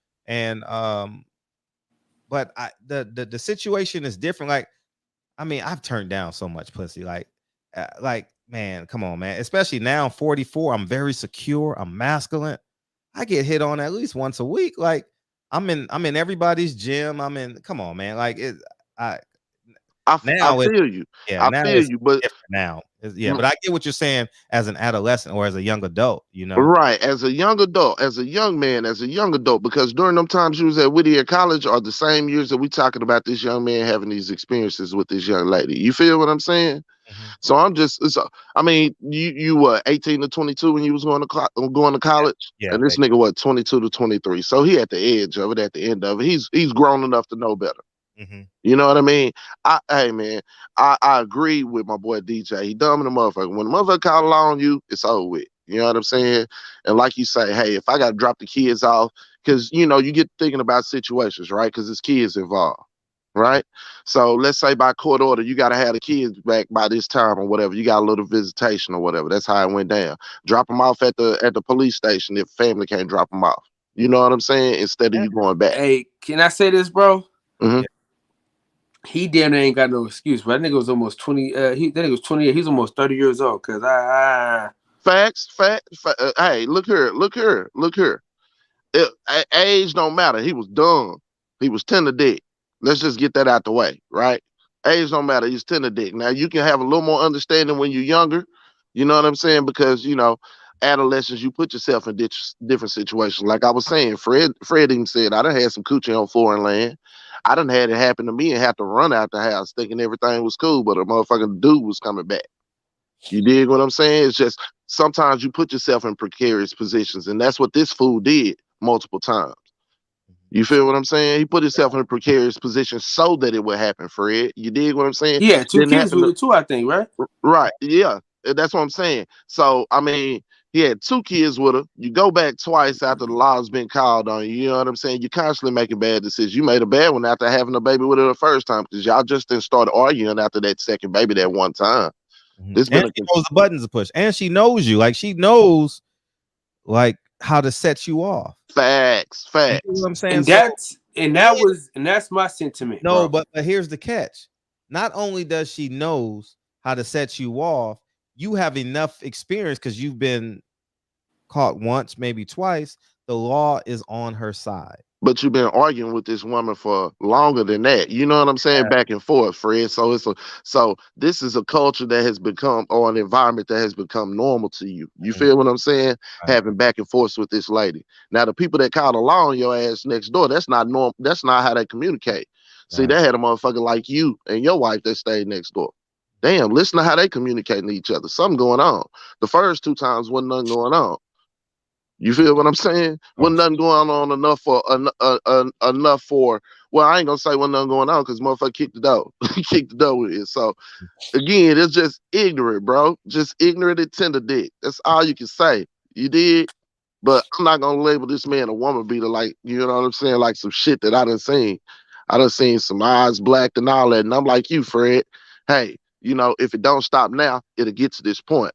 but the situation is different. Like, I mean, I've turned down so much pussy. Like, man, come on, man. Especially now, I'm 44. I'm very secure. I'm masculine. I get hit on at least once a week. Like, I'm in everybody's gym. Come on, man. Like, I feel you. Yeah, I feel you, but now. Yeah, but I get what you're saying as an adolescent or as a young adult, you know. Right, as a young adult, as a young man, as a young adult, because during them times you was at Whittier College are the same years that we talking about this young man having these experiences with this young lady. You feel what I'm saying? So I'm just, I mean, you were 18 to 22 when you was going to college, and this nigga was 22 to 23. So he at the edge of it, at the end of it. He's grown enough to know better. You know what I mean? Hey man, I agree with my boy DJ. He dumb in the motherfucker. When the motherfucker call on you, it's over with. You know what I'm saying? And like you say, hey, if I gotta drop the kids off, because you know, you get thinking about situations, right? Because there's kids involved, right? So let's say by court order, you gotta have the kids back by this time or whatever. You got a little visitation or whatever. That's how it went down. Drop them off at the police station if family can't drop them off. You know what I'm saying? Instead of you going back. Hey, can I say this, bro? Mm-hmm. He damn near ain't got no excuse, but that nigga was almost 20. That nigga was 28. He's almost 30 years old. Cause Facts. Hey, look here. Age don't matter. He was dumb. He was tender dick. Let's just get that out the way, right? Age don't matter. He's tender dick. Now you can have a little more understanding when you're younger. You know what I'm saying? Because you know, adolescence, you put yourself in different situations. Like I was saying, Fred even said, I done had some coochie on foreign land. I done had it happen to me and have to run out the house thinking everything was cool, but a motherfucking dude was coming back. You dig what I'm saying? It's just sometimes you put yourself in precarious positions, and that's what this fool did multiple times. You feel what I'm saying? He put himself in a precarious position so that it would happen, Fred. You dig what I'm saying? He had 2 Didn't kids happen with to, it too, I think, right? right. Yeah. That's what I'm saying. So, I mean, he had 2 kids with her. You go back twice after the law's been called on you. You know what I'm saying? You're constantly making bad decisions. You made a bad one after having a baby with her the first time because y'all just didn't start arguing after that second baby that one time. This And she knows the buttons to push, and she knows you. Like she knows, like how to set you off. Facts. You know what I'm saying? And that's my sentiment. No, bro. but here's the catch. Not only does she knows how to set you off, you have enough experience because you've been caught once, maybe twice. The law is on her side. But you've been arguing with this woman for longer than that. You know what I'm saying? Back and forth, Fred. So so this is a culture that has become, or an environment that has become normal to you. You feel what I'm saying? Having back and forth with this lady. Now the people that call the law on your ass next door, that's not normal. That's not how they communicate. See, they had a motherfucker like you and your wife that stayed next door. Damn, listen to how they communicating to each other. Something going on. The first 2 times wasn't nothing going on. You feel what I'm saying? Wasn't nothing going on enough for enough for. Well, I ain't gonna say wasn't nothing going on because motherfucker kicked the door. Kicked the door with it. So again, it's just ignorant, bro. Just ignorant and tender dick. That's all you can say. You did. But I'm not gonna label this man a woman beater, like, you know what I'm saying, like some shit that I done seen. I done seen some eyes blacked and all that, and I'm like you, Fred. Hey, you know, if it don't stop now, it'll get to this point.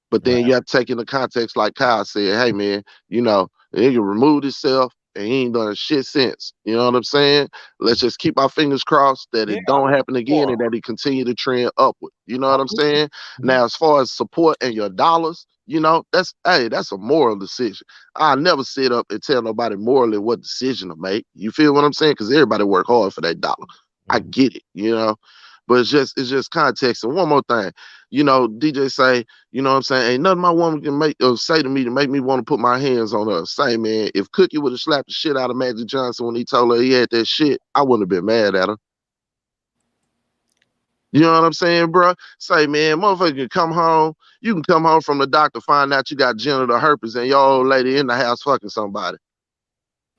But then you have to take into context, like Kyle said, hey, man, you know, he can remove himself and he ain't done shit since. You know what I'm saying? Let's just keep our fingers crossed that it don't happen again and that he continue to trend upward. You know what I'm saying? Now, as far as support and your dollars, you know, that's a moral decision. I'll never sit up and tell nobody morally what decision to make. You feel what I'm saying? Because everybody work hard for that dollar. I get it, you know. But it's just context. And one more thing, you know, DJ say, you know what I'm saying, ain't nothing my woman can make or say to me to make me want to put my hands on her. Say, man, if Cookie would have slapped the shit out of Magic Johnson when he told her he had that shit, I wouldn't have been mad at her. You know what I'm saying, bro? Say, man, motherfucker can come home. You can come home from the doctor, find out you got genital herpes and your old lady in the house fucking somebody.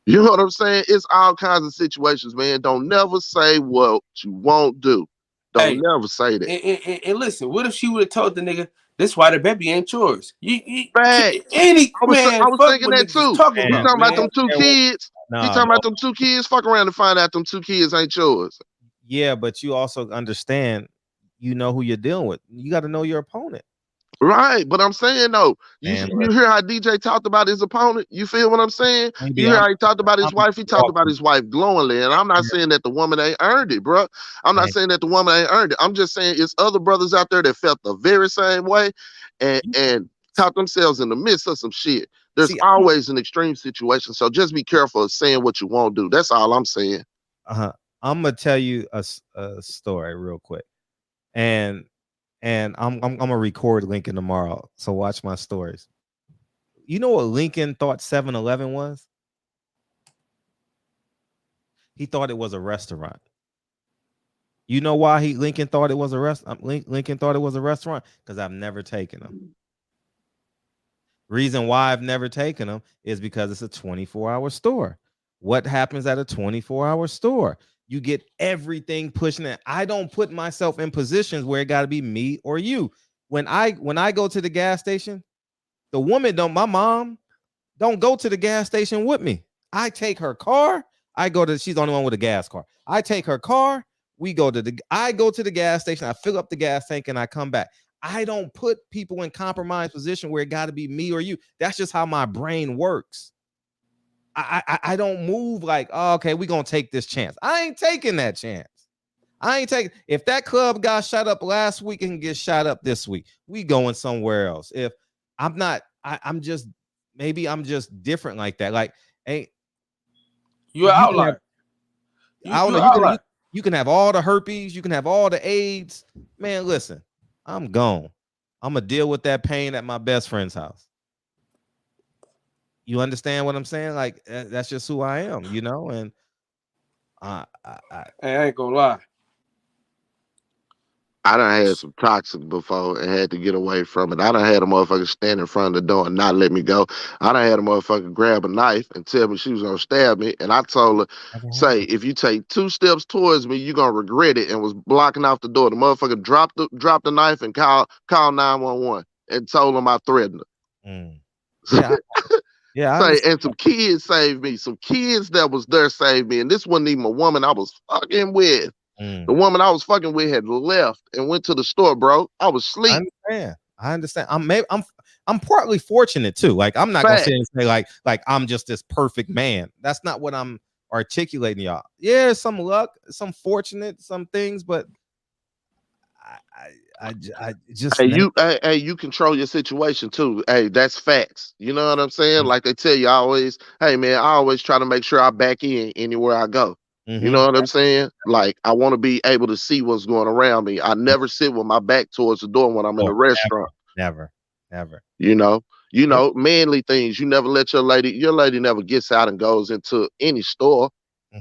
You know what I'm saying? It's all kinds of situations, man. Don't never say what you won't do. Don't never say that. And listen, what if she would have told the nigga, "This why the baby ain't yours"? I was thinking that too. He talking about them 2 kids. He talking about them 2 kids. Fuck around and find out them 2 kids ain't yours. Yeah, but you also understand, you know who you're dealing with. You got to know your opponent. Right, but I'm saying though, you hear how DJ talked about his opponent? You feel what I'm saying? You hear how he talked about his wife? He talked about his wife glowingly, and I'm not saying that the woman ain't earned it, bro. I'm not saying that the woman ain't earned it. I'm just saying it's other brothers out there that felt the very same way and talked themselves in the midst of some shit. There's always an extreme situation, so just be careful of saying what you won't do. That's all I'm saying. I'm gonna tell you a story real quick, and I'm gonna record Lincoln tomorrow, so watch my stories. You know what Lincoln thought 7-Eleven was? He thought it was a restaurant. You know why Lincoln thought it was a restaurant? Lincoln thought it was a restaurant because I've never taken him. Reason why I've never taken him is because it's a 24-hour store. What happens at a 24-hour store? You get everything pushing it. I don't put myself in positions where it got to be me or you. When I go to the gas station, the woman my mom don't go to the gas station with me. I take her car. She's the only one with a gas car. I take her car. I go to the gas station. I fill up the gas tank and I come back. I don't put people in compromised position where it got to be me or you. That's just how my brain works. I don't move like, oh, okay, we're going to take this chance. I ain't taking that chance. If that club got shot up last week and get shot up this week, we going somewhere else. If I'm not, I'm just different like that. Like, hey, you're an outlier. I don't know. You can have all the herpes. You can have all the AIDS. Man, listen, I'm gone. I'm going to deal with that pain at my best friend's house. You understand what I'm saying? Like that's just who I am, you know. And hey, I ain't gonna lie. I done had some toxic before and had to get away from it. I done had a motherfucker stand in front of the door and not let me go. I done had a motherfucker grab a knife and tell me she was gonna stab me. And I told her, say, if you take 2 steps towards me, you're gonna regret it, and was blocking off the door. The motherfucker dropped the knife and called 911 and told him I threatened her. Yeah. Yeah, Say, and some kids saved me. Some kids that was there saved me. And this wasn't even a woman I was fucking with. The woman I was fucking with had left and went to the store, bro. I was asleep. I understand. I'm partly fortunate too. Like I'm not gonna sit and say like I'm just this perfect man. That's not what I'm articulating, y'all. Yeah, some luck, some fortunate, some things, but I just you control your situation too. Hey, that's facts. You know what I'm saying? Like they tell you always, hey man, I always try to make sure I back in anywhere I go. You know what I'm saying? Like I want to be able to see what's going around me. I never sit with my back towards the door when I'm in a restaurant. Never. You know, manly things. You never let your lady never gets out and goes into any store.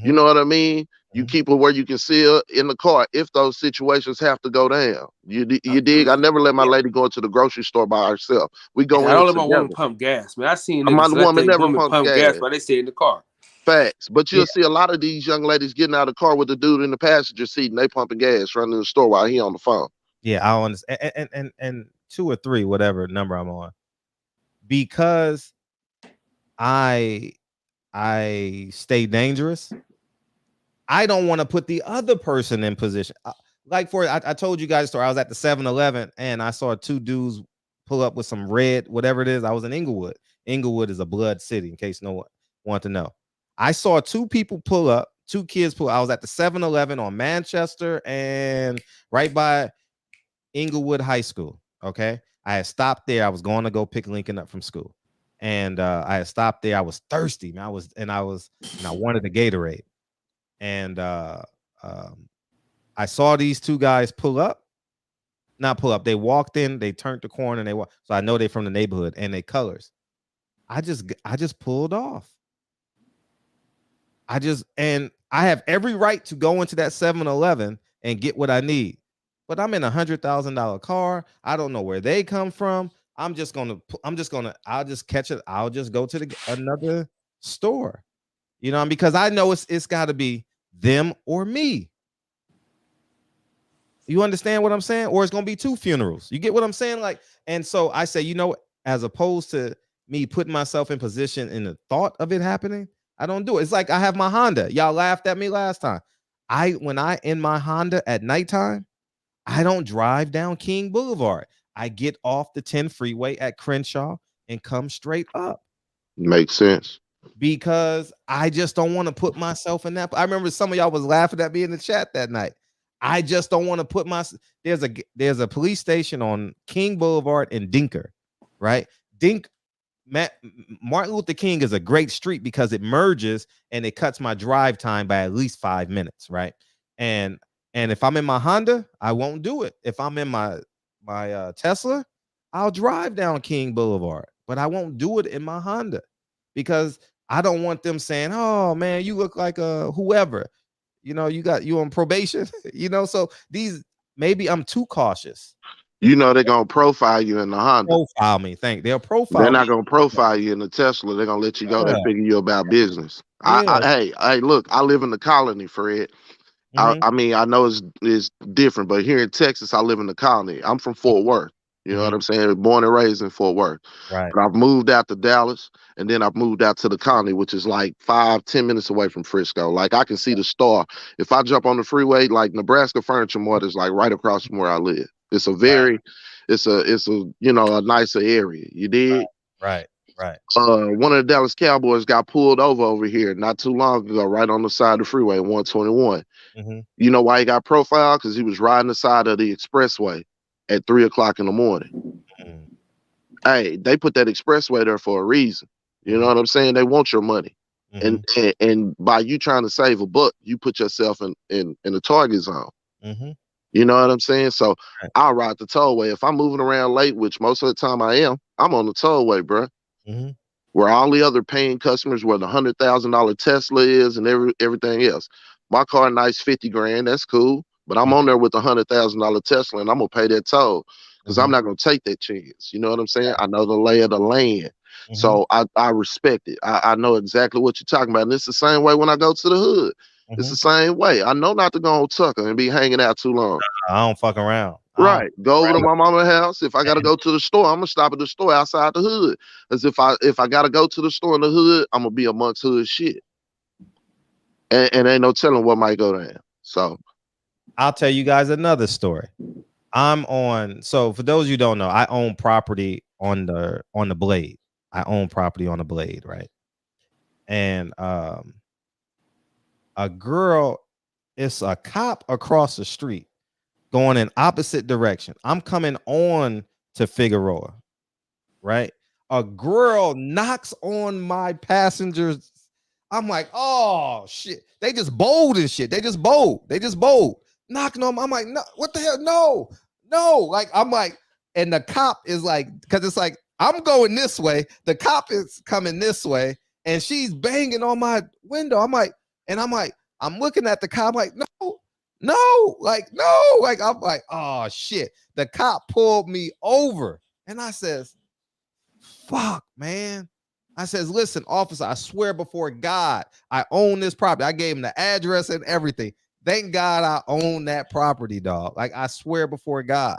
You know what I mean? You keep her where you can see her in the car if those situations have to go down. You dig? I never let my lady go into the grocery store by herself. We go I in don't let my together. woman pump gas, man. I seen My niggas let woman their never woman pump gas while they stay in the car. Facts. But you'll see a lot of these young ladies getting out of the car with the dude in the passenger seat and they pumping gas running in the store while he on the phone. Yeah, I understand. And 2 or 3, whatever number I'm on, because I stay dangerous. I don't want to put the other person in position. Like I told you guys a story. I was at the 7-Eleven and I saw 2 dudes pull up with some red, whatever it is. I was in Inglewood. Inglewood is a blood city, in case no one want to know. I saw 2 people pull up, 2 kids pull. I was at the 7-Eleven on Manchester and right by Inglewood High School. Okay. I had stopped there. I was going to go pick Lincoln up from school. And I had stopped there. I was thirsty, man. I wanted a Gatorade. And I saw these 2 guys not pull up. They walked in, they turned the corner, and so I know they're from the neighborhood and they colors. I just pulled off. And I have every right to go into that 7-Eleven and get what I need. But I'm in $100,000 car. I don't know where they come from. I'll just catch it. I'll just go to another store. You know, because I know it's got to be them or me. You understand what I'm saying? Or it's going to be 2 funerals. You get what I'm saying? Like, and so I say, you know, as opposed to me putting myself in position in the thought of it happening, I don't do it. It's like I have my Honda. Y'all laughed at me last time. When I in my Honda at nighttime, I don't drive down King Boulevard. I get off the 10 freeway at Crenshaw and come straight up. Makes sense. Because I just don't want to put myself in that. I remember some of y'all was laughing at me in the chat that night. I just don't want to put there's a police station on King Boulevard in Dinker, right? Martin Luther King is a great street because it merges and it cuts my drive time by at least 5 minutes, right? And if I'm in my Honda, I won't do it. If I'm in my Tesla, I'll drive down King Boulevard, but I won't do it in my Honda because I don't want them saying, "Oh man, you look like a whoever." You know, you on probation, you know, so maybe I'm too cautious. You know, they're going to profile you in the Honda. Profile me. They'll profile They're not me. going to profile you in the Tesla. They're going to let you go. They figure you about business. Yeah. Hey, look, I live in the colony, Fred. I mean, I know it's different, but here in Texas, I live in the colony. I'm from Fort Worth. You know what I'm saying? Born and raised in Fort Worth. Right. But I've moved out to Dallas, and then I've moved out to the colony, which is like 5-10 minutes away from Frisco. Like I can see the star. If I jump on the freeway, like Nebraska Furniture Mart is like right across from where I live. It's a it's a you know, a nicer area. You dig? Right. One of the Dallas Cowboys got pulled over here not too long ago, right on the side of the freeway, 121. You know why he got profiled? Because he was riding the side of the expressway at 3:00 in the morning. Hey, they put that expressway there for a reason. You know what I'm saying? They want your money. And by you trying to save a buck, you put yourself in the target zone. You know what I'm saying? So I'll ride the tollway. If I'm moving around late, which most of the time I am, I'm on the tollway, bro. where all the other paying customers, where the $100,000 Tesla is and everything else. My car, nice 50 grand, that's cool. But I'm on there with a $100,000 Tesla, and I'm gonna pay that toll because I'm not gonna take that chance. You know what I'm saying? I know the lay of the land, so I respect it. I know exactly what you're talking about, and it's the same way when I go to the hood. It's the same way. I know not to go on Tucker and be hanging out too long. I don't fuck around. Right. Go over to my mama's house. If I gotta go to the store, I'm gonna stop at the store outside the hood. As if I gotta go to the store in the hood, I'm gonna be amongst hood shit. And ain't no telling what might go down. So I'll tell you guys another story. So for those you don't know, I own property on the Blade. I own property on the Blade, right? And a girl, it's a cop across the street going in opposite direction. I'm coming on to Figueroa, right? A girl knocks on my passengers. I'm like, oh shit. They just bold and shit. They just bold. Knocking on them. I'm like, no, what the hell? No. Like, I'm like, and the cop is like, because it's like, I'm going this way. The cop is coming this way, and she's banging on my window. I'm like, I'm looking at the cop, like, no, like, I'm like, oh shit. The cop pulled me over, and I says, fuck, man. I says, listen, officer, I swear before God, I own this property. I gave him the address and everything. Thank God I own that property, dog. Like, I swear before God.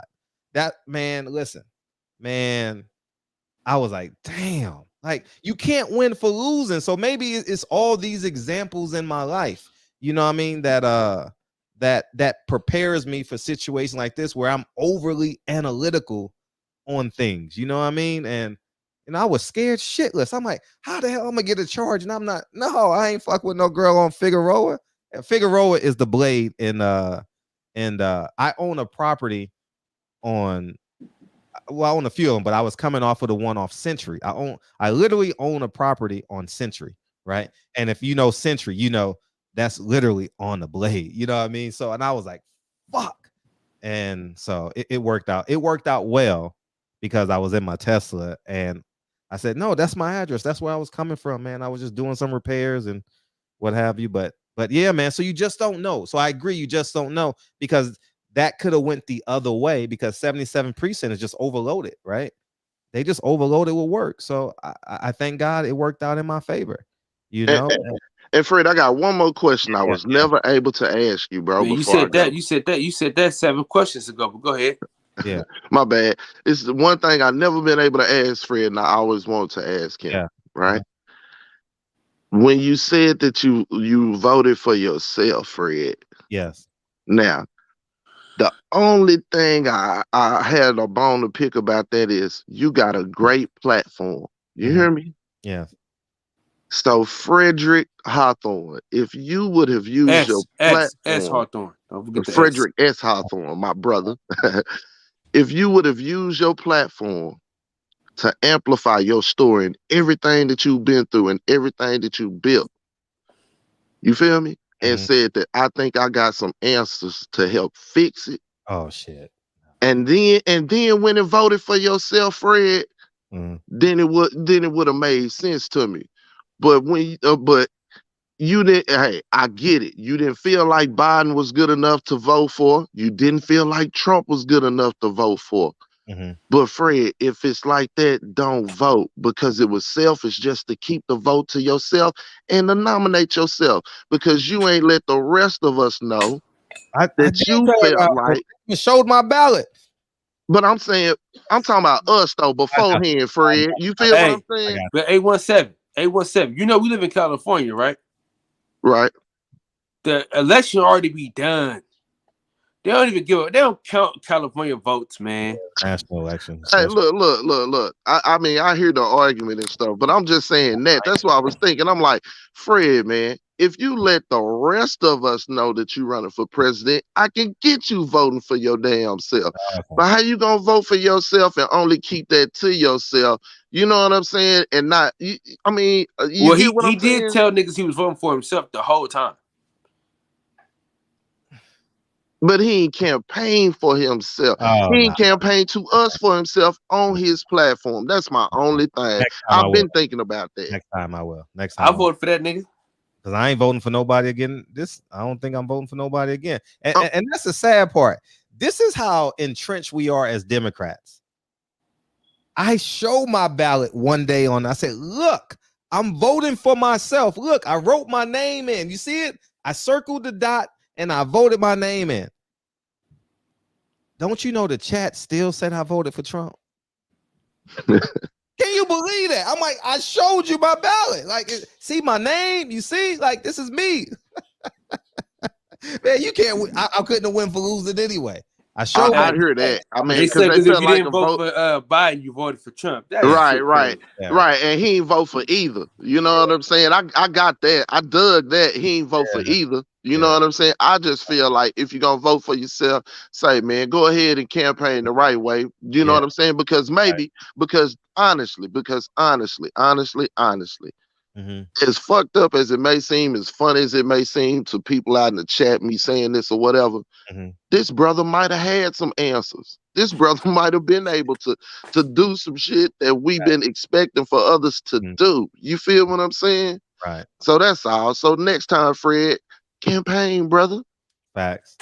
That, man, listen, man, I was like, damn, like, you can't win for losing. So maybe it's all these examples in my life, you know what I mean, that prepares me for situations like this where I'm overly analytical on things, you know what I mean? And I was scared shitless. I'm like, how the hell I'm gonna get a charge? And I'm not, no, I ain't fuck with no girl on Figueroa. And Figueroa is the Blade, and I own a property on, well, I own a few of them, but I was coming off of the one off Century. I literally own a property on Century, right? And if you know Century, you know that's literally on the Blade, you know what I mean? So, and I was like, fuck. And so it worked out. It worked out well because I was in my Tesla, and I said, no, that's my address. That's where I was coming from, man. I was just doing some repairs and what have you. But yeah, man. So you just don't know. So I agree. You just don't know, because that could have went the other way, because 77 precinct is just overloaded, right? They just overloaded with work. So I thank God it worked out in my favor, you know? And Fred, I got one more question I was never able to ask you, bro. Man, you said that 7 questions ago, but go ahead. Yeah. My bad. It's the one thing I never been able to ask Fred, and I always wanted to ask him. Yeah. Right? When you said that you voted for yourself, Fred. Yes. Now, the only thing I had a bone to pick about that is you got a great platform. You hear me? Yeah. So Frederick Hawthorne, if you would have used your platform, S Hawthorne. Don't forget the Frederick S. Hawthorne, my brother. If you would have used your platform to amplify your story and everything that you've been through and everything that you built, you feel me? And said that I think I got some answers to help fix it. Oh shit. And then when it voted for yourself, Fred, then it would have made sense to me. But when you didn't, hey, I get it. You didn't feel like Biden was good enough to vote for. You didn't feel like Trump was good enough to vote for. But Fred, if it's like that, don't vote, because it was selfish just to keep the vote to yourself and to nominate yourself, because you ain't let the rest of us know that you felt like you showed my ballot. But I'm saying, I'm talking about us though beforehand, Fred. You feel what I'm saying? But 817, you know we live in California, right? Right. The election already be done. They don't even they don't count California votes, man. National elections. Hey, look. I mean, I hear the argument and stuff, but I'm just saying that. That's what I was thinking. I'm like, Fred, man, if you let the rest of us know that you're running for president, I can get you voting for your damn self. But how you gonna vote for yourself and only keep that to yourself? You know what I'm saying? And not, he did tell niggas he was voting for himself the whole time. But he ain't campaign for himself. Oh, He no. ain't campaign to us for himself on his platform. That's my only thing. Next time I I've will. been thinking about that. Next time I will. Next time I vote for that nigga. Because I ain't voting for nobody again. I don't think I'm voting for nobody again. And that's the sad part. This is how entrenched we are as Democrats. I show my ballot one day I said, look, I'm voting for myself. Look, I wrote my name in. You see it? I circled the dot and I voted my name in. Don't you know the chat still said I voted for Trump? Can you believe that? I'm like, I showed you my ballot. Like, see my name? You see? Like, this is me. Man, you can't. I couldn't have won for losing anyway. I hear that. I mean, they because said they if felt you like didn't a vote vote. for Biden, you voted for Trump. That's Right. And he ain't vote for either. You know what I'm saying? I got that. I dug that. He ain't vote for either. You know what I'm saying? I just feel like if you're gonna vote for yourself, say, man, go ahead and campaign the right way. You know what I'm saying? Because honestly, as fucked up as it may seem, as funny as it may seem to people out in the chat, me saying this or whatever, this brother might have had some answers. This brother might have been able to do some shit that we've been expecting for others to do. You feel what I'm saying? Right. So that's all. So next time, Fred, campaign, brother. Facts.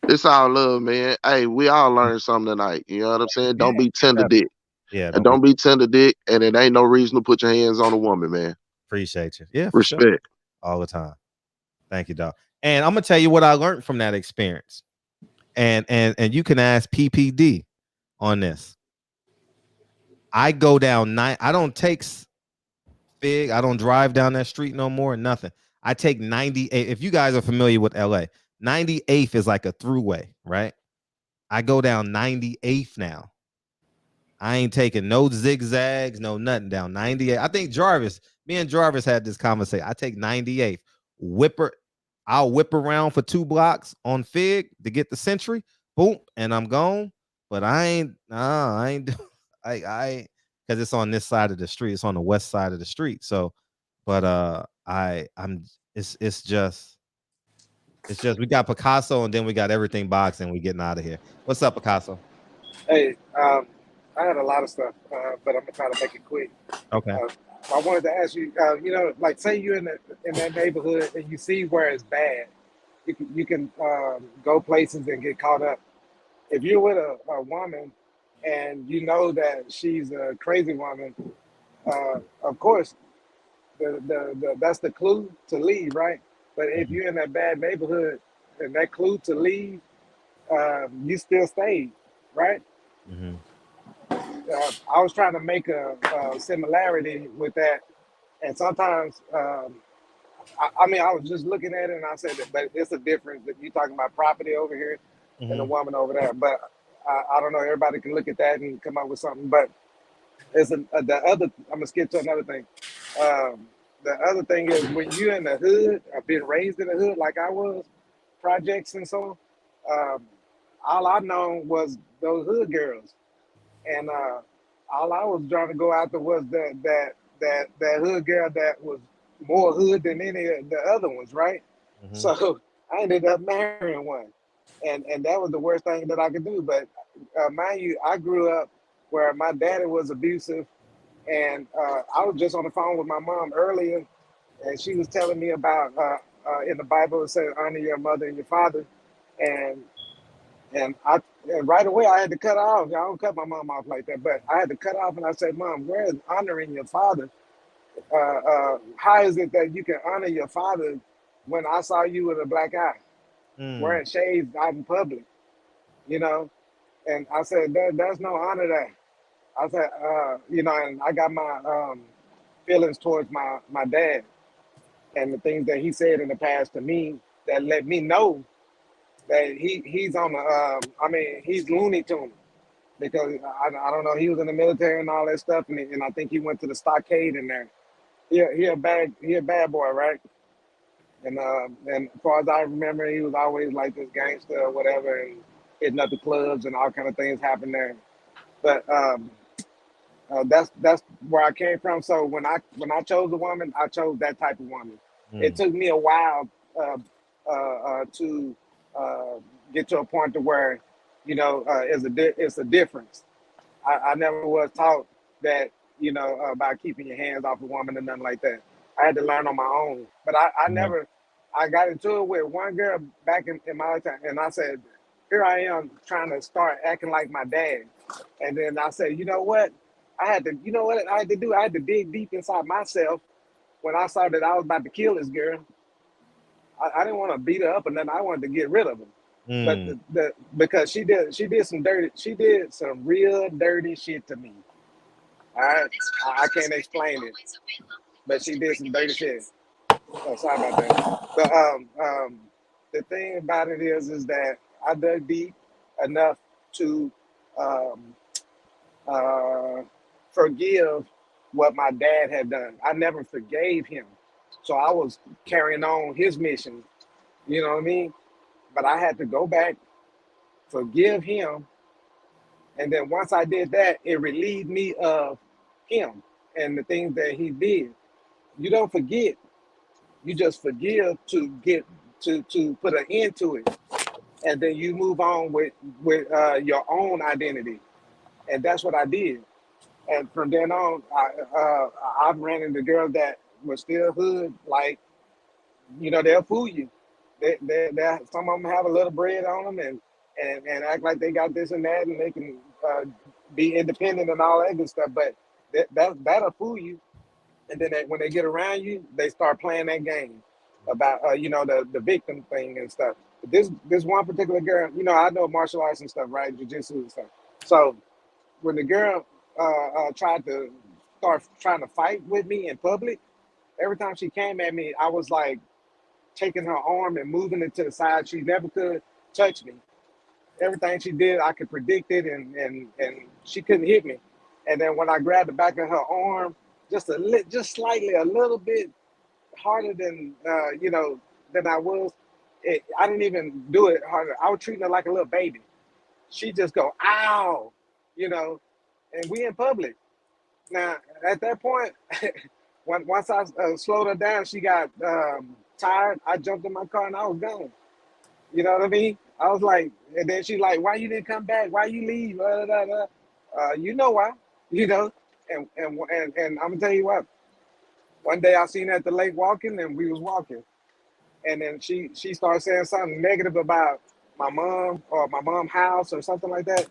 It's all love, man. Hey, we all learned something tonight. You know what I'm saying? Don't be tender dick. Yeah. And don't be tender dick. And it ain't no reason to put your hands on a woman, man. Appreciate you. Yeah. For respect. Sure. All the time. Thank you, dog. And I'm gonna tell you what I learned from that experience. And you can ask PPD on this. I go down I don't take Fig. I don't drive down that street no more. Nothing. I take 98. If you guys are familiar with LA, 98th is like a throughway, right? I go down 98th now. I ain't taking no zigzags, no nothing down 98. I think me and Jarvis had this conversation. I take 98th. I'll whip around for 2 blocks on Fig to get the Century. Boom, and I'm gone. But I ain't because it's on this side of the street. It's on the west side of the street. So, but it's just we got Picasso and then we got everything boxed and we getting out of here. What's up, Picasso? Hey, I had a lot of stuff, but I'm gonna try to make it quick. Okay. I wanted to ask you, like say you're in that neighborhood and you see where it's bad, you can go places and get caught up. If you're with a woman and you know that she's a crazy woman, of course, that's the clue to leave, right? But if you're in that bad neighborhood and that clue to leave, you still stayed, right? I was trying to make a similarity with that, and sometimes, I mean, I was just looking at it and I said, but it's a difference that you're talking about property over here and the woman over there. But I don't know. Everybody can look at that and come up with something. But it's the other. I'm gonna skip to another thing. The other thing is when you're in the hood, I've been raised in the hood like I was, projects and so on. All I known was those hood girls. And all I was trying to go after was that hood girl that was more hood than any of the other ones, right? So I ended up marrying one, and that was the worst thing that I could do. But mind you, I grew up where my daddy was abusive, and I was just on the phone with my mom earlier, and she was telling me about in the Bible it says honor your mother and your father, and and right away I had to cut off. I don't cut my mom off like that, but I had to cut off and I said, Mom, where is honoring your father? How is it that you can honor your father when I saw you with a black eye, wearing shades out in public, you know? And I said, there's no honor there. I said, and I got my feelings towards my dad and the things that he said in the past to me that let me know that he's on the, he's Looney Tune because I don't know, he was in the military and all that stuff, and I think he went to the stockade in there. He a bad boy, right? And as far as I remember, he was always like this gangster or whatever, and hitting up the clubs and all kind of things happened there. But that's where I came from. So when I chose a woman, I chose that type of woman. It took me a while to get to a point to where, it's a difference. I never was taught that, about keeping your hands off a woman and nothing like that. I had to learn on my own. But I got into it with one girl back in my lifetime, and I said, here I am trying to start acting like my dad. And then I said, you know what? I had to do? I had to dig deep inside myself when I saw that I was about to kill this girl. I didn't want to beat her up or nothing. I wanted to get rid of her. But because she did some real dirty shit to me. All right, I can't explain it, but she did some dirty shit. Oh, sorry about that. But the thing about it is that I dug deep enough to forgive what my dad had done. I never forgave him, so I was carrying on his mission. You know what I mean? But I had to go back, forgive him, and then once I did that, it relieved me of him and the things that he did. You don't forget. You just forgive to get to put an end to it, and then you move on with your own identity, and that's what I did. And from then on, I've ran into girls that were still hood, like they'll fool you. They some of them have a little bread on them and act like they got this and that, and they can be independent and all that good stuff. But that'll fool you. And then when they get around you, they start playing that game about the victim thing and stuff. This one particular girl, I know martial arts and stuff, right? Jiu-jitsu and stuff. So when the girl tried to start trying to fight with me in public, every time she came at me, I was like taking her arm and moving it to the side. She never could touch me. Everything she did, I could predict it, and she couldn't hit me. And then when I grabbed the back of her arm, just slightly, a little bit harder than than I was. I didn't even do it harder. I was treating her like a little baby. She just go, ow, and we in public. Now, at that point, once I slowed her down, she got tired. I jumped in my car and I was gone. You know what I mean? I was like, and then she like, why you didn't come back? Why you leave? You know why? And I'm gonna tell you what. One day I seen her at the lake walking, and we was walking, and then she started saying something negative about my mom or my mom's house or something like that,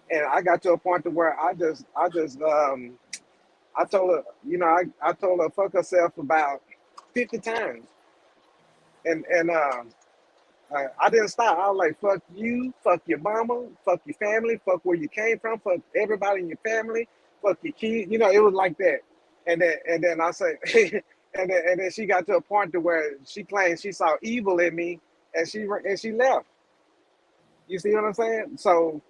and I got to a point to where I told her, I told her fuck herself about 50 times, and I didn't stop. I was like, fuck you, fuck your mama, fuck your family, fuck where you came from, fuck everybody in your family, fuck your kids. It was like that. And then I said, and then she got to a point to where she claimed she saw evil in me, and she left. You see what I'm saying? So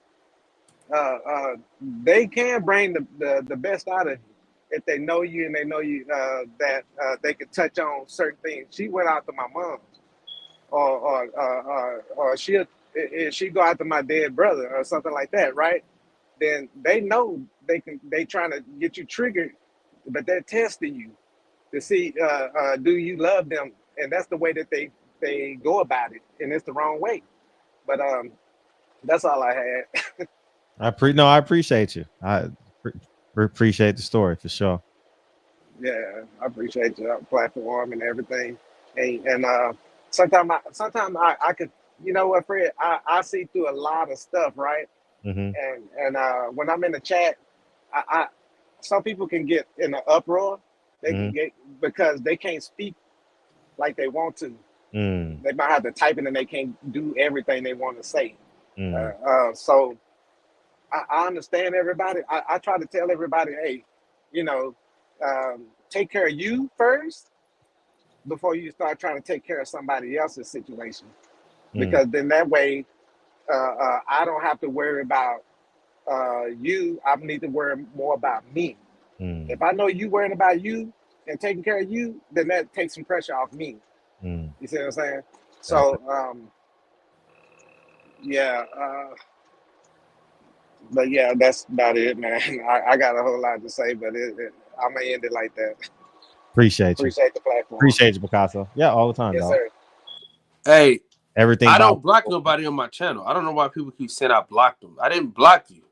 they can bring the best out of you if they know you and they know you that they can touch on certain things. She went out to my mom, or if she go after my dead brother or something like that, right? Then they know they trying to get you triggered, but they're testing you to see do you love them, and that's the way that they go about it, and it's the wrong way. But that's all I had. I appreciate you. I appreciate the story for sure. Yeah, I appreciate your platform and everything. And sometimes I could, what, Fred, I see through a lot of stuff, right? Mm-hmm. And when I'm in the chat, I some people can get in an uproar. They can get because they can't speak like they want to. They might have to type it and they can't do everything they want to say. So I understand everybody. I try to tell everybody, hey, take care of you first before you start trying to take care of somebody else's situation. Because then that way, I don't have to worry about you. I need to worry more about me. If I know you worrying about you and taking care of you, then that takes some pressure off me. You see what I'm saying? So, yeah. But yeah, that's about it, man. I got a whole lot to say, but I'm gonna end it like that. Appreciate the platform. Appreciate you, Picasso. Yeah, all the time, Yes, dog. sir. Hey, Everything. I don't block nobody on my channel. I don't know why people keep saying I blocked them. I didn't block you.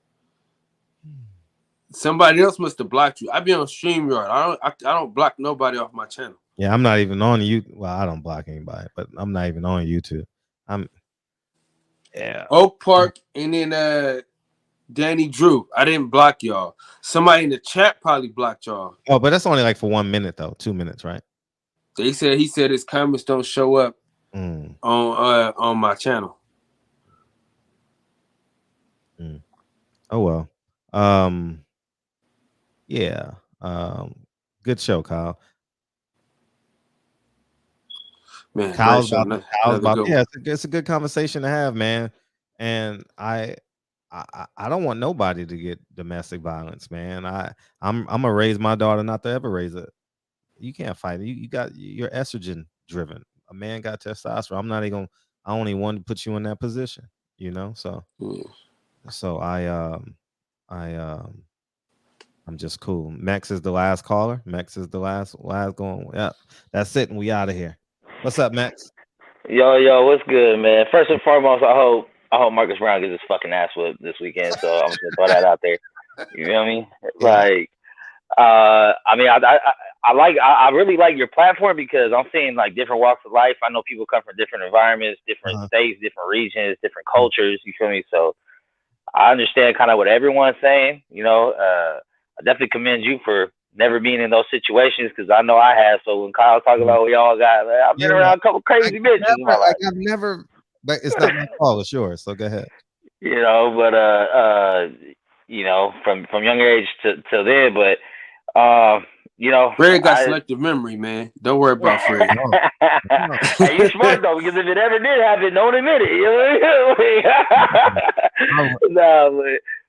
Somebody else must have blocked you. I be on StreamYard. I don't block nobody off my channel. Yeah, I'm not even on you. Well, I don't block anybody, but I'm not even on YouTube. Oak Park and then Danny Drew. I didn't block y'all. Somebody in the chat probably blocked y'all. Oh, but that's only like for 1 minute though. 2 minutes, right? He said his comments don't show up on my channel. Oh well. Yeah. Good show, Kyle. Man, Kyle's show, about yeah, it's a good conversation to have, man. And I don't want nobody to get domestic violence, man. I'm gonna raise my daughter not to ever raise it. You can't fight it. You're estrogen driven. A man got testosterone. I'm not even I only want to put you in that position, you know. So I'm just cool. Max is the last caller. Max is the last going. Yeah, that's it, and we out of here. What's up, Max? Yo, what's good, man? First and foremost, I hope Marcus Browne gets his fucking ass whipped this weekend. So I'm just gonna throw that out there. You know what I mean? Like, I mean, I really like your platform because I'm seeing like different walks of life. I know people come from different environments, different states, different regions, different cultures. You feel me? So I understand kind of what everyone's saying. You know, I definitely commend you for never being in those situations because I know I have. So when Kyle talking about what y'all got, I've been around a couple crazy bitches in my life. I've never, but it's not my fault. It's yours. So go ahead. You know, but you know, from younger age to then, but you know, Fred got selective memory, man. Don't worry about Fred. Hey, you smart though, because if it ever did happen, don't admit it. You know?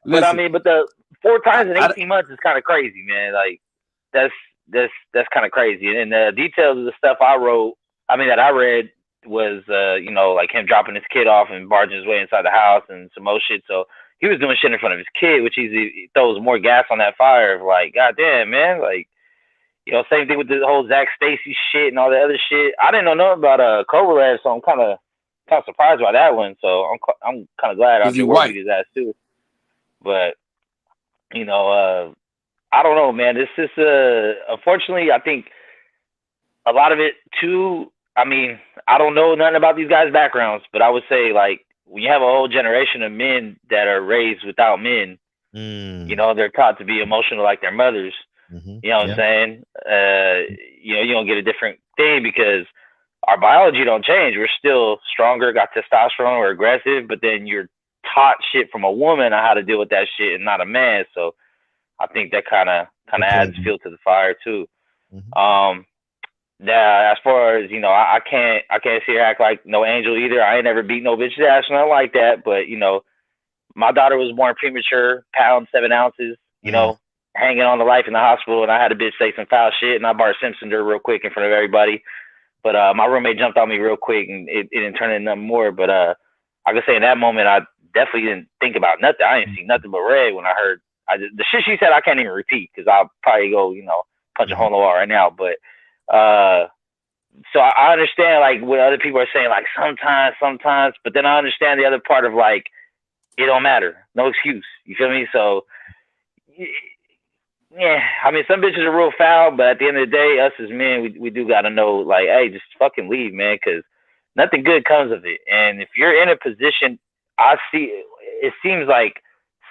But I mean, but the 4 times in 18 months is kind of crazy, man. Like that's kind of crazy. And the details of the stuff I read was you know, like him dropping his kid off and barging his way inside the house and some more shit. So he was doing shit in front of his kid, which he throws more gas on that fire of like, goddamn, man, like. You know, same thing with the whole Zach Stacy shit and all the other shit. I didn't know nothing about Kovalev, so I'm kind of surprised by that one. So I'm kind of glad I beat his ass too. But you know, I don't know, man. This is unfortunately, I think a lot of it too. I mean, I don't know nothing about these guys' backgrounds, but I would say like when you have a whole generation of men that are raised without men, you know, they're taught to be emotional like their mothers. You know what I'm saying? You know, you don't get a different thing because our biology don't change. We're still stronger, got testosterone, we're aggressive, but then you're taught shit from a woman on how to deal with that shit and not a man. So I think that kind of adds fuel to the fire too. Now, as far as, you know, I can't sit here act like no angel either. I ain't never beat no bitch's ass, nothing like that. But, you know, my daughter was born premature, pound 7 ounces, you know, hanging on to life in the hospital, and I had a bitch say some foul shit, and I Bart Simpsoned her real quick in front of everybody. But my roommate jumped on me real quick, and it didn't turn into nothing more. But I could say in that moment, I definitely didn't think about nothing. I didn't see nothing but red when I heard the shit she said. I can't even repeat because I'll probably go, you know, punch a hole in the wall right now. But so I understand like what other people are saying, like sometimes, but then I understand the other part of like it don't matter, no excuse. You feel me? So. Yeah, I mean, some bitches are real foul, but at the end of the day, us as men, we do got to know, like, hey, just fucking leave, man, because nothing good comes of it. And if you're in a position, it seems like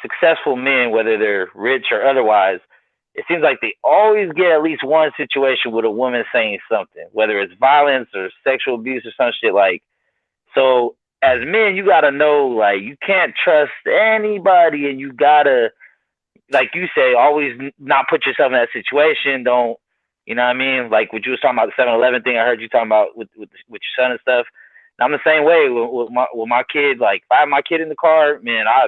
successful men, whether they're rich or otherwise, it seems like they always get at least one situation with a woman saying something, whether it's violence or sexual abuse or some shit like. So as men, you got to know, like, you can't trust anybody, and you got to, like you say, always not put yourself in that situation. Don't, you know what I mean? Like what you was talking about the 7-Eleven thing. I heard you talking about with your son and stuff. And I'm the same way with my kid. Like if I have my kid in the car, man, I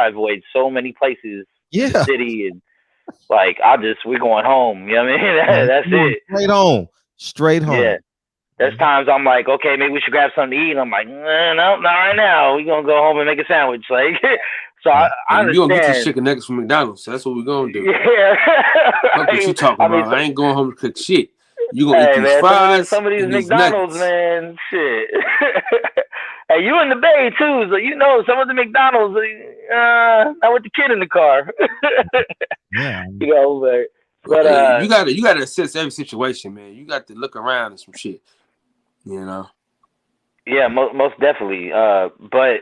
avoid so many places in the city, and like we're going home. You know what I mean? That's it. Straight home. Yeah. There's times I'm like, okay, maybe we should grab something to eat. And I'm like, no, not right now. We're going to go home and make a sandwich. Like, so I understand. You're going to get your chicken nuggets from McDonald's. So that's what we're going to do. Yeah. Fuck what you talking about. I ain't going home to cook shit. You're going to eat these fries. Some of these McDonald's, man, shit. Hey, you in the Bay too, so you know some of the McDonald's, not with the kid in the car. Yeah, you know, but you gotta assess every situation, man. You got to look around and some shit, you know. Yeah, most definitely. But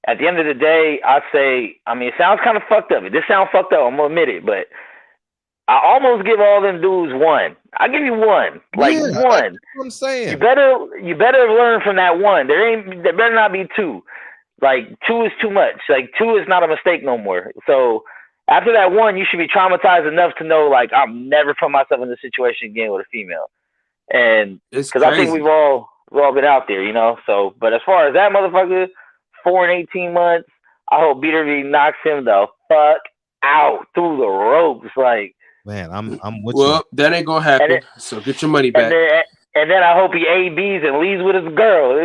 at the end of the day, I say, I mean, it sounds kind of fucked up. This sounds fucked up. I'm gonna admit it, but I almost give all them dudes one. I give you one, like yeah, one. that's what I'm saying. You better learn from that one. There better not be two. Like two is too much. Like two is not a mistake no more. So after that one, you should be traumatized enough to know, like, I'm never put myself in this situation again with a female. And because I think we've all been out there, you know. So, but as far as that motherfucker, 4 and 18 months, I hope Beater V knocks him the fuck out through the ropes. Like, man, I'm with you. Well, that ain't gonna happen. So get your money back. And then I hope he ABs and leaves with his girl.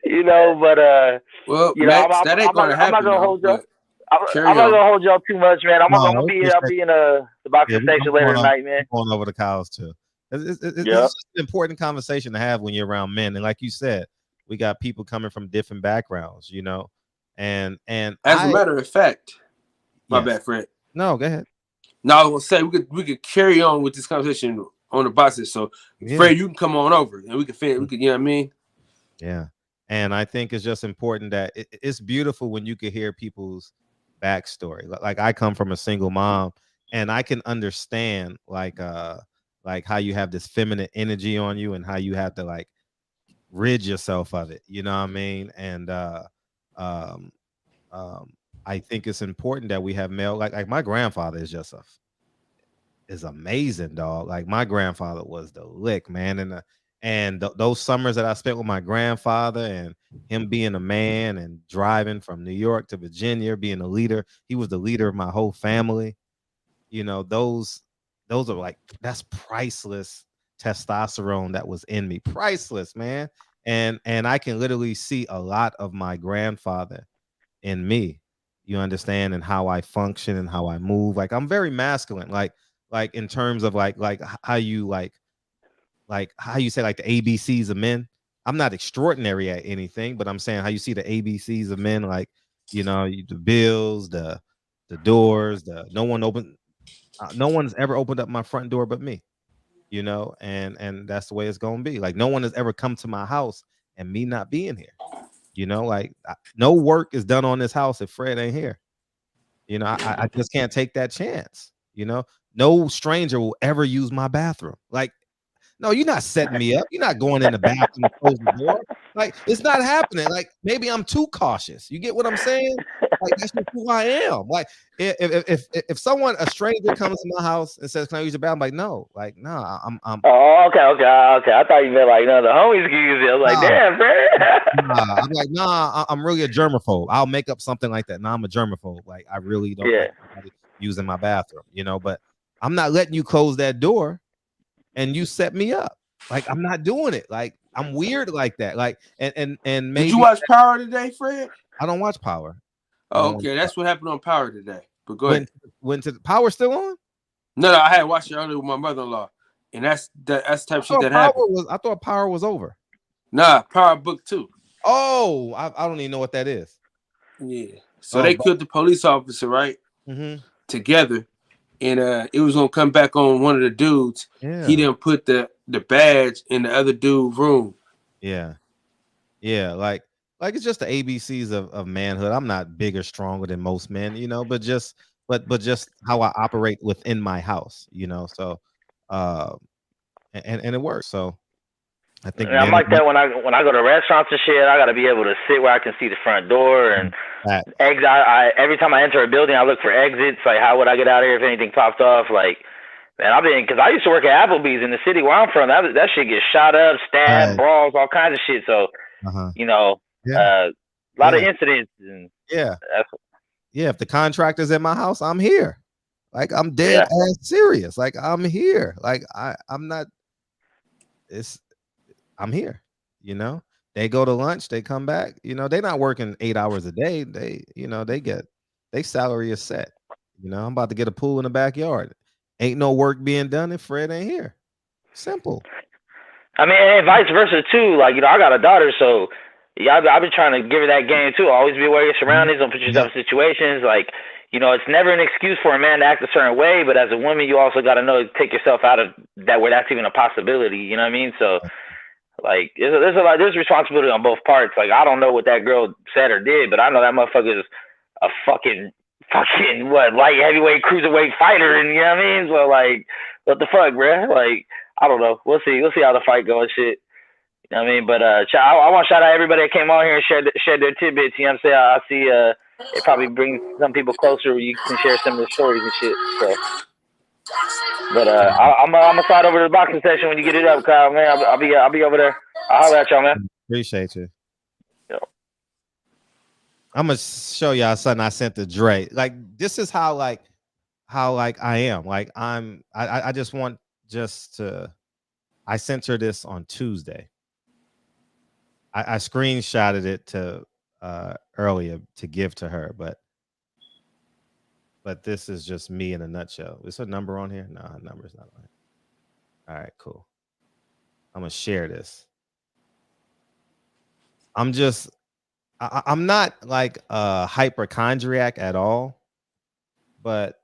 You know, but well, you Max, know, that ain't gonna happen. I'm not gonna hold y'all. I'm not gonna hold y'all too much, man. I'll be in the boxing station later tonight, man. Going over the cows too. It's just an important conversation to have when you're around men, and like you said, we got people coming from different backgrounds, you know, and as a matter of fact, my bad, Fred. No, go ahead. No, I was gonna say we could carry on with this conversation on the boxing. So, Fred, you can come on over and we can you know what I mean? Yeah. And I think it's just important that it's beautiful when you can hear people's backstory. Like I come from a single mom, and I can understand like how you have this feminine energy on you and how you have to like rid yourself of it. You know what I mean? And I think it's important that we have male like my grandfather is just is amazing, dog. Like my grandfather was the lick, man. And those summers that I spent with my grandfather and him being a man and driving from New York to Virginia, being a leader, he was the leader of my whole family. You know, those are like, that's priceless testosterone that was in me. Priceless, man. And I can literally see a lot of my grandfather in me, you understand, and how I function and how I move. Like I'm very masculine, like in terms of like how you like how you say like the ABCs of men. I'm not extraordinary at anything, but I'm saying how you see the ABCs of men, like, you know, the bills, the doors, no one's ever opened up my front door but me, you know, and that's the way it's gonna be. Like no one has ever come to my house and me not being here, you know, like no work is done on this house if Fred ain't here. You know, I just can't take that chance. You know, no stranger will ever use my bathroom. Like, no, you're not setting me up. You're not going in the bathroom and closing the door. Like, it's not happening. Like, maybe I'm too cautious. You get what I'm saying? Like, that's just who I am. Like, if a stranger comes to my house and says, "Can I use the bathroom?" I'm like, no, like, no, I'm. Oh, okay. I thought you meant like, no, the homies can use it. I was like, damn, man. I'm like, nah, I'm really a germaphobe. I'll make up something like that. Nah, I'm a germaphobe. Like, I really don't like anybody using my bathroom, you know. But I'm not letting you close that door and you set me up. Like, I'm not doing it. Like, I'm weird like that. Like, and maybe. Did you watch Power today, Fred? I don't watch Power. Oh, okay. That's what happened on Power today. But go ahead. When to Power still on? No, I had watched it earlier with my mother-in-law, and that's the type of shit that happened. I thought Power was over. Nah, Power Book 2. Oh, I don't even know what that is. Yeah. So they killed the police officer, right? Mm-hmm. Together. And it was gonna come back on one of the dudes. Yeah. He didn't put the badge in the other dude's room. Yeah. Yeah, like it's just the ABCs of manhood. I'm not bigger, stronger than most men, you know, but just how I operate within my house, you know. So and it works. So I think I'm like that when I go to restaurants and shit. I gotta be able to sit where I can see the front door and exit. Every time I enter a building, I look for exits. Like, how would I get out of here if anything popped off? Like, man, because I used to work at Applebee's in the city where I'm from. That shit gets shot up, stabbed, brawls, all kinds of shit. So, you know, a lot of incidents. And if the contractor's in my house, I'm here. Like, I'm dead ass serious. Like, I'm here. Like, I'm not. I'm here, you know. They go to lunch, they come back, you know, they're not working 8 hours a day. They salary is set. You know, I'm about to get a pool in the backyard. Ain't no work being done if Fred ain't here. Simple. I mean, and vice versa too. Like, I got a daughter, so yeah, I've been trying to give her that game too. Always be aware of your surroundings. Don't put yourself in situations like, it's never an excuse for a man to act a certain way, but as a woman, you also got to know to take yourself out of that where that's even a possibility. You know what I mean? So, like, there's responsibility on both parts. Like, I don't know what that girl said or did, but I know that motherfucker is a fucking what, light heavyweight cruiserweight fighter, and you know what I mean? So like, what the fuck, bruh? Like, I don't know. We'll see how the fight goes. Shit. You know what I mean? But I want to shout out everybody that came on here and shared their tidbits. You know what I'm saying? I see it probably brings some people closer where you can share some of their stories and shit. So, but I'm gonna slide over to the boxing session when you get it up, Kyle. Man, I'll be over there. I'll holler at y'all, man. Appreciate you. I'm gonna show y'all something I sent to Dre. Like, this is how I am. Like, I just want I sent her this on Tuesday. I screenshotted it to earlier to give to her, but this is just me in a nutshell. Is her number on here? No, her number's not on here. All right, cool. I'm gonna share this. I'm not like a hypochondriac at all, but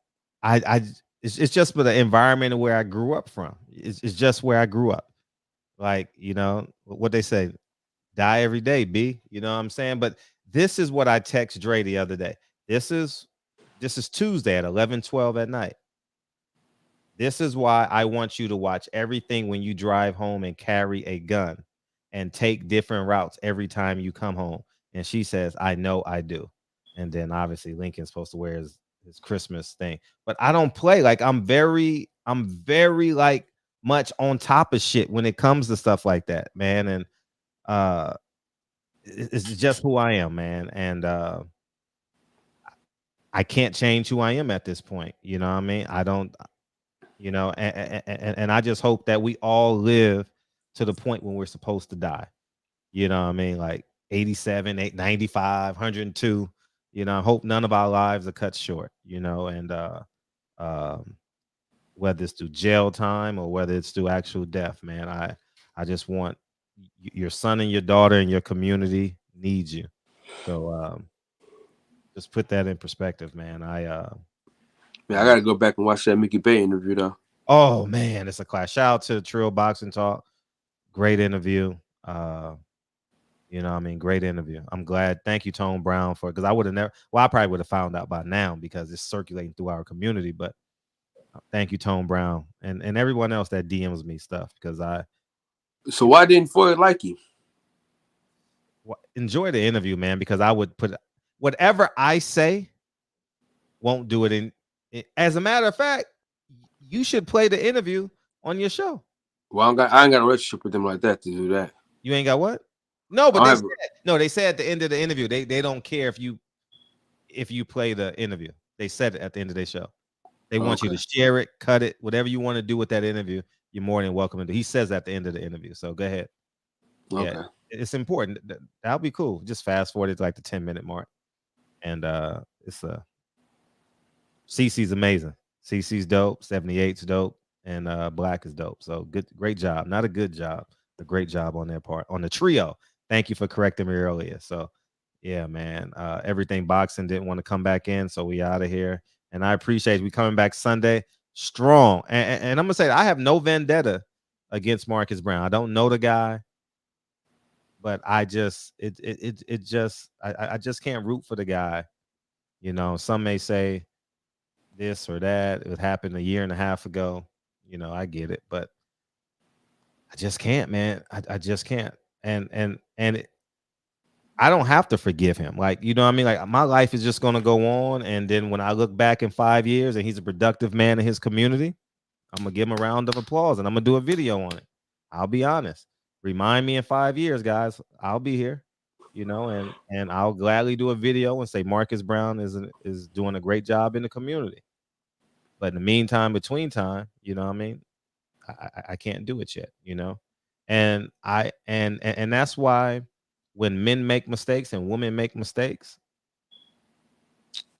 it's just for the environment where I grew up from. It's just where I grew up. Like, what they say, die every day, B. You know what I'm saying? But this is what I text Dre the other day. This is Tuesday at 11:12 at night. This is why I want you to watch everything when you drive home and carry a gun and take different routes every time you come home. And she says, I know I do. And then obviously Lincoln's supposed to wear his Christmas thing. But I don't play. Like, I'm very like much on top of shit when it comes to stuff like that, man. And it's just who I am, man. And I can't change who I am at this point. You know what I mean? I don't, and I just hope that we all live to the point when we're supposed to die. You know what I mean? Like 87, 95, 102. I hope none of our lives are cut short, and whether it's through jail time or whether it's through actual death, man. I just want your son and your daughter and your community needs you. So just put that in perspective, man. I gotta go back and watch that Mickey Bay interview though. Oh man, it's a class. Shout out to Trill Boxing Talk. Great interview. Great interview. I'm glad. Thank you, Tone Browne, for it, because I would have never. Well, I probably would have found out by now because it's circulating through our community. But thank you, Tone Browne, and everyone else that DMs me stuff because I. So why didn't Floyd like you? Enjoy the interview, man, because I would put whatever I say. Won't do it in. As a matter of fact, you should play the interview on your show. Well, I ain't got a relationship with them like that to do that. You ain't got what? No, but they said at the end of the interview, they don't care if you play the interview. They said it at the end of their show. They want you to share it, cut it, whatever you want to do with that interview. You're more than welcome to do. He says at the end of the interview. So go ahead. Okay. Yeah, it's important. That'll be cool. Just fast forward it to like the 10-minute mark. And it's CC's amazing. CC's dope. 78's dope. And Black is dope. So great job. Not a good job. A great job on their part. On the trio. Thank you for correcting me earlier. So yeah, man. Everything Boxing didn't want to come back in. So we out of here. And I appreciate we coming back Sunday strong. And I'm gonna say I have no vendetta against Marcus Browne. I don't know the guy, but I just I just can't root for the guy. Some may say this or that. It happened a year and a half ago. I get it, but I just can't, man. I just can't. And I don't have to forgive him. Like, you know what I mean? Like, my life is just going to go on. And then when I look back in 5 years and he's a productive man in his community, I'm going to give him a round of applause and I'm going to do a video on it. I'll be honest. Remind me in 5 years, guys. I'll be here, and I'll gladly do a video and say Marcus Browne is doing a great job in the community. But in the meantime, between time, you know what I mean? I can't do it yet, and and that's why when men make mistakes and women make mistakes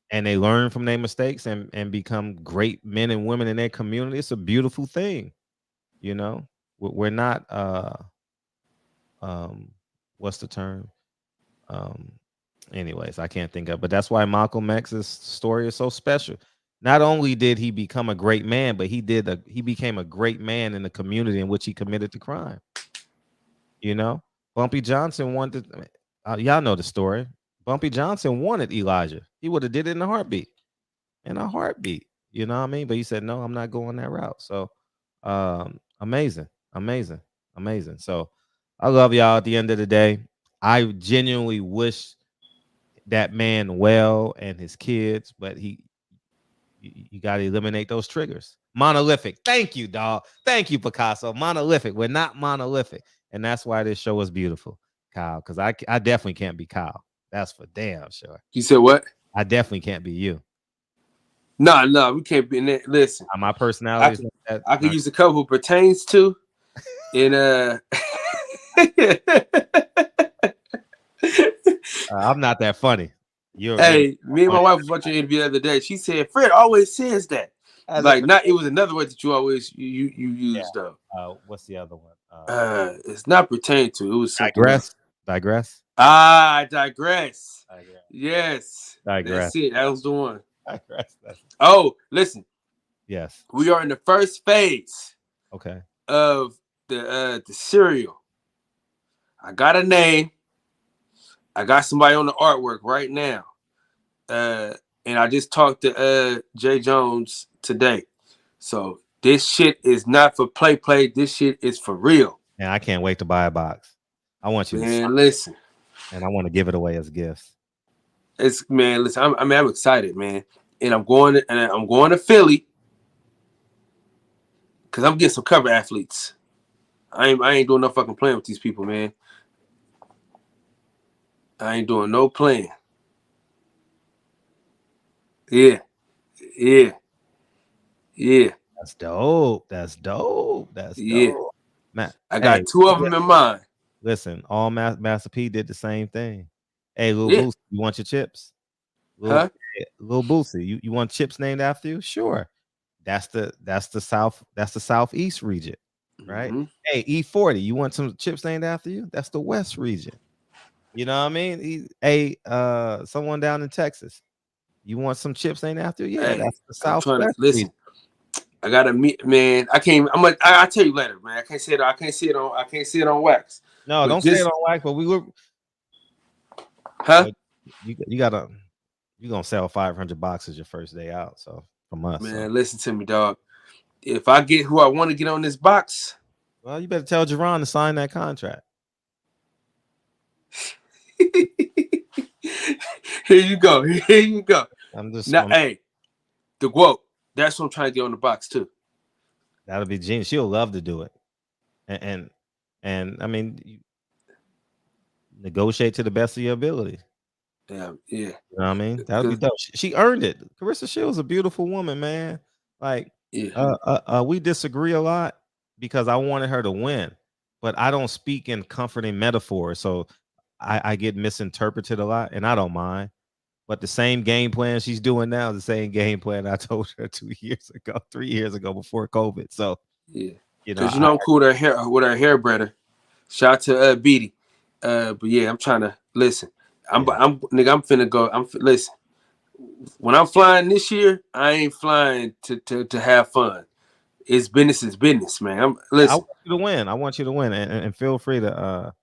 and they learn from their mistakes and become great men and women in their community, it's a beautiful thing, we're not what's the term? Anyways, I can't think of, but that's why Malcolm X's story is so special. Not only did he become a great man, but he became a great man in the community in which he committed the crime. You know, Bumpy Johnson wanted, y'all know the story. Bumpy Johnson wanted Elijah. He would have did it in a heartbeat. In a heartbeat. You know what I mean? But he said, no, I'm not going that route. So amazing. So I love y'all at the end of the day. I genuinely wish that man well and his kids, but you got to eliminate those triggers. Monolithic. Thank you, dog. Thank you, Picasso. Monolithic. We're not monolithic. And that's why this show is beautiful, Kyle, because I definitely can't be Kyle. That's for damn sure. You said what? I definitely can't be you. No, we can't be in that. Listen, my personality I could use a couple pertains to, and I'm not that funny. Me and my wife was watching an interview the other day. She said Fred always says that. It was another word that you always you used though. What's the other one? It's not pertain to. It was digress. I digress. Yes. Digress. That's it. That was the one. Digress. Oh, listen. Yes. We are in the first phase. Okay. Of the serial. I got a name. I got somebody on the artwork right now. And I just talked to Jay Jones today. So this shit is not for play. This shit is for real. And I can't wait to buy a box. I want you to listen. And I want to give it away as gifts. Listen, I'm excited, man. And I'm going to Philly because I'm getting some cover athletes. I ain't doing no fucking playing with these people, man. I ain't doing no playing. Yeah. That's dope. That's dope. Man, I got two of them in mind. Listen, all Master P did the same thing. Hey, Lil Boosie, you want your chips? Lil Boosie, you want chips named after you? Sure. That's the southeast region, right? Mm-hmm. Hey, E40, you want some chips named after you? That's the west region. You know what I mean? Someone down in Texas, you want some chips named after you? Yeah, that's the southwest. Listen, I gotta meet, man. I'll tell you later, man. I can't say it on wax. No, don't say it on wax. But we were, you gonna sell 500 boxes your first day out. So from us, man. Listen to me, dog. If I get who I want to get on this box, well, you better tell Jerron to sign that contract. Here you go. Hey, the quote. That's what I'm trying to get on the box too. That'll be genius. She'll love to do it, and I mean, negotiate to the best of your ability. Yeah. You know what I mean? That'll be dope. She earned it. Carissa Shields a beautiful woman, man. Like, we disagree a lot because I wanted her to win, but I don't speak in comforting metaphors, so I get misinterpreted a lot, and I don't mind. But the same game plan she's doing now is the same game plan I told her 3 years ago before COVID. So because I'm cool with her hair brother. Shout out to Beatty. But yeah, I'm trying to listen. I'm finna go. Listen. When I'm flying this year, I ain't flying to have fun. It's business, man. Listen. I want you to win, and feel free to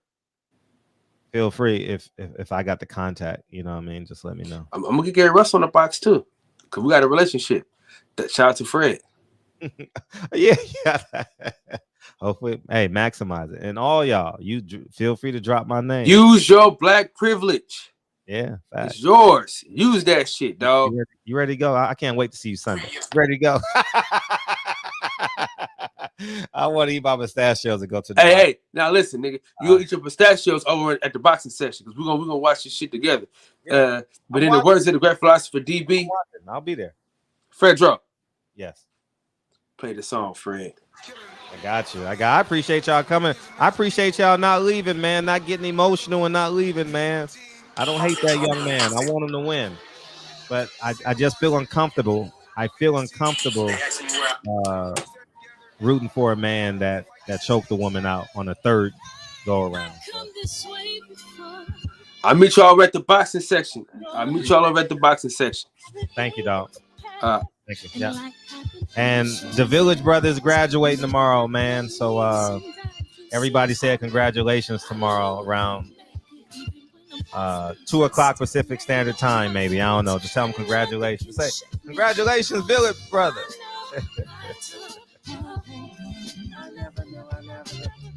feel free if I got the contact, you know what I mean? Just let me know. I'm gonna get Gary Russell on the box too, because we got a relationship. Shout out to Fred. yeah. Hopefully, hey, maximize it. And all y'all, you feel free to drop my name. Use your black privilege. Yeah, it's yours. Use that shit, dog. You ready to go? I can't wait to see you Sunday. Ready to go? I want to eat my pistachios and go to the Hey, now listen, nigga. You gonna eat your pistachios over at the boxing session because we're gonna watch this shit together. But in the words of the great philosopher DB, I'll be there. Fred Drop. Yes. Play the song, Fred. I got you. I appreciate y'all coming. I appreciate y'all not leaving, man. Not getting emotional and not leaving, man. I don't hate that young man. I want him to win. But I just feel uncomfortable. I feel uncomfortable rooting for a man that that choked the woman out on the third go around. So. I'll meet y'all over at the boxing section. Thank you, dog. Thank you. Yeah. And the Village Brothers graduating tomorrow, man. So everybody said congratulations tomorrow around 2 o'clock Pacific Standard Time, maybe. I don't know. Just tell them congratulations. Say, congratulations, Village Brothers.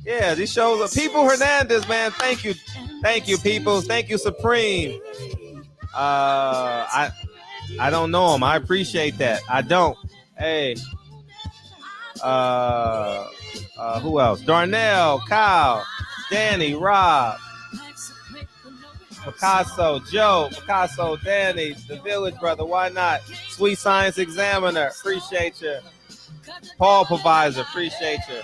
Yeah, these shows are People Hernandez, man. Thank you, people. Thank you, Supreme. I don't know him. I appreciate that. I don't. Hey, who else? Darnell, Kyle, Danny, Rob, Picasso, Joe, Danny, the Village Brother. Why not? Sweet Science Examiner. Appreciate you. Paul Provisor. Appreciate you.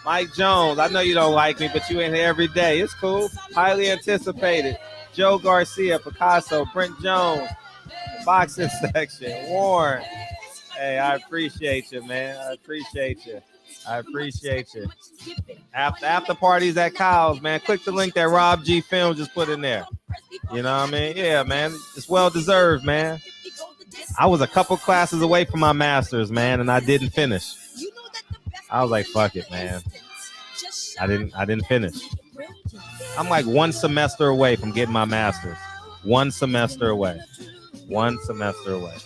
Mike Jones, I know you don't like me, but you in here every day. It's cool. Highly anticipated. Joe Garcia, Picasso, Brent Jones, boxing section, Warren. Hey, I appreciate you, man. I appreciate you. After parties at Kyle's, man. Click the link that Rob G Film just put in there. You know what I mean? Yeah, man. It's well deserved, man. I was a couple classes away from my master's, man, and I didn't finish. I was like, fuck it, man. I didn't finish. I'm like 1 semester away from getting my master's. 1 semester away. 1 semester away.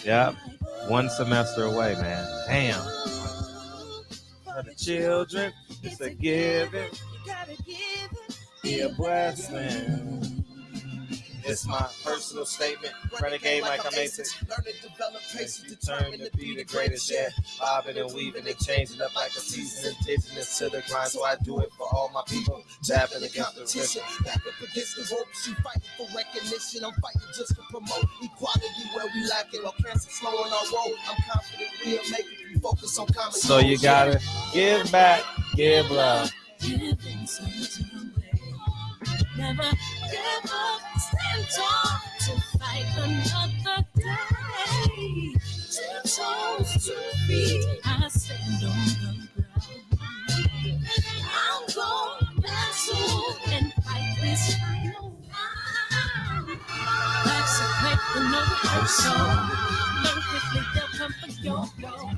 Yeah, 1 semester away, man. Damn. For the children, it's a giving. Be a blessing. It's my personal statement. Renegade like I'm ancient. Learn to develop patience, determined to be the greatest. Yeah, bobbing and weaving and changing up like a season. Indigenous to the grind, so I do it for all my people. Dabbing against the competition. Back up against the ropes, you fighting for recognition. I'm fighting just to promote equality where we lack it. While cancer slowing our road, I'm confident we'll make it. We focus on common. So you gotta give back, give love. Never give up, stand tall to fight another day. 2 toes, 2 feet, I stand on the ground. I'm going back soon and fight this final round. Life's a quick and no soul. Learn quickly, they'll come for your goal.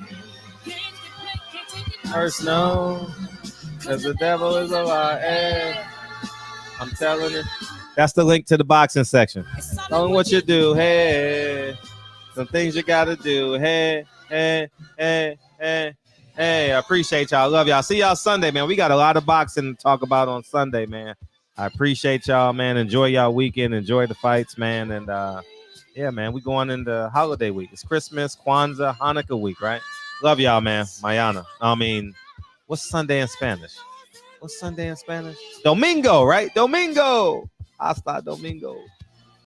Can't take it personal, cause the devil is a lie. I'm telling you. That's the link to the boxing section. Tell them what you do. Hey, some things you gotta do. Hey. I appreciate y'all. Love y'all. See y'all Sunday, man. We got a lot of boxing to talk about on Sunday, man. I appreciate y'all, man. Enjoy y'all weekend. Enjoy the fights, man. And yeah, man, we going into holiday week. It's Christmas, Kwanzaa, Hanukkah week, right? Love y'all, man. Mayana. I mean, what's Sunday in Spanish? What's Sunday in Spanish? Domingo, right? Domingo. Hasta Domingo.